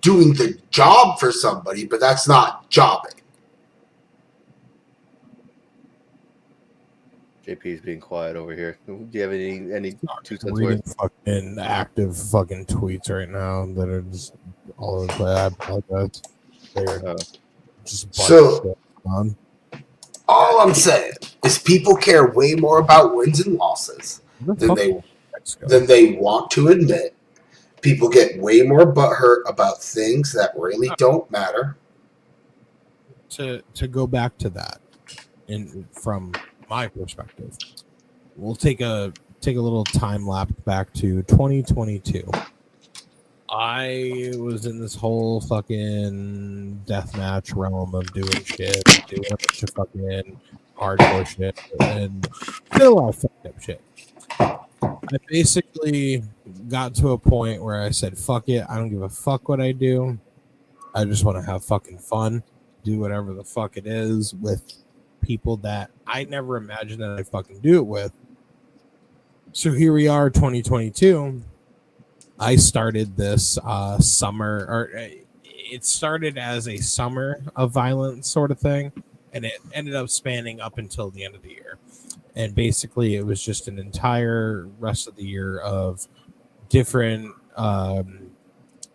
doing the job for somebody, but that's not jobbing. JP's being quiet over here. Do you have any 2 cents reading worth? fucking active fucking tweets right now that are just all over the place. I apologize. They're just a bunch of shit on. All I'm saying is people care way more about wins and losses than they want to admit. People get way more butthurt about things that really don't matter. To go back to that, from my perspective, we'll take a little time lapse back to 2022. I was in this whole fucking deathmatch realm of doing shit, doing a bunch of fucking hardcore shit, and did a lot of fucked up shit. I basically got to a point where I said, fuck it, I don't give a fuck what I do. I just want to have fucking fun, do whatever the fuck it is with people that I never imagined that I'd fucking do it with. So here we are, 2022. I started this summer, or it started as a summer of violence sort of thing, and it ended up spanning up until the end of the year. And basically, it was just an entire rest of the year of different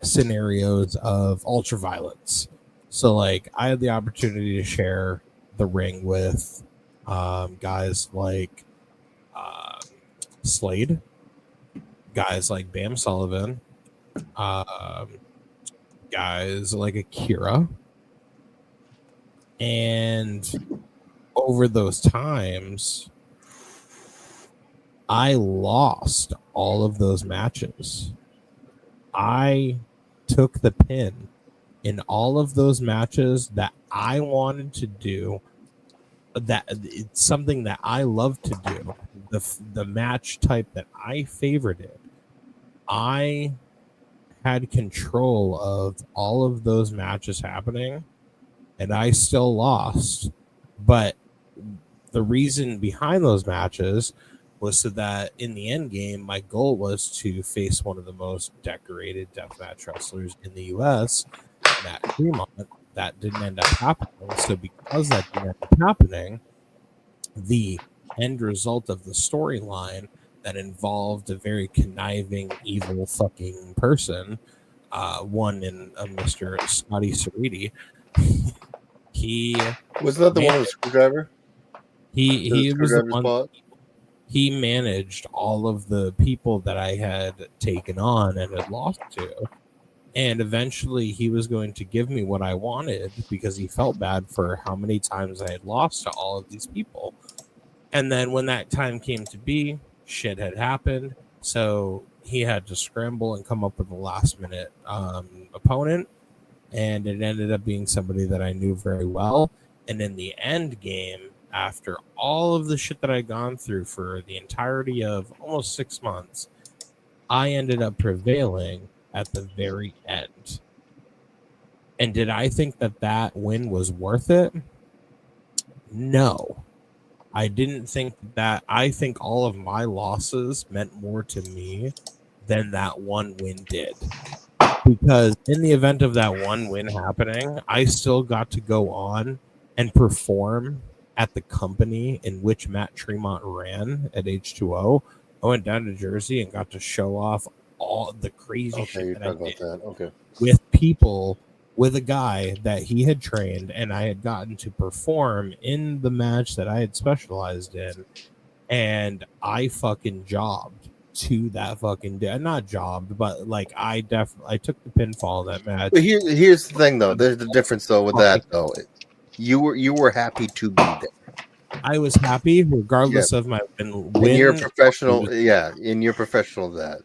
scenarios of ultra violence. So, like, I had the opportunity to share the ring with guys like Slade, guys like Bam Sullivan, guys like Akira. And over those times, I lost all of those matches. I took the pin in all of those matches that I wanted to do. That it's something that I love to do. The match type that I favored it. I had control of all of those matches happening, and I still lost. But the reason behind those matches was so that in the end game, my goal was to face one of the most decorated deathmatch wrestlers in the U.S., Matt Tremont. That didn't end up happening. So because that didn't end up happening, the end result of the storyline that involved a very conniving, evil fucking person, one in Mr. Scotty Cerriti. Was that the one with Screwdriver? He was the one. Spot? He managed all of the people that I had taken on and had lost to. And eventually he was going to give me what I wanted because he felt bad for how many times I had lost to all of these people. And then when that time came to be, shit had happened. So he had to scramble and come up with a last minute opponent. And it ended up being somebody that I knew very well. And in the end game, after all of the shit that I'd gone through for the entirety of almost 6 months, I ended up prevailing at the very end. And did I think that win was worth it? No. I didn't think that. I think all of my losses meant more to me than that one win did. Because in the event of that one win happening, I still got to go on and perform at the company in which Matt Tremont ran at H2O I went down to Jersey and got to show off all the crazy shit that I did Okay. with people, with a guy that he had trained, and I had gotten to perform in the match that I had specialized in, and I fucking jobbed to that fucking day. Not jobbed, but like I took the pinfall in that match. But here's the thing, though. There's the difference, though, with that, though. You were happy to be there. I was happy, regardless of my win. In your professional, in your professional that.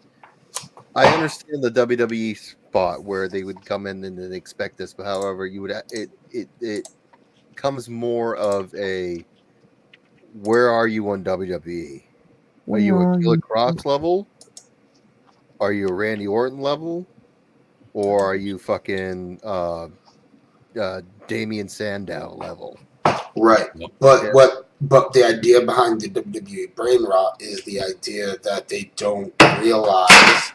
I understand the WWE spot where they would come in and they expect this, but however, you would it comes more of a where are you on WWE? Are you a Killer Cross level? Are you a Randy Orton level? Or are you fucking Damian Sandow level? Right. But the idea behind the WWE brain rot is the idea that they don't realize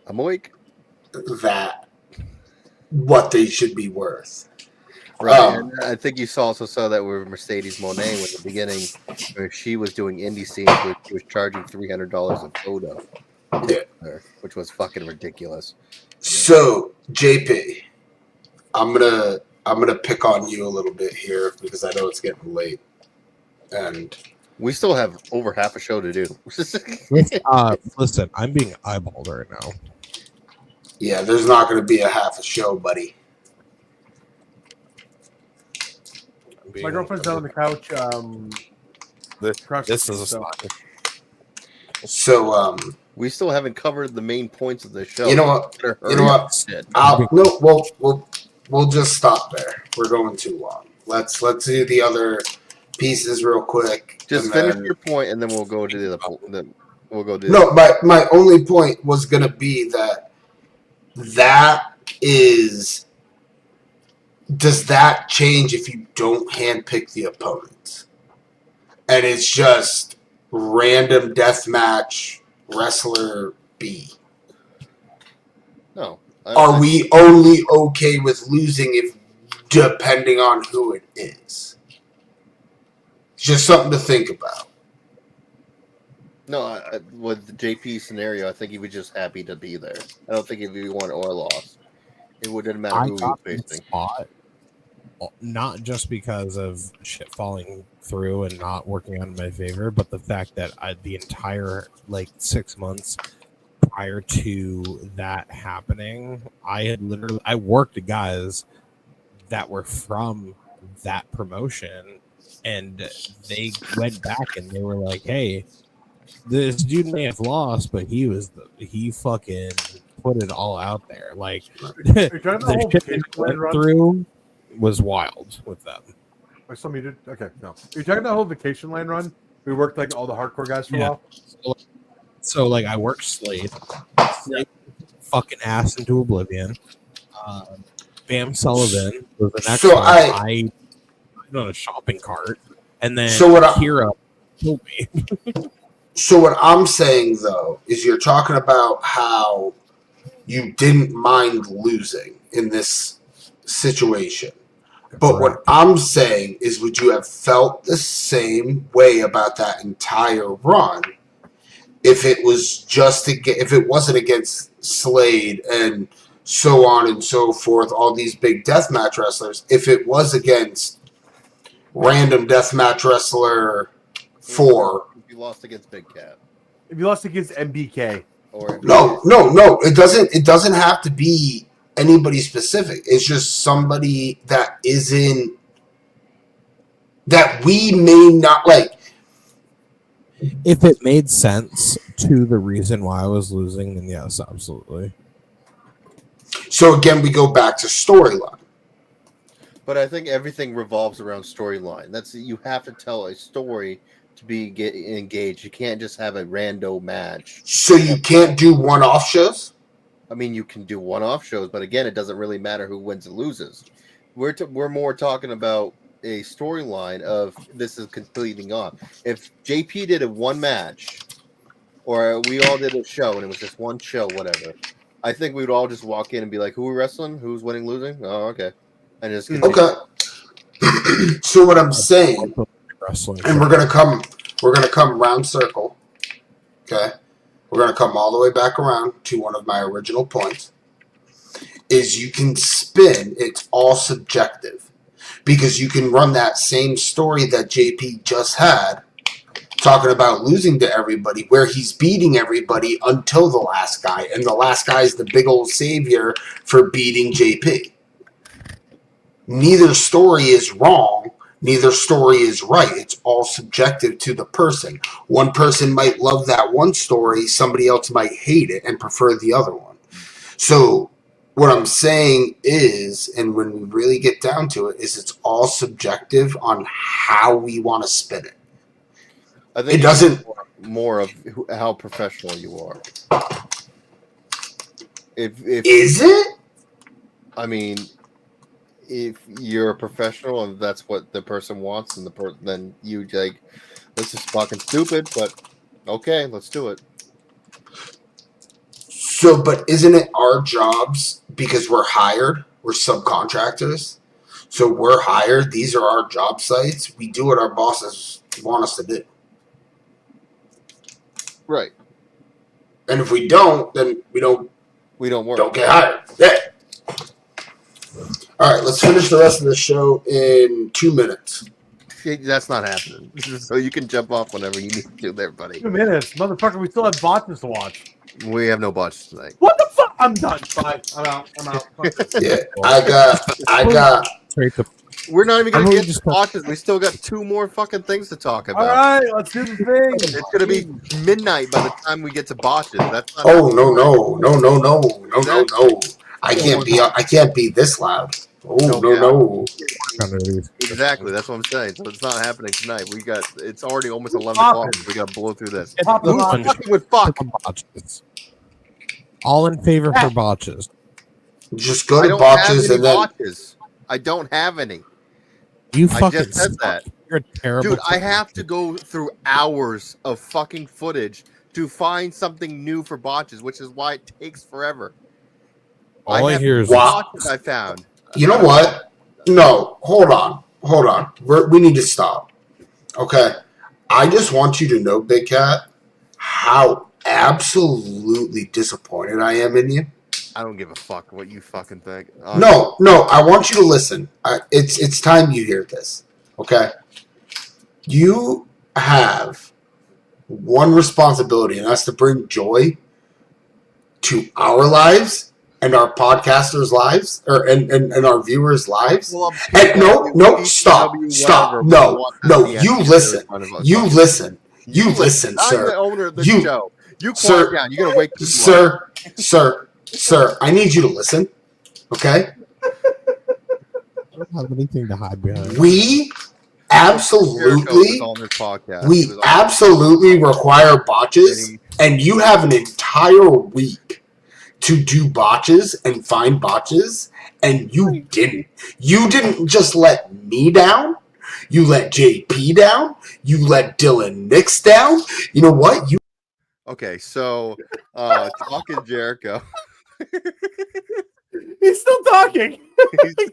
I'm awake. that what they should be worth. Right. And I think you also saw that with Mercedes Moné at the beginning, where she was doing indie scenes, where she was charging $300 a photo, which was fucking ridiculous. So, JP, I'm gonna pick on you a little bit here because I know it's getting late, and we still have over half a show to do. Listen, I'm being eyeballed right now. Yeah, there's not going to be a half a show, buddy. My girlfriend's down on the couch. This is a So, we still haven't covered the main points of the show. You know what? We'll just stop there. We're going too long. Let's do the other pieces real quick. Just finish your point, and then we'll go to the other point. Then we'll go to my only point was going to be that is. Does that change if you don't handpick the opponents? And it's just random deathmatch wrestler B. No. Are we only okay with losing if depending on who it is? Just something to think about. No, with the JP scenario, I think he was just happy to be there. I don't think if he won or lost, it wouldn't matter who he was facing. Not just because of shit falling through and not working out in my favor, but the fact that the entire 6 months prior to that happening, I worked guys that were from that promotion, and they went back and they were like, "Hey, this dude may have lost, but he fucking put it all out there." Like the shit they went through was wild with them. I saw me did. Okay, no. Are you talking about the whole Vacation Land run? We worked all the hardcore guys for a while. So I worked Slade fucking ass into oblivion. Bam Sullivan was the next one. I on a shopping cart, and then Kira killed me. So what I'm saying though is you're talking about how you didn't mind losing in this situation. But what I'm saying is, would you have felt the same way about that entire run if it was if it wasn't against Slade and so on and so forth, all these big deathmatch wrestlers? If it was against random deathmatch wrestler 4, if you lost against Big Cat, if you lost against MBK, or no, it doesn't have to be anybody specific. It's just somebody that we may not like. If it made sense to the reason why I was losing, then yes, absolutely. So again, we go back to storyline. But I think everything revolves around storyline. You have to tell a story to get engaged. You can't just have a rando match. So you can't do one-off shows? I mean, you can do one-off shows, but again, it doesn't really matter who wins and loses. We're more talking about a storyline of this is completing on. If JP did a one match, or we all did a show and it was just one show, whatever, I think we would all just walk in and be like, "Who are we wrestling? Who's winning, losing? Oh, okay," and just continue. Okay. So what I'm saying, wrestling. And we're gonna come round circle. Okay, we're gonna come all the way back around to one of my original points. Is you can spin. It's all subjective because you can run that same story that JP just had, talking about losing to everybody, where he's beating everybody until the last guy, and the last guy is the big old savior for beating JP. Neither story is wrong. Neither story is right. It's all subjective to the person. One person might love that one story. Somebody else might hate it and prefer the other one. So what I'm saying is, and when we really get down to it, is it's all subjective on how we want to spin it. I think It doesn't... more of how professional you are. If Is it? I mean, if you're a professional and that's what the person wants, and then you like, this is fucking stupid, but okay, let's do it. So, but isn't it our jobs, because we're hired, we're subcontractors, so we're hired, these are our job sites, we do what our bosses want us to do. Right. And if we don't, then we don't work. Don't get hired. Yeah. All right, let's finish the rest of the show in 2 minutes. That's not happening. So you can jump off whenever you need to there, buddy. 2 minutes. Motherfucker, we still have botches to watch. We have no botches tonight. What the fuck? I'm done. Bye. I'm out. Yeah, I got. We're not even gonna get to botches. We still got 2 more fucking things to talk about. All right, let's do the thing. It's gonna be midnight by the time we get to botches. That's not No. I can't be this loud. Oh, no. Exactly, that's what I'm saying. So it's not happening tonight. It's already almost 11 o'clock. We gotta blow through this. Who's fucking with fuck? All in favor for botches. Just go to botches and then. Botches. I don't have any. You I fucking just said that. You're terrible. Dude, I have to go through hours of fucking footage to find something new for botches, which is why it takes forever. All I hear is botches I found. You know what? No, hold on. We need to stop. Okay. I just want you to know, Big Cat, how absolutely disappointed I am in you. I don't give a fuck what you fucking think. No, I want you to listen. It's time you hear this. Okay? You have one responsibility, and that's to bring joy to our lives and our podcasters' lives, and our viewers' lives. Well, and stop. No, you listen. You listen, sir. I'm the owner of this show. You quiet down. You gotta wake this Sir, I need you to listen. Okay? I don't have anything to hide behind. We absolutely require botches, and you have an entire week to do botches and find botches, and you didn't. You didn't just let me down. You let JP down. You let Dylan Nix down. You know what? Okay, so talking Jericho. He's still talking.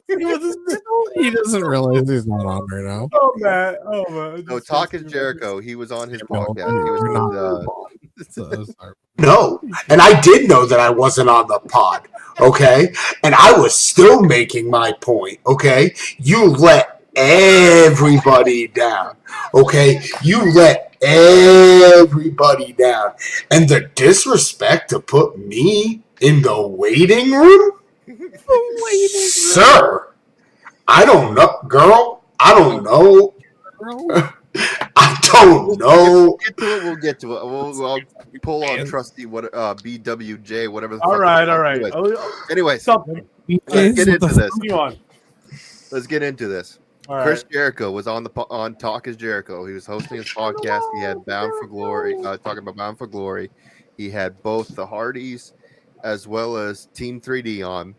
He doesn't realize he's not on right now. Oh man. No, talking Jericho. He was on his podcast. He was No, and I did know that I wasn't on the pod. Okay, and I was still making my point. Okay, you let everybody down. Okay, you let everybody down, and the disrespect to put me in the waiting room? Sir, I don't know, girl. I don't know. I don't know. We'll get to it. We'll pull on trusty BWJ, whatever the all fuck. Right. Anyways, let's get into this. Let's get into this. All Chris right. Jericho was on Talk is Jericho. He was hosting his podcast. He had Bound for Glory, talking about Bound for Glory. He had both the Hardys as well as Team 3D on.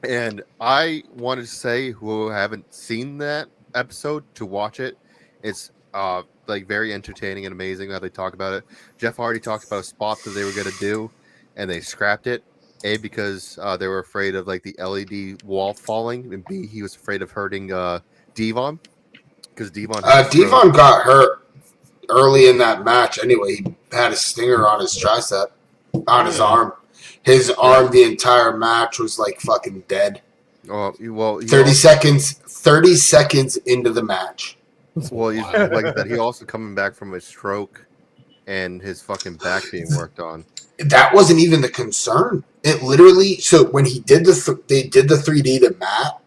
And I wanted to say, who haven't seen that episode, to watch it. It's like very entertaining and amazing how they talk about it. Jeff Hardy talked about a spot that they were going to do, and they scrapped it. A, because they were afraid of like the LED wall falling, and B, he was afraid of hurting Devon. Because Devon got hurt early in that match. Anyway, he had a stinger on his tricep, on his arm. His arm, the entire match was like fucking dead. Oh, well, 30 seconds into the match. Well, like I said, he also coming back from a stroke and his fucking back being worked on. That wasn't even the concern. It literally. So when he did they did the 3D to Matt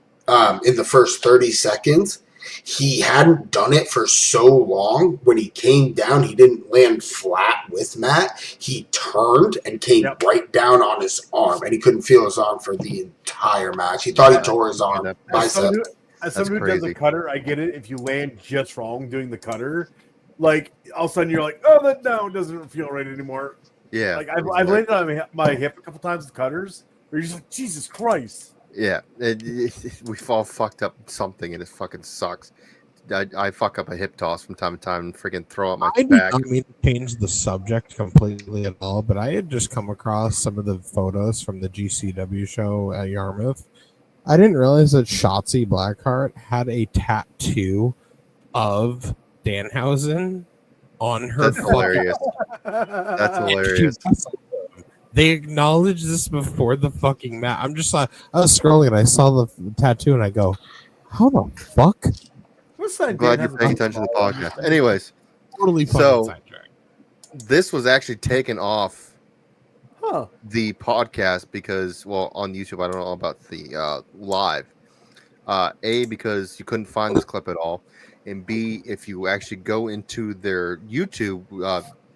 in the first 30 seconds. He hadn't done it for so long. When he came down, he didn't land flat with Matt. He turned and came right down on his arm, and he couldn't feel his arm for the entire match. He thought he tore his arm bicep. As someone who does a cutter, I get it. If you land just wrong doing the cutter, like all of a sudden you're like, oh, that now doesn't feel right anymore. Yeah, like I've landed on my hip a couple times with cutters. Where you're just like, Jesus Christ. Yeah, we've all fucked up something, and it fucking sucks. I fuck up a hip toss from time to time and freaking throw up my back. I mean to change the subject completely at all, but I had just come across some of the photos from the GCW show at Yarmouth. I didn't realize that Shotzi Blackheart had a tattoo of Danhausen on her. That's hilarious. That's hilarious. They acknowledged this before the fucking match. I'm just like, I was scrolling and I saw the tattoo and I go, how the fuck? I'm glad you're paying attention to the podcast. Anyways, totally so this was actually taken off the podcast because, well, on YouTube, I don't know about the live. A, because you couldn't find this clip at all. And B, if you actually go into their YouTube,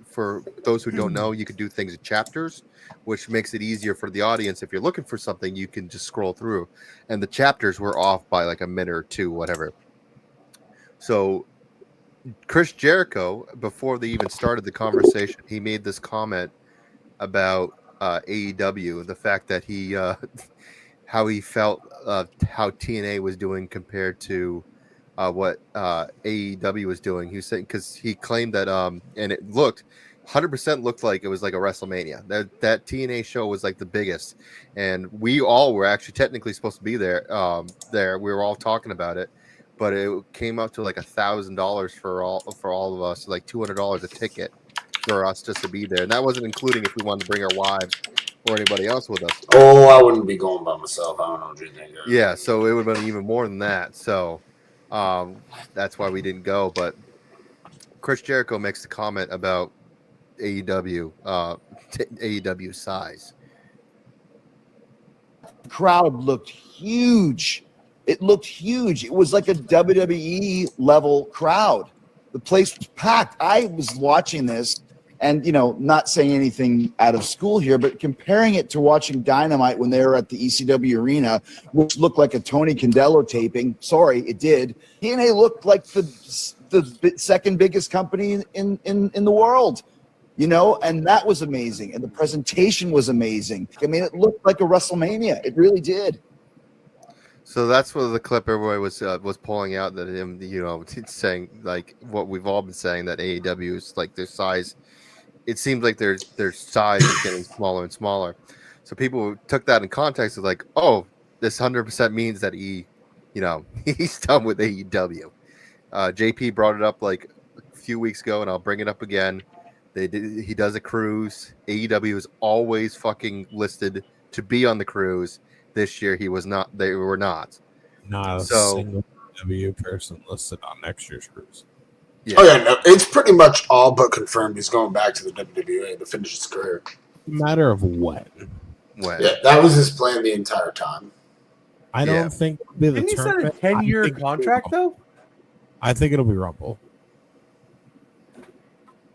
for those who don't know, you could do things in chapters, which makes it easier for the audience. If you're looking for something, you can just scroll through. And the chapters were off by like a minute or two, whatever. So Chris Jericho, before they even started the conversation, he made this comment about AEW, the fact that he how he felt how TNA was doing compared to what AEW was doing. He was saying, because he claimed that and it looked 100% looked like it was like a WrestleMania. That TNA show was like the biggest, and we all were actually technically supposed to be there. We were all talking about it, but it came up to like $1,000 for all of us, like $200 a ticket for us just to be there, and that wasn't including if we wanted to bring our wives or anybody else with us. Oh, I wouldn't be going by myself. I don't know what you think. Yeah, so it would have been even more than that. So that's why we didn't go. But Chris Jericho makes the comment about AEW, AEW size. Crowd looked huge. It looked huge. It was like a WWE level crowd. The place was packed. I was watching this and, not saying anything out of school here, but comparing it to watching Dynamite when they were at the ECW arena, which looked like a Tony Condello taping. Sorry, it did. TNA looked like the second biggest company in the world. And that was amazing. And the presentation was amazing. I mean, it looked like a WrestleMania. It really did. So that's what the clip everybody was pulling out, that him, saying like what we've all been saying, that AEW is like their size. It seems like their size is getting smaller and smaller. So people took that in context of like, oh, this 100% means that he's done with AEW. JP brought it up like a few weeks ago, and I'll bring it up again. He does a cruise. AEW is always fucking listed to be on the cruise. This year he was not. They were not. Not a single AEW person listed on next year's cruise. Yeah. Oh yeah, no, it's pretty much all but confirmed. He's going back to the WWE to finish his career. Matter of when. Yeah, that was his plan the entire time. I don't think it'll be the Didn't he sign a tournament. 10-year contract though? I think it'll be Rumble.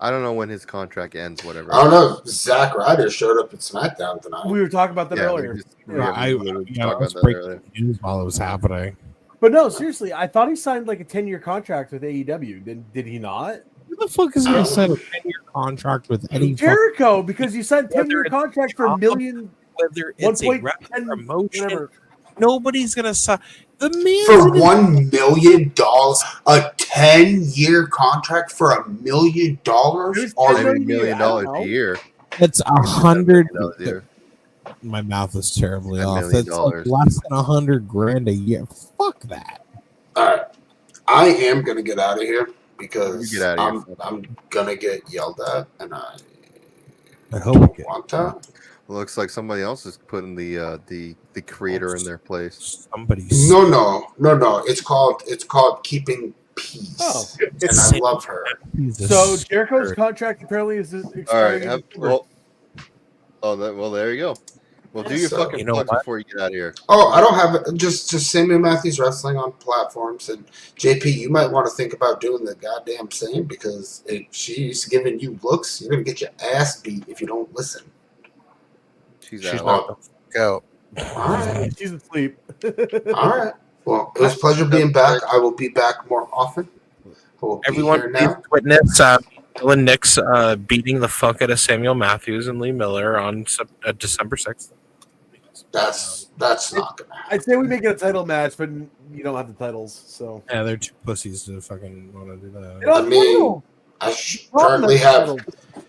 I don't know when his contract ends. Whatever. I don't know. Zack Ryder showed up at SmackDown tonight. We were talking about that earlier. I was breaking news while it was happening. But no, seriously, I thought he signed like a 10-year contract with AEW. Did he not? Who the fuck is going to sign a 10-year contract with any Jericho? Because you signed 10-year contract for $1 million. Whether it's a promotion, whatever. Nobody's going to sign. The man for $1 million, a 10-year contract for $1 million, or $1 million a year. It's 100. My mouth is terribly off. That's like less than $100,000 a year. Fuck that. All right, I am gonna get out of here You because get out of here. I'm gonna get yelled at, and I hope we get want that. Looks like somebody else is putting the creator in their place. somebody's. No. It's called keeping peace. Oh, and I love her. So Jericho's contract apparently is expiring. All right. Well, there you go. Well, do your So, fucking you know plugs what? before you get out of here. Oh, I don't have it. Just Sammy Matthews Wrestling on platforms, and JP, you might want to think about doing the goddamn same because if she's giving you looks, you're gonna get your ass beat if you don't listen. She's She's out. not go. All right, She's asleep. all right. Well, it was a pleasure being back. I will be back more often. I will be Everyone, here please now. witness Dylan Nix beating the fuck out of Samuel Matthews and Lee Miller on December 6th. That's not gonna happen. I'd say we make it a title match, but you don't have the titles, so. Yeah, they're two pussies to fucking want to do that. I mean, I currently have.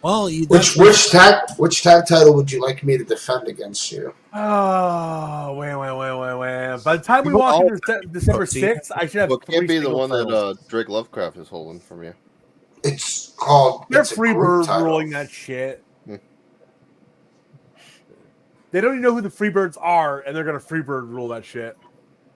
Well, Which tag title would you like me to defend against you? Oh, wait. By the time we walk into December 6th, I should have. Well, it can't be the single one that titles. Drake Lovecraft is holding from you. It's called. They're it's a group Freebird title. ruling that shit. Hmm. They don't even know who the Freebirds are, and they're gonna Freebird rule that shit.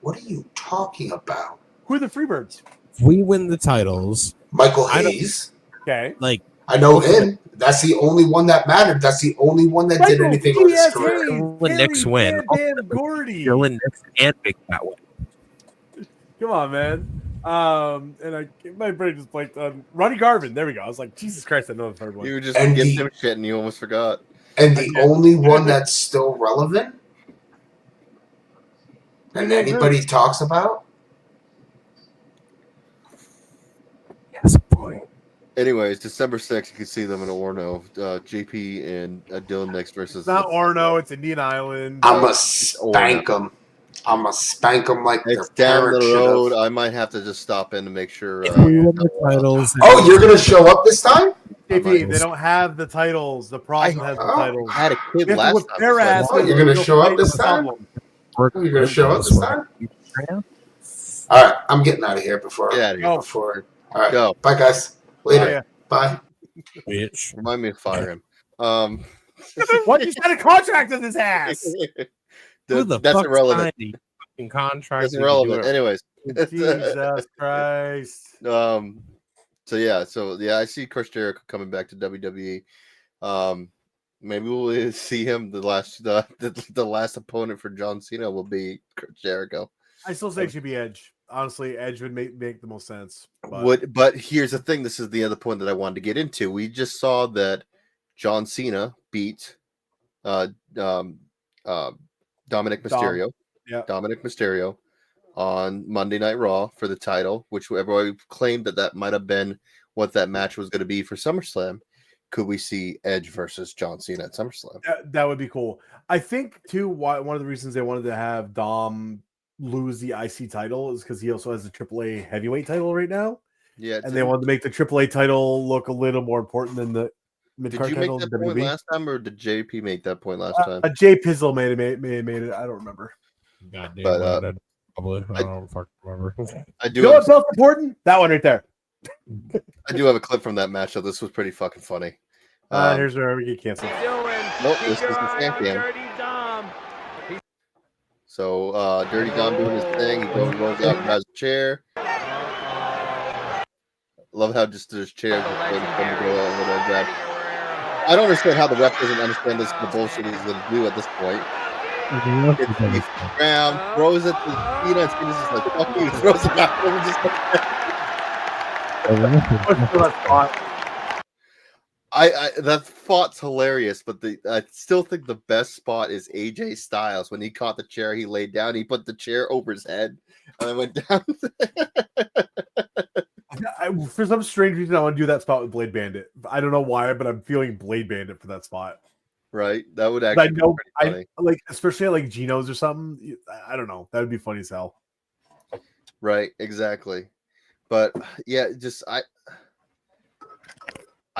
What are you talking about? Who are the Freebirds? if we win the titles, Michael I don't- Hayes. Okay. like I know him. That's the only one that mattered. That's the only one that did anything with his P.S. career. Hayes, When Knicks win. Damn Gordy. Dylan Nix and Big Cat win. Come on, man. And my brain just blanked on Ronnie Garvin. There we go. I was like, Jesus Christ, I know the third one. You were just And giving the- him shit and you almost forgot. And the only one that's still relevant and anybody talks about. Yes, boy. Anyways, December 6th, you can see them in Orno. JP and Dylan Nix versus. It's not Orno, it's Indian Island. I'ma spank them. I'ma spank them like It's their down the parents should road. have. I might have to just stop in to make sure. If we win the titles, Oh, you're gonna show up this time? JP, they don't have the titles. The problem has the titles. I had a kid They have to last whip time. their ass. Oh, you're gonna show up this That's the time? problem. You're gonna show up this time? All right, I'm getting out of here before. Get out of here. Oh. Before. All right, Go. bye guys. Later. Oh, yeah. Bye. bitch. Remind me to fire him. What? You signed a contract in his ass. Who the That's fuck irrelevant. signed the fucking contract? That's to do irrelevant. it? Anyways. Jesus Christ. So yeah, I see Chris Jericho coming back to WWE. Maybe we'll see him. The last opponent for John Cena will be Chris Jericho. I still say it should be Edge. Honestly, Edge would make the most sense. But But here's the thing. This is the other point that I wanted to get into. We just saw that John Cena beat Dominic Mysterio. Dominic Mysterio on Monday Night Raw for the title, which everybody claimed that might have been what that match was going to be for SummerSlam. Could we see Edge versus John Cena at SummerSlam? that would be cool. I think too. One of the reasons they wanted to have Dom lose the IC title is because he also has the AAA heavyweight title right now. Yeah, And they wanted to make the AAA title look a little more important than the Did mid-card you title. make that point last time, or did JP make that point last time? Jay Pizzle made it. I don't remember. Goddamn, But, probably. I don't fucking remember. I You know do. what's most important? That one right there. I do have a clip from that match, so this was pretty fucking funny. Here's where we get canceled. Nope, this is the Stamp Cam. So Dirty Dom doing his thing. He goes out and grabs a chair. Love how just there's chairs just waiting for him to go out and grab. I don't understand how the ref doesn't understand this the bullshit he's going to do at this point. Gets around, throws it to Cena, and Cena's just like, fuck you, throws it back over just that thought's hilarious, but I still think the best spot is AJ Styles when he caught the chair, he laid down, he put the chair over his head, and then went down. For some strange reason, I want to do that spot with Blade Bandit. I don't know why, but I'm feeling Blade Bandit for that spot. Right, that would But I actually know, be pretty funny. like especially like Geno's or something. I don't know. That would be funny as hell. Right, exactly. But yeah, just I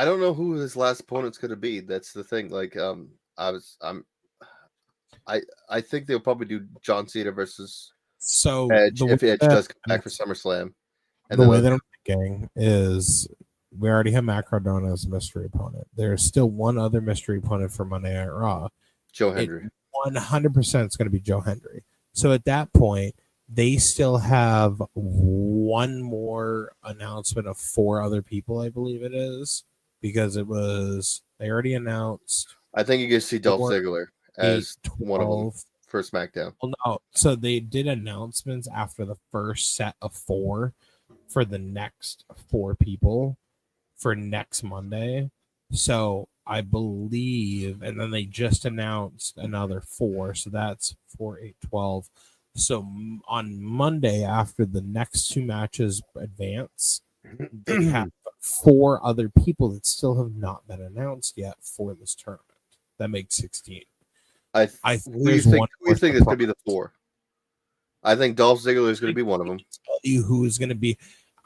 don't know who his last opponent's going to be. That's the thing. Like, I think they'll probably do John Cena versus So Edge if Edge that- does come back for SummerSlam. And the then way that I'm thinking is we already have Matt Cardona as a mystery opponent. There's still one other mystery opponent for Monday Night Raw. Joe Hendry. 100% is going to be Joe Hendry. So at that point, they still have one more announcement of 4 other people, I believe it is, because they already announced. I think you get to see Dolph Ziggler as 8, one of them for SmackDown. Well, no. So they did announcements after the first set of 4 for the next 4 people for next Monday. So I believe, and then they just announced another 4. So that's 4, 8, 12. So on Monday, after the next 2 matches advance, they have 4 other people that still have not been announced yet for this tournament. That makes 16. Who do you think is going to be the 4? I think Dolph Ziggler is going to be one of them. Tell you who is going to be.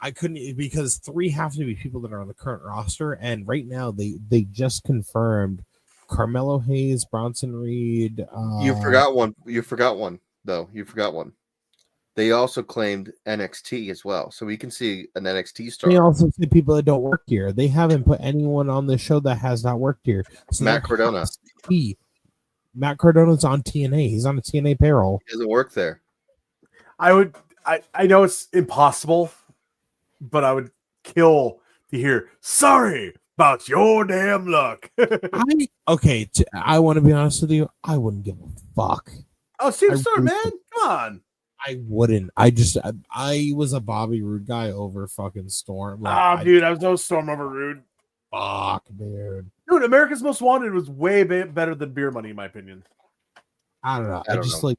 I couldn't, because 3 have to be people that are on the current roster, and right now they just confirmed Carmelo Hayes, Bronson Reed. You forgot one. You forgot one. They also claimed NXT as well, so we can see an NXT star. They also see people that don't work here. They haven't put anyone on the show that has not worked here. So Matt Cardona. Matt Cardona's on TNA. He's on a TNA payroll. He doesn't work there. I know it's impossible, but I would kill to hear sorry about your damn luck. I want to be honest with you. I wouldn't give a fuck. Oh, Superstar, man, come on. I wouldn't. I was a Bobby Roode guy over fucking Storm. Dude, I was no Storm over Rude. Fuck, dude. Dude, America's Most Wanted was way better than Beer Money, in my opinion. I don't know. Like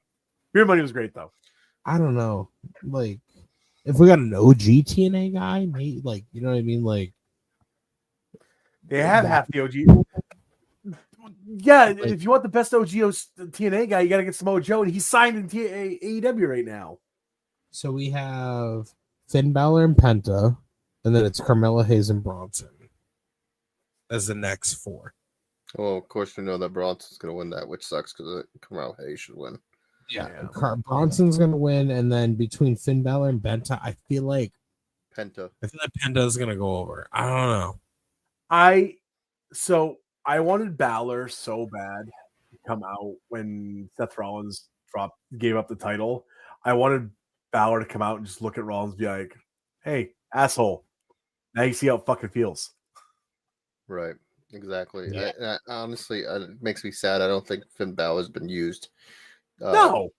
Beer Money was great though. I don't know. Like, if we got an OG TNA guy, maybe, like, you know what I mean? Like, they have half the OG. Yeah, if you want the best OG TNA guy, you got to get Samoa Joe, and he's signed in AEW right now. So we have Finn Balor and Penta, and then it's Carmelo Hayes and Bronson as the next 4. Well, of course, we know that Bronson's going to win that, which sucks because Carmelo Hayes should win. Yeah. Bronson's going to win, and then between Finn Balor and Penta, I feel like Penta's going to go over. I don't know. I wanted Balor so bad to come out when Seth Rollins gave up the title. I wanted Balor to come out and just look at Rollins and be like, hey, asshole. Now you see how it fucking feels. Right. Exactly. Yeah. Honestly, it makes me sad. I don't think Finn Balor's been used. No.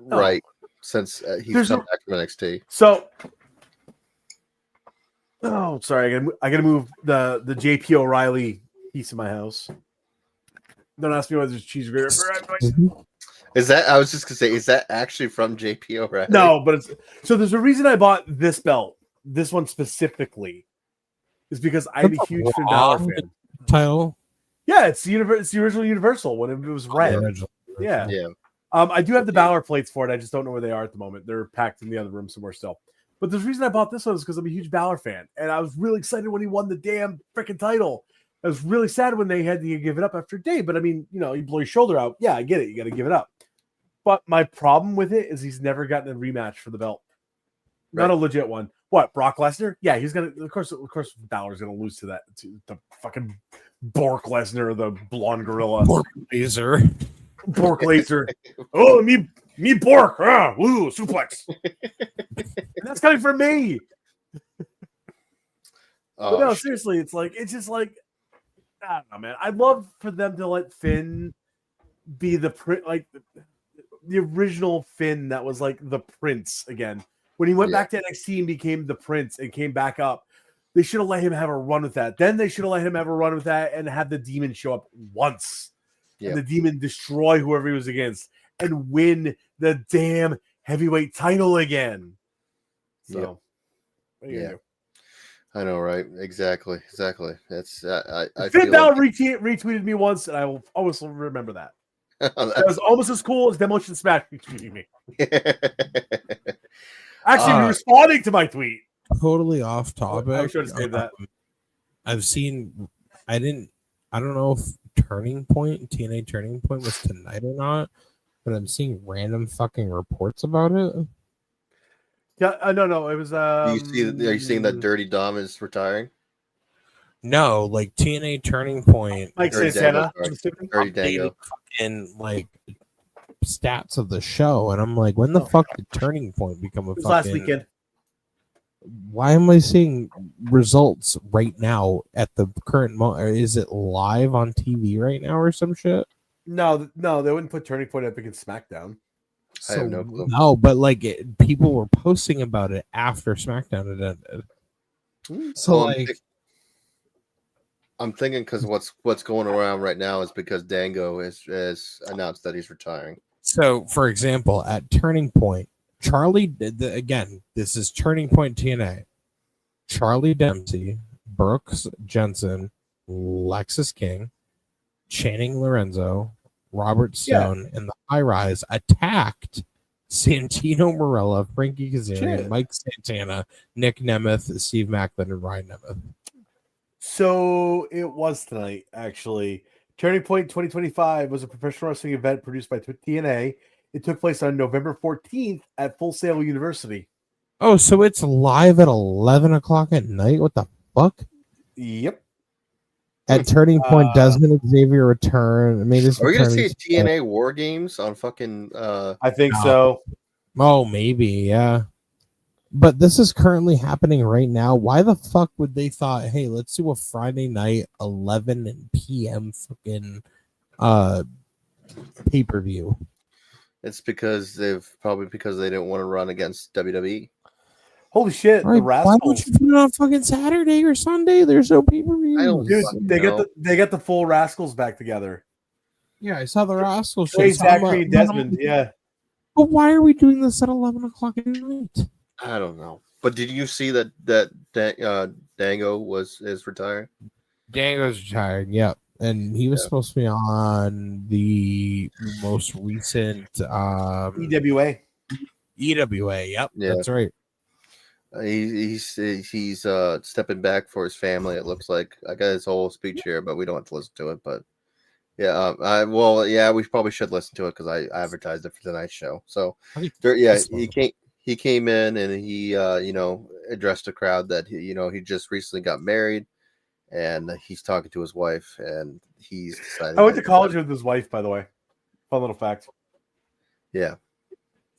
Right. Since he's come back from NXT. So, sorry. I got to move the JP O'Reilly piece in my house. Don't ask me why there's cheese grater. Is that? I was just gonna say, is that actually from JP O'Reilly? No, but so there's a reason I bought this belt. This one specifically is because I'm a huge Finn Balor fan. Title? Yeah, it's the original Universal when it was red. Yeah. I do have the Balor plates for it. I just don't know where they are at the moment. They're packed in the other room somewhere still. But the reason I bought this one is because I'm a huge Balor fan, and I was really excited when he won the damn freaking title. I was really sad when they had to give it up after a day, but I mean, you blow your shoulder out. Yeah, I get it. You got to give it up. But my problem with it is he's never gotten a rematch for the belt. Not a legit one. What, Brock Lesnar? Yeah, he's gonna. Of course, Balor's gonna lose to that to the fucking Bork Lesnar, the blonde gorilla. Bork Laser. Oh, me Bork. Woo, suplex. And that's coming from me. But no, seriously, it's just like. I don't know, man. I'd love for them to let Finn be the original Finn that was like the Prince again. When he went back to NXT and became the Prince and came back up, they should have let him have a run with that. Then they should have let him have a run with that and have the Demon show up once. And the Demon destroy whoever he was against and win the damn heavyweight title again. So, what are you gonna do? I know, right? Exactly. That's I Finn Balor retweeted me once, and I will always remember that. That was almost as cool as Demolition Smash retweeting me. Actually, responding to my tweet. Totally off topic. I should have said that. I've seen. I don't know if TNA Turning Point was tonight or not, but I'm seeing random fucking reports about it. Yeah, no, it was. Do you see? Are you seeing that Dirty Dom is retiring? No, like TNA Turning Point. Mike Dirty Santana? Dango, sorry. Dirty Dango. In like stats of the show, and I'm like, when the fuck did Turning Point become a It was fucking? last weekend. Why am I seeing results right now at the current moment? Is it live on TV right now or some shit? No, they wouldn't put Turning Point up against SmackDown. I have no clue. No, but like people were posting about it after SmackDown had ended. So Well, like, I'm thinking because what's going around right now is because Dango has announced that he's retiring. so for example, at Turning Point, Charlie again, this is Turning Point TNA. Charlie Dempsey, Brooks Jensen, Lexus King, Channing Lorenzo, Robert Stone, and the High Rise attacked Santino Marella, Frankie Kazarian, Mike Santana, Nick Nemeth, Steve Macklin, and Ryan Nemeth. So it was tonight, actually. Turning Point 2025 was a professional wrestling event produced by TNA. It took place on November 14th at Full Sail University. Oh, so it's live at 11 o'clock at night? What the fuck? Yep. At Turning Point, Desmond Xavier return. Made his Are we gonna return. see TNA War Games on fucking? I think so. Oh, maybe, yeah. But this is currently happening right now. Why the fuck would they thought, hey, let's do a Friday night 11 p.m. fucking pay-per-view? It's because they didn't want to run against WWE. Holy shit! Right, The why Rascals. don't you put it on fucking Saturday or Sunday? There's no pay-per-view. I don't Dude, fucking they know. got the full Rascals back together. Yeah, I saw the Rascal show. Hey, Zachary and Desmond. Yeah. But why are we doing this at 11 o'clock at night? I don't know. But did you see that Dango is retiring? Dango's retired, yep. And he was supposed to be on the most recent EWA. EWA, yep. Yeah. That's right. He's stepping back for his family. It looks like I got his whole speech here, but we don't have to listen to it. But yeah, we probably should listen to it because I advertised it for tonight's show. So he came in and he addressed the crowd that he just recently got married, and he's talking to his wife, and he's decided. I went to college with his wife, by the way. Fun little fact. Yeah.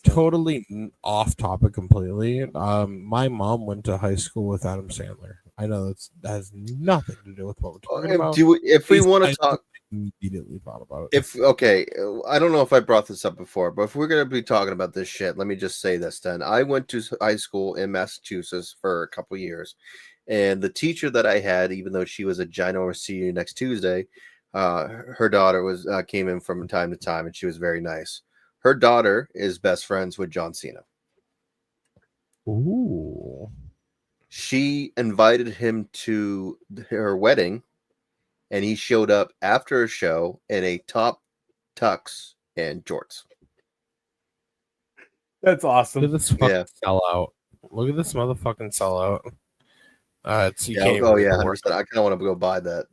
Totally off topic completely. My mom went to high school with Adam Sandler. I know that has nothing to do with what we're talking about. If we want to talk, immediately thought about it. I don't know if I brought this up before, but if we're gonna be talking about this shit, let me just say this. Then I went to high school in Massachusetts for a couple years, and the teacher that I had, even though she was a ginormous senior next Tuesday, her daughter came in from time to time, and she was very nice. Her daughter is best friends with John Cena. Ooh. She invited him to her wedding, and he showed up after her show in a top tux and jorts. That's awesome. Look at this fucking sellout. Look at this motherfucking sellout. I kind of want to go buy that.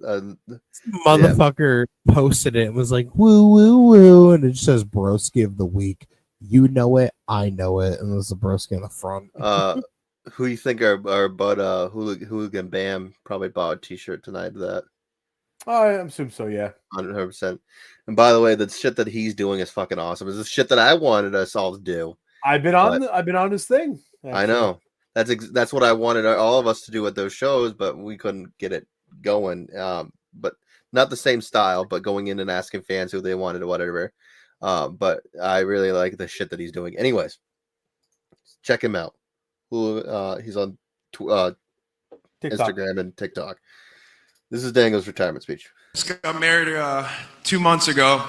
Motherfucker posted it and was like, woo, woo, woo. And it just says broski of the week. You know it. I know it. And there's a broski on the front. Who you think our bud Hooligan Bam probably bought a t-shirt tonight of that? Oh, I assume so, yeah. 100%. And by the way, the shit that he's doing is fucking awesome. It's the shit that I wanted us all to do. I've been on his thing. Actually. I know. That's what I wanted all of us to do at those shows, but we couldn't get it going. But not the same style, but going in and asking fans who they wanted or whatever. But I really like the shit that he's doing. Anyways, check him out. He's on Instagram and TikTok. This is Dango's retirement speech. Just got married 2 months ago.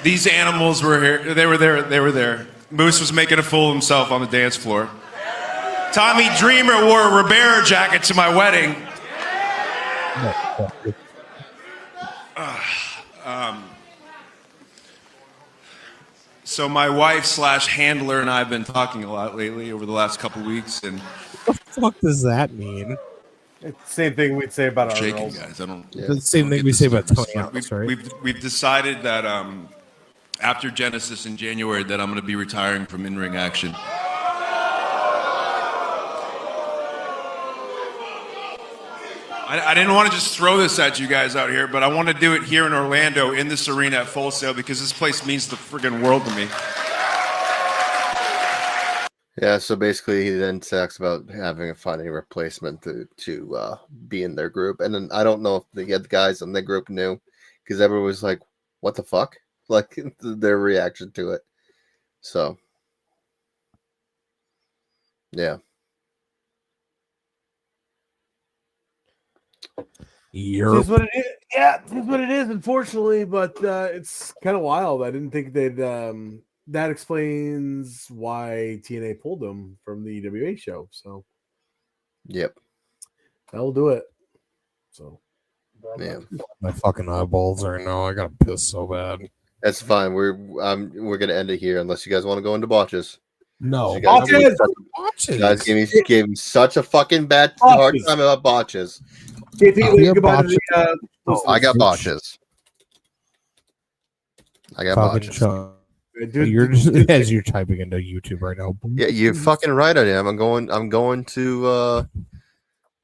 These animals were here. They were there. Moose was making a fool of himself on the dance floor. Tommy Dreamer wore a Ribera jacket to my wedding. So my wife / handler and I have been talking a lot lately over the last couple weeks, and What the fuck does that mean? It's the same thing we'd say about our Shaking, girls. guys. I don't. It's the same thing we say about Tony Atlas, right? We've decided that after Genesis in January that I'm going to be retiring from in-ring action. I didn't want to just throw this at you guys out here, but I want to do it here in Orlando in this arena at Full Sail because this place means the friggin' world to me. Yeah, so basically he then talks about finding a replacement to be in their group. And then I don't know if the guys in the group knew because everyone was like, what the fuck? Like their reaction to it. So, yeah. Here's what it is. Yeah, here's what it is, unfortunately, but it's kind of wild. I didn't think they'd that explains why TNA pulled them from the EWA show. So, yep, that'll do it. So, yeah, my fucking eyeballs right now. I gotta piss so bad. That's fine. We're gonna end it here unless you guys want to go into botches. No, you guys gave me such a fucking hard time about botches. I got botches. I got botches. You're just as you're typing into YouTube right now. Yeah, you're fucking right. I am. I'm going to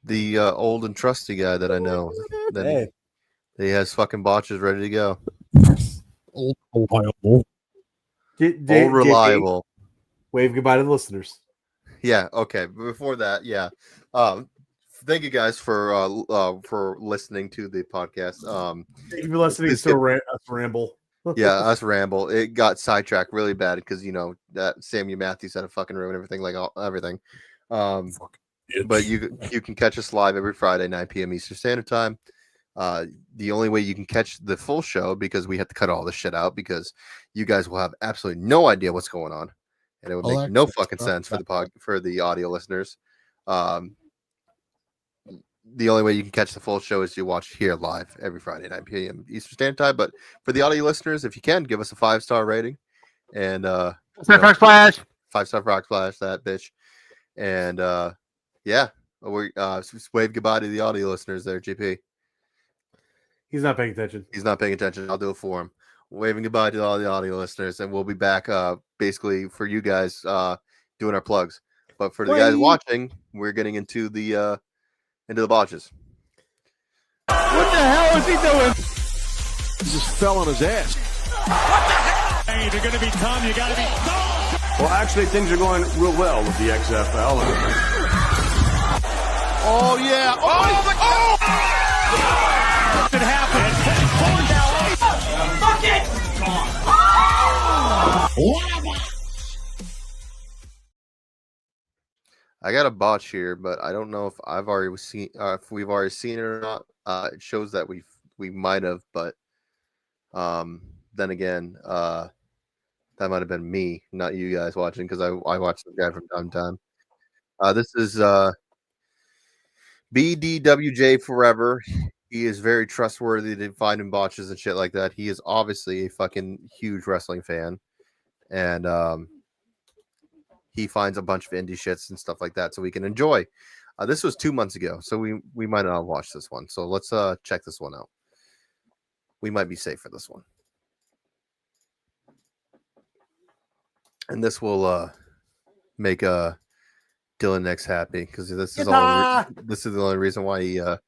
the old and trusty guy that I know. That he has fucking botches ready to go. Old reliable. Old reliable. Wave goodbye to the listeners. Yeah. Okay. Before that, yeah. Thank you guys for listening to the podcast. Thank you for listening to us ramble. Yeah, us ramble. It got sidetracked really bad because that Samuel Matthews had a fucking ruin everything, everything. But you can catch us live every Friday, 9 p.m. Eastern Standard Time. The only way you can catch the full show, because we have to cut all this shit out because you guys will have absolutely no idea what's going on, and it would make no fucking sense for the audio listeners. The only way you can catch the full show is to watch here live every Friday, 9 p.m. Eastern Standard Time. But for the audio listeners, if you can, give us a 5-star rating. And 5-star Flash. 5-star Rock Flash, that bitch. And yeah, we wave goodbye to the audio listeners there, GP. He's not paying attention. He's not paying attention. I'll do it for him. Waving goodbye to all the audio listeners, and we'll be back basically for you guys doing our plugs. But for the guys watching, we're getting into the botches. What the hell is he doing? He just fell on his ass. What the hell? Hey, if you're going to be Tom, you got to be Tom. Well, actually, things are going real well with the XFL. Oh, yeah. Oh! It happened. Fuck it! I got a botch here, but I don't know if I've already seen if we've already seen it or not. It shows that we might have, but then again, that might have been me, not you guys watching, because I watch the guy from time to time. This is BDWJ Forever. He is very trustworthy to finding botches and shit like that. He is obviously a fucking huge wrestling fan, and he finds a bunch of indie shits and stuff like that so we can enjoy. This was 2 months ago, so we might not watch this one. So let's check this one out. We might be safe for this one. And this will make Dylan Nix happy, because this is the only reason why he So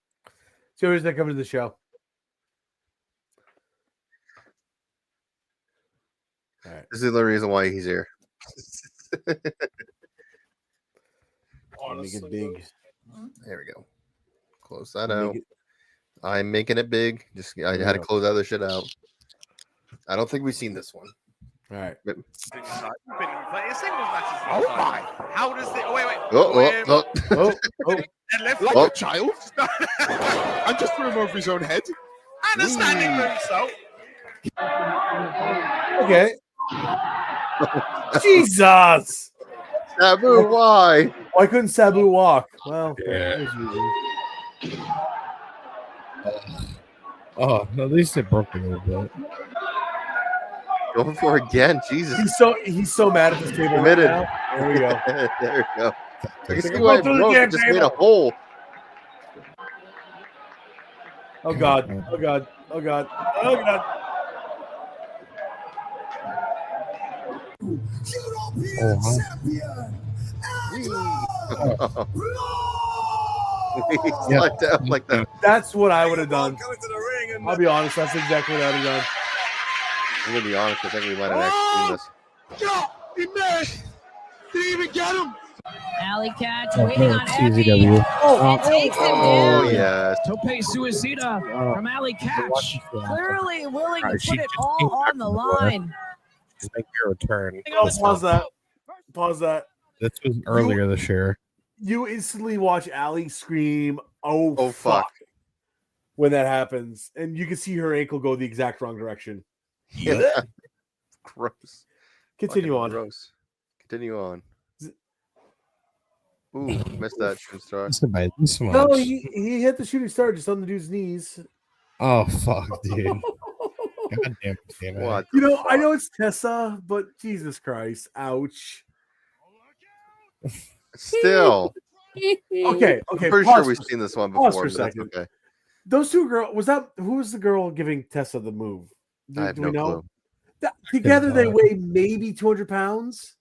here's that coming to the show. All right. This is the reason why he's here. Make it big. There we go. Close that out. I'm making it big. I had to close other shit out. I don't think we've seen this one. All right. But, Oh my! How does the? Oh wait! And left like a child. And just threw him over his own head. And a standing moonsault. Okay. Jesus! Sabu, why? Why couldn't Sabu walk? Well, at least it broke a little bit. Going for it again, Jesus! He's so mad at this table. Committed. Right now. There we go. There we go. I can see why it broke. It just made a hole. Oh God! Oh God! Oh God! Oh God! European champion, He slid down like that. That's what I would have done. Coming to the ring and I'll be honest. That's exactly what I'd have done. I'm gonna be honest. I think we might have actually seen this. he missed. Did he even get him? Alley catch waiting on CZW. Evie. And takes him Oh down. yes. Tope Suicida from Alley catch. Clearly willing to She put it just all came on back the from the door. line. Just make your return. Oh, pause that. Pause that. This was earlier this year. You instantly watch Allie scream, "Oh, fuck." when that happens, and you can see her ankle go the exact wrong direction. Yeah. Gross. Continue Fucking on. Gross. Continue on. Ooh, missed that shooting star. Listen, by this much. No, he hit the shooting star just on the dude's knees. Oh fuck, dude. God damn it. What? You know, I know it's Tessa, but Jesus Christ, ouch. Still. Okay, I'm pretty sure we've seen this one pause before, for a but that's second. okay. Those two girls, who was the girl giving Tessa the move? I have no clue. Together they weigh maybe 200 pounds.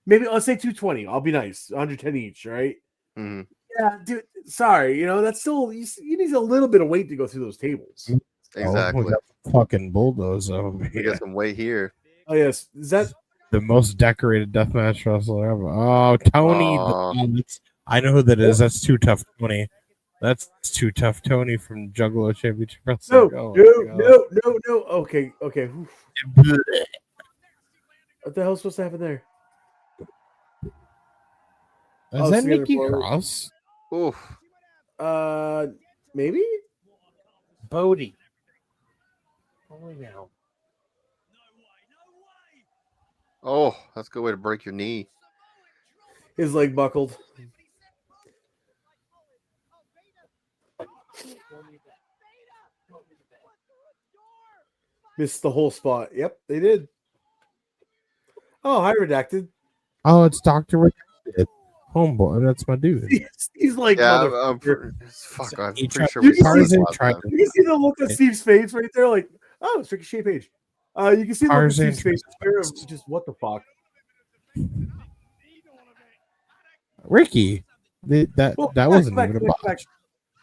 Maybe let's say 220. I'll be nice. 110 each, right? Mm-hmm. Yeah, dude. Sorry, that's still you need a little bit of weight to go through those tables. Exactly. We got fucking bulldoze over We here. got some weight here. Oh yes, is that The most decorated deathmatch wrestler ever. Oh, Tony. Aw. I know who that is. That's Too Tough Tony. That's Too Tough Tony from Juggalo Championship Wrestling. no. Okay. Oof. What the hell's supposed to happen there? Is that together Nikki forward. Cross? Oof. Maybe. Bodie. Holy now. Oh, that's a good way to break your knee. His leg buckled. Missed the whole spot. Yep, they did. Oh, hi, Redacted. Oh, it's Dr. Redacted. Homeboy, that's my dude. He's like, Yeah, fuck. I'm pretty sure we saw this Tarzan last tried time. You can see the look on Steve's face right there, like, oh, it's Ricochet Page. You can see the look on Tarzan Steve's face here of just what the fuck. Ricky. That wasn't even a Go botch. back.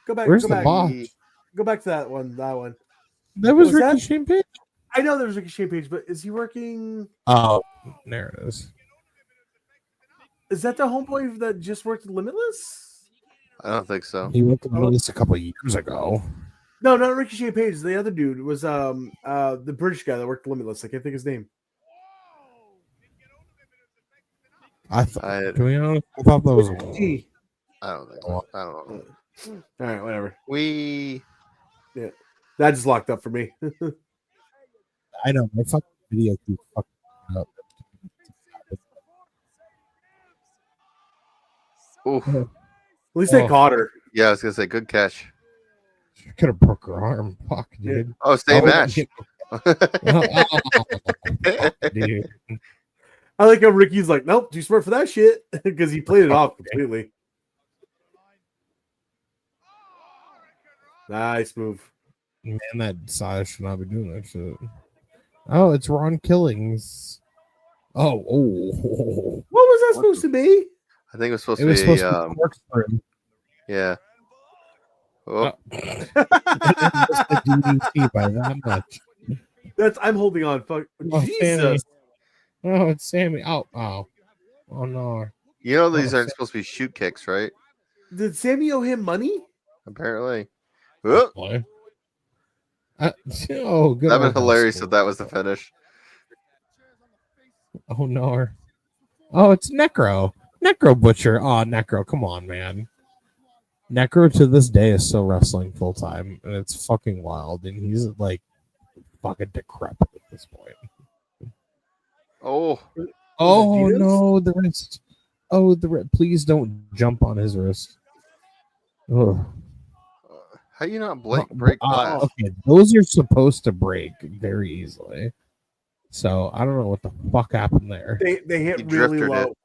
Go back. Where's go the back. botch? Go back to that one. That one. That was Was that- Ricky Champagne. I know there was Ricochet Page, but is he working? Oh, there it is. Is that the homeboy that just worked at Limitless? I don't think so. He went to Limitless a couple of years ago. No, not Ricochet Page. The other dude was the British guy that worked at Limitless. I can't think his name. I thought. To be honest, I thought that was. G. I don't think so. I don't know. All right, whatever. Yeah. That just locked up for me. I know my fucking video keeps fucking up. Oof. At least they caught her. Yeah, I was gonna say good catch. She could have broke her arm. Fuck, dude. Oh, same match. Dude. I like how Ricky's like, nope, too smart for that shit because he played it off completely. Nice move. Man, that size should not be doing that shit. Oh, it's Ron Killings. Oh. What was that supposed to be? I think it was supposed It to was be. supposed to be corkscrew. Yeah. Oh. The DDT by that much. I'm holding on. Fuck. Oh, Jesus. Sammy. Oh, it's Sammy. Oh no. You know these aren't supposed to be shoot kicks, right? Did Sammy owe him money? Apparently. Oh, Boy. Good. that'd old been hilarious school. if that was the finish. Oh no. Oh, it's Necro. Necro Butcher. Oh, Necro. Come on, man. Necro to this day is still wrestling full time, and it's fucking wild. And he's like fucking decrepit at this point. Oh, Oh no, the wrist. Oh, the wrist. Please don't jump on his wrist. Oh. how you not break glass? Okay, those are supposed to break very easily. So I don't know what the fuck happened there. They hit He really drifted low. it.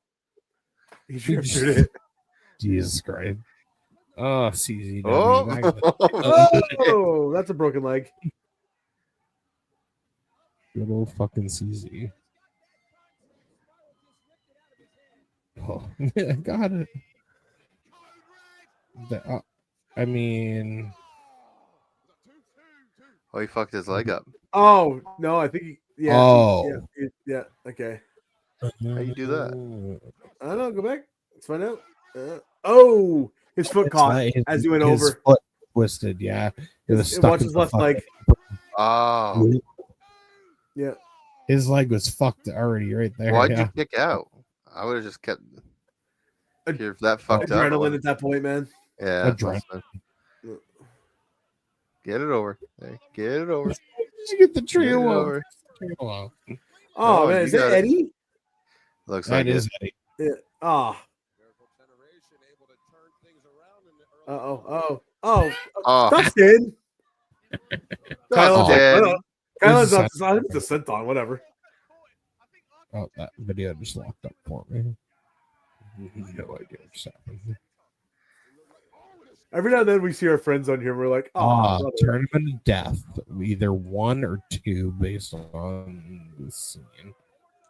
He drifted it. Jesus Christ. Oh, CZW. Oh, that's a broken leg. Good old fucking CZ. Oh, I got it. I mean, Oh, he fucked his leg up. Oh no, I think yeah. Okay. How you do that? I don't know. Go back. Let's find out. Oh, his foot caught as he went his over. Foot twisted, yeah. It was stuck Watch in his the left fucking- leg. Oh, Yeah. His leg was fucked already right there. why'd yeah. you kick out? I would have just kept. If that fucked up. Adrenaline at that point, man. Yeah. Adrenaline. Get it over. Hey, get it over. Just get the Get it trio over. out. Oh, man, you is that got it. Eddie? Looks That like is it. Eddie. Yeah. Oh. Oh. Oh, Dustin. Dustin. Kylan's not the scent on, whatever. Oh, that video just locked up for me. No idea what's happening. Every now and then we see our friends on here. We're like, oh, Tournament of Death, either 1 or 2 based on the scene.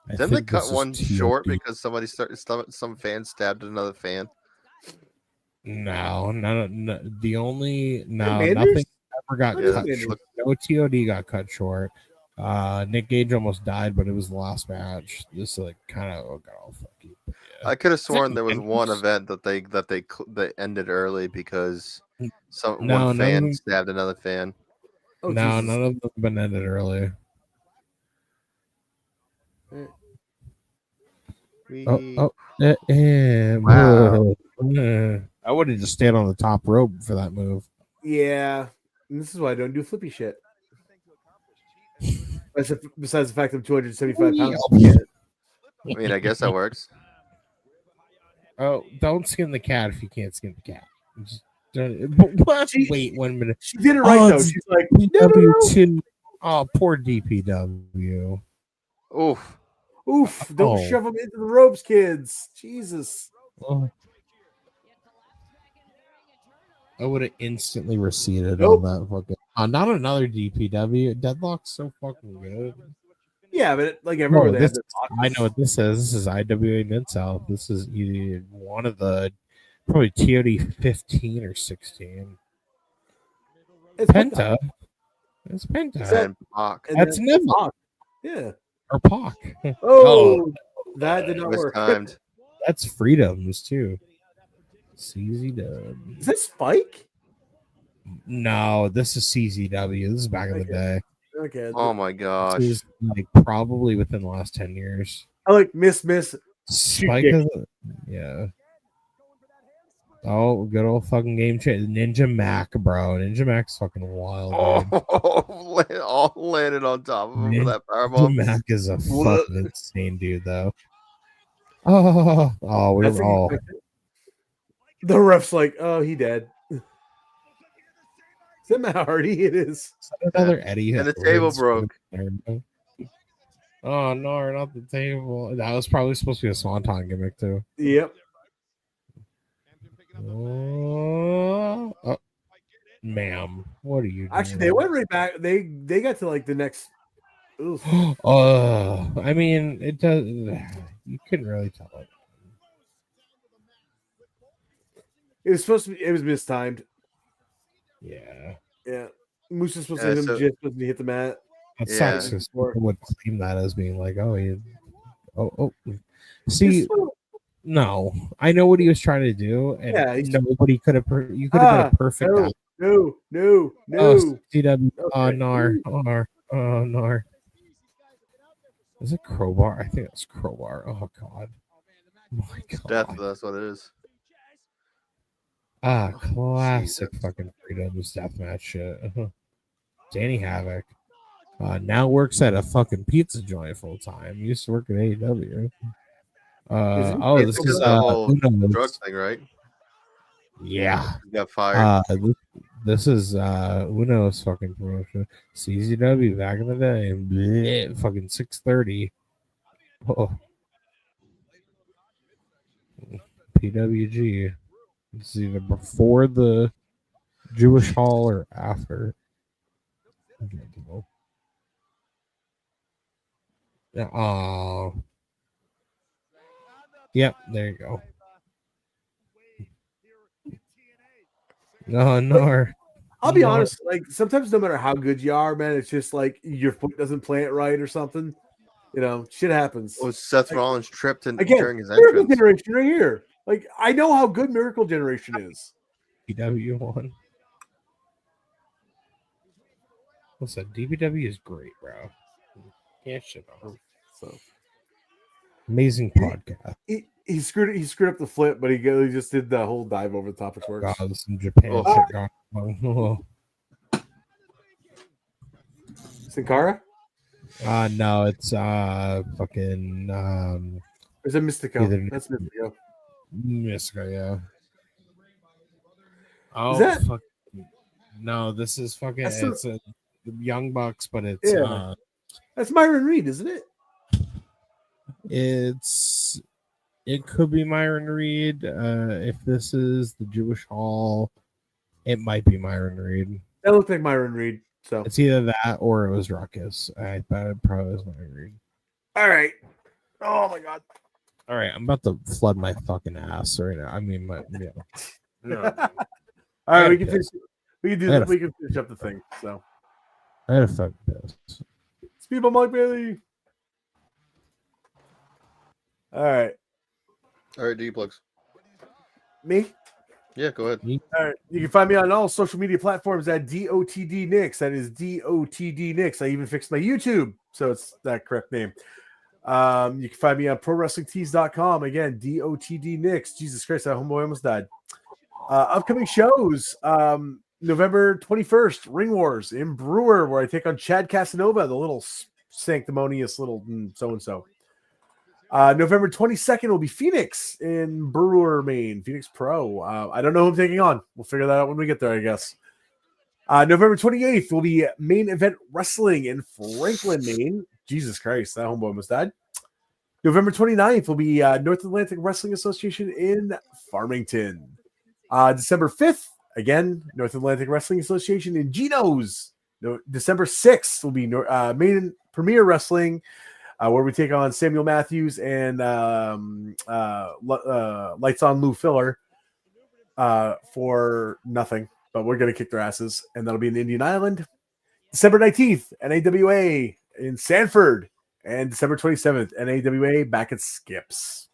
Didn't they cut one short because some fan stabbed another fan? No, the only Manders? nothing ever got Yeah, cut that's- short. No TOD got cut short. Nick Gage almost died, but it was the last match. This kind of got all fucky. Yeah. I could have sworn there was one event that they ended early because one fan stabbed another fan. Oh, no, Jesus. none of them have been ended early. Wow. I would have just stayed on the top rope for that move. Yeah. And this is why I don't do flippy shit. Besides the fact I'm 275 pounds. I mean, I guess that works. Oh, don't skin the cat if you can't skin the cat. Just don't, wait 1 minute. She did it right, though. She's like, DPW2. Oh, poor DPW. Oof. Oof. Don't shove them into the ropes, kids. Jesus. Oh. I would have instantly receded Nope. on that fucking. Not another DPW. Deadlock's so fucking good. Yeah, but like everywhere they have This, their I know what this is. This is IWA Mid South. This is either one of the probably TOD 15 or 16. It's Penta. It's Penta. And Pac. That's never. Yeah. Or Pac. Oh, that did not work. Mistimed. That's Freedoms too. CZ Dub. Is this Spike? No, this is CZW. This is back in the day. Okay. Oh my gosh. This is like probably within the last 10 years. I like miss. Spike is, yeah. Oh, good old fucking game change. Ninja Mac, bro. Ninja Mac's fucking wild. Oh, all landed on top of him for that Ninja powerbomb. Mac is a fucking insane dude, though. Oh, we're all. The ref's like, oh, he dead. Is that Matt Hardy? It is. Another Eddie. And the table broke. Oh no, not the table. That was probably supposed to be a swanton gimmick too. Yep. Oh, ma'am, what are you doing? Actually, they went right back. They got to like the next. Oof. I mean, it does. You couldn't really tell it. It was supposed to be. It was mistimed. Yeah. Yeah. Moose is supposed Yeah, to hit him so- just supposed to hit the mat. That Yeah. sucks because people would claim that as being like, See, no, I know what he was trying to do, and Yeah, nobody could have. You could have been a perfect. No, guy. no. Oh, CW. Oh, Okay. Nar. Oh, Nar. Is it Crowbar? I think it's Crowbar. Oh, God. My God. Death, that's what it is. Classic fucking Freedoms deathmatch shit. Danny Havoc. Now works at a fucking pizza joint full time. Used to work at AEW. This is the whole Uno's. drug thing, right? Yeah. He got fired. This is Uno's fucking promotion. CZW back in the day. Bleh, fucking 6:30. Oh. PWG. It's either before the Jewish Hall or after. Oh. Yep, there you go. No. I'll be honest, like sometimes no matter how good you are, man, it's just like your foot doesn't plant right or something. You know, shit happens. Well, Seth Rollins tripped during his Miracle entrance. Generation right here. Like I know how good Miracle Generation is. DW1. Listen, DBW is great, bro. Can't shit on him. So amazing podcast. He screwed up the flip, but he just did the whole dive over the top of works. God, some Japan shit going on. Sin Cara? No, it's fucking Is it Mystico? That's Mystico. Mystico, yeah. Oh, is that... fuck. No, this is fucking. It's the Young Bucks, but it's that's Myron Reed, isn't it? It could be Myron Reed. If this is the Jewish Hall, it might be Myron Reed. That looked like Myron Reed. So it's either that or it was Ruckus. I thought it probably was Myron Reed. All right. Oh my god. All right, I'm about to flood my fucking ass right now. I mean, All right, we can finish. We can do that. We can finish up the thing. So I had a fucking piss. Speed by Mike Bailey. All right, D-Plugs. Me? Yeah, go ahead. All right, you can find me on all social media platforms at DOTD Nix. That is DOTD Nix. I even fixed my YouTube, so it's that correct name. You can find me on ProWrestlingTees.com. Again, DOTD Nix. Jesus Christ, that homeboy almost died. Upcoming shows. November 21st, Ring Wars in Brewer, where I take on Chad Casanova, the little sanctimonious little so-and-so. November 22nd will be Phoenix in Brewer, Maine. Phoenix Pro. I don't know who I'm taking on. We'll figure that out when we get there, I guess. November 28th will be Main Event Wrestling in Franklin, Maine. Jesus Christ, that homeboy almost died. November 29th will be North Atlantic Wrestling Association in Farmington. December 5th, again, North Atlantic Wrestling Association in Geno's. December 6th will be Main Premier Wrestling, where we take on Samuel Matthews and Lights on Lou Filler for nothing, but we're going to kick their asses, and that'll be in Indian Island. December 19th, NAWA in Sanford, and December 27th, NAWA back at Skips.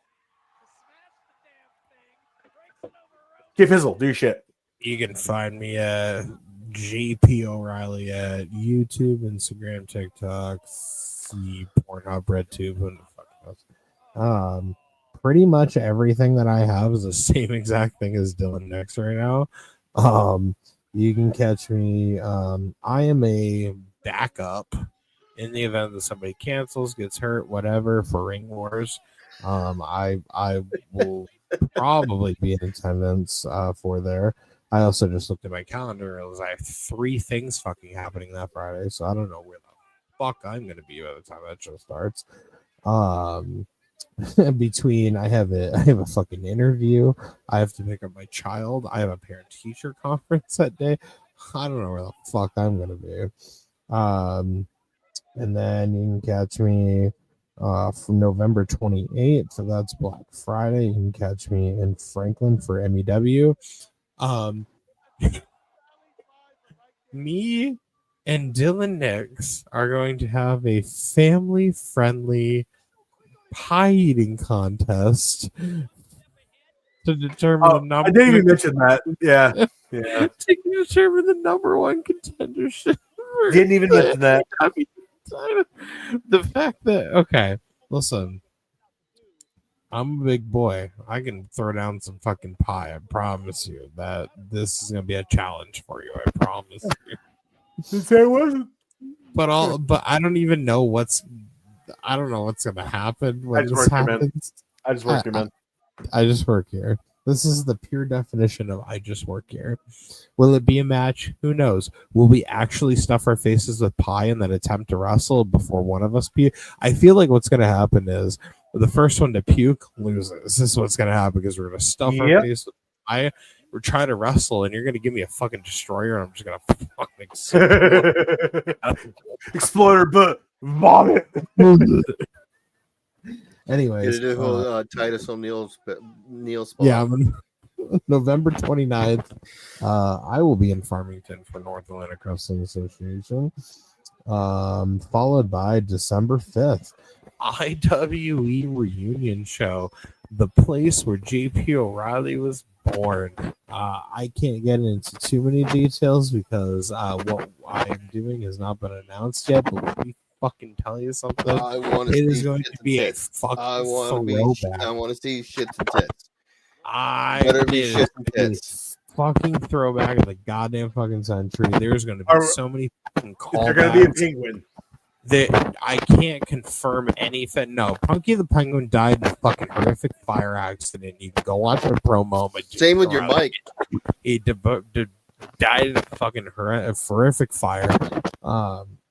Get Fizzle, do your shit. You can find me at JP O'Reilly at YouTube, Instagram, TikTok, Pornhub, RedTube, and the fuck else. Pretty much everything that I have is the same exact thing as Dylan Nix right now. You can catch me. I am a backup in the event that somebody cancels, gets hurt, whatever, for Ring Wars. I will probably be in attendance for there. I also just looked at my calendar and realized I have 3 things fucking happening that Friday, so I don't know where the fuck I'm gonna be by the time that show starts. Between I have a fucking interview, I have to pick up my child, I have a parent teacher conference that day. I don't know where the fuck I'm gonna be. And then you can catch me from November 28th, so that's Black Friday. You can catch me in Franklin for MEW. Me and Dylan Nix are going to have a family-friendly pie eating contest to determine the number. I didn't even mention that. Yeah. To determine the number 1 contendership. Didn't even mention that. The fact that, okay, listen, I'm a big boy. I can throw down some fucking pie. I promise you that this is gonna be a challenge for you. I promise you. Say it wasn't. But I don't even know what's gonna happen when this happens. I just work here, man. I just work here. This is the pure definition of I just work here. Will it be a match? Who knows? Will we actually stuff our faces with pie and then attempt to wrestle before one of us puke? I feel like what's going to happen is the first one to puke loses. This is what's going to happen because we're going to stuff our face with we're trying to wrestle, and you're gonna give me a fucking destroyer, and I'm just gonna fucking Exploder, but vomit. Anyways, Get a whole Titus O'Neil's spot. yeah, November 29th, I will be in Farmington for North Atlantic Wrestling Association, followed by December 5th, IWE reunion show, the place where JP O'Reilly was born. I can't get into too many details because what I'm doing has not been announced yet, but let me fucking tell you something. It is going to be a fucking throwback. I want to see shits and tits. Better be shits and tits. Fucking throwback of the goddamn fucking century. There's going to be so many fucking callbacks. They're going to be a penguin. I can't confirm anything. No, Punky the Penguin died in a fucking horrific fire accident. You can go watch the promo. But same with your mic. He died in a fucking horrific fire.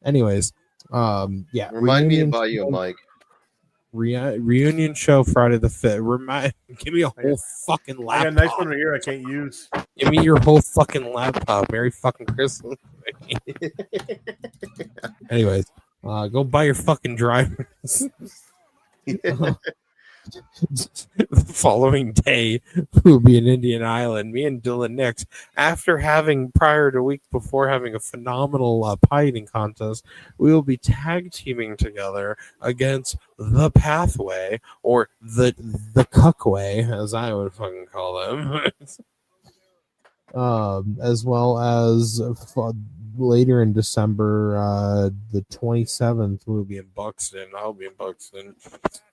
Anyways, yeah. Remind me to buy you a mic. Reunion show Friday the 5th. Give me a whole fucking laptop. I got a nice one right here I can't use. Give me your whole fucking laptop. Merry fucking Christmas. Anyways, go buy your fucking drivers. The following day, we'll be in Indian Island. Me and Dylan Nix, after having prior to a week before having a phenomenal pie eating contest, we will be tag teaming together against the Pathway, or the Cuckway, as I would fucking call them. As well as later in December, the 27th, we'll be in Buxton. I'll be in Buxton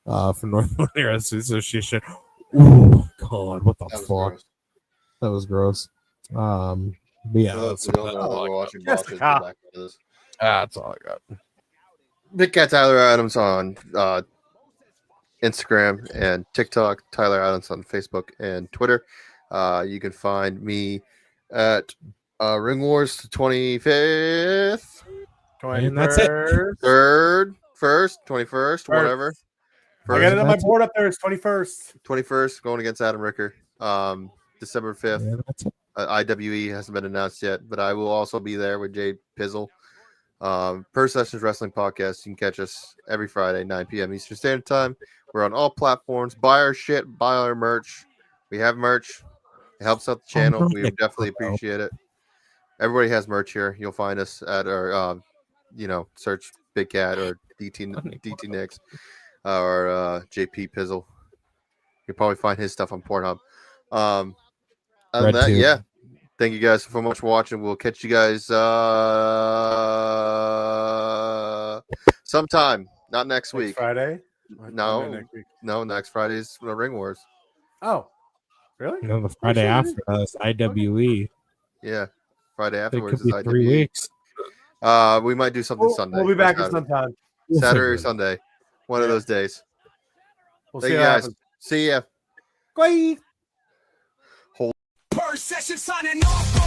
for North Atlantic Wrestling Association. Oh God, what the fuck? Gross. That was gross. But yeah, that's all I got. Big Cat Tyler Adams on Instagram and TikTok. Tyler Adams on Facebook and Twitter. You can find me at Ring Wars 25th. And that's it. 21st, whatever. I got it on my board up there. It's 21st. 21st, going against Adam Ricker. December 5th. IWE hasn't been announced yet, but I will also be there with Jay Pizzle. Per Sessions Wrestling Podcast. You can catch us every Friday, 9 p.m. Eastern Standard Time. We're on all platforms. Buy our shit. Buy our merch. We have merch. It helps out the channel. We would definitely appreciate it. Everybody has merch here. You'll find us at our, search Big Cat or DT Nix or JP Pizzle. You'll probably find his stuff on Pornhub. Other than that, yeah. Thank you guys so much for watching. We'll catch you guys sometime. Not next week. Friday? No, next Friday's Ring Wars. Oh, really? No, the Friday after us, IWE. Yeah, Friday afterwards is IWE. 3 weeks. We might do something Sunday. We'll be back sometime. Saturday or Sunday. One of those days. We'll Thank see you guys. See ya. Bye. Purr session signing off.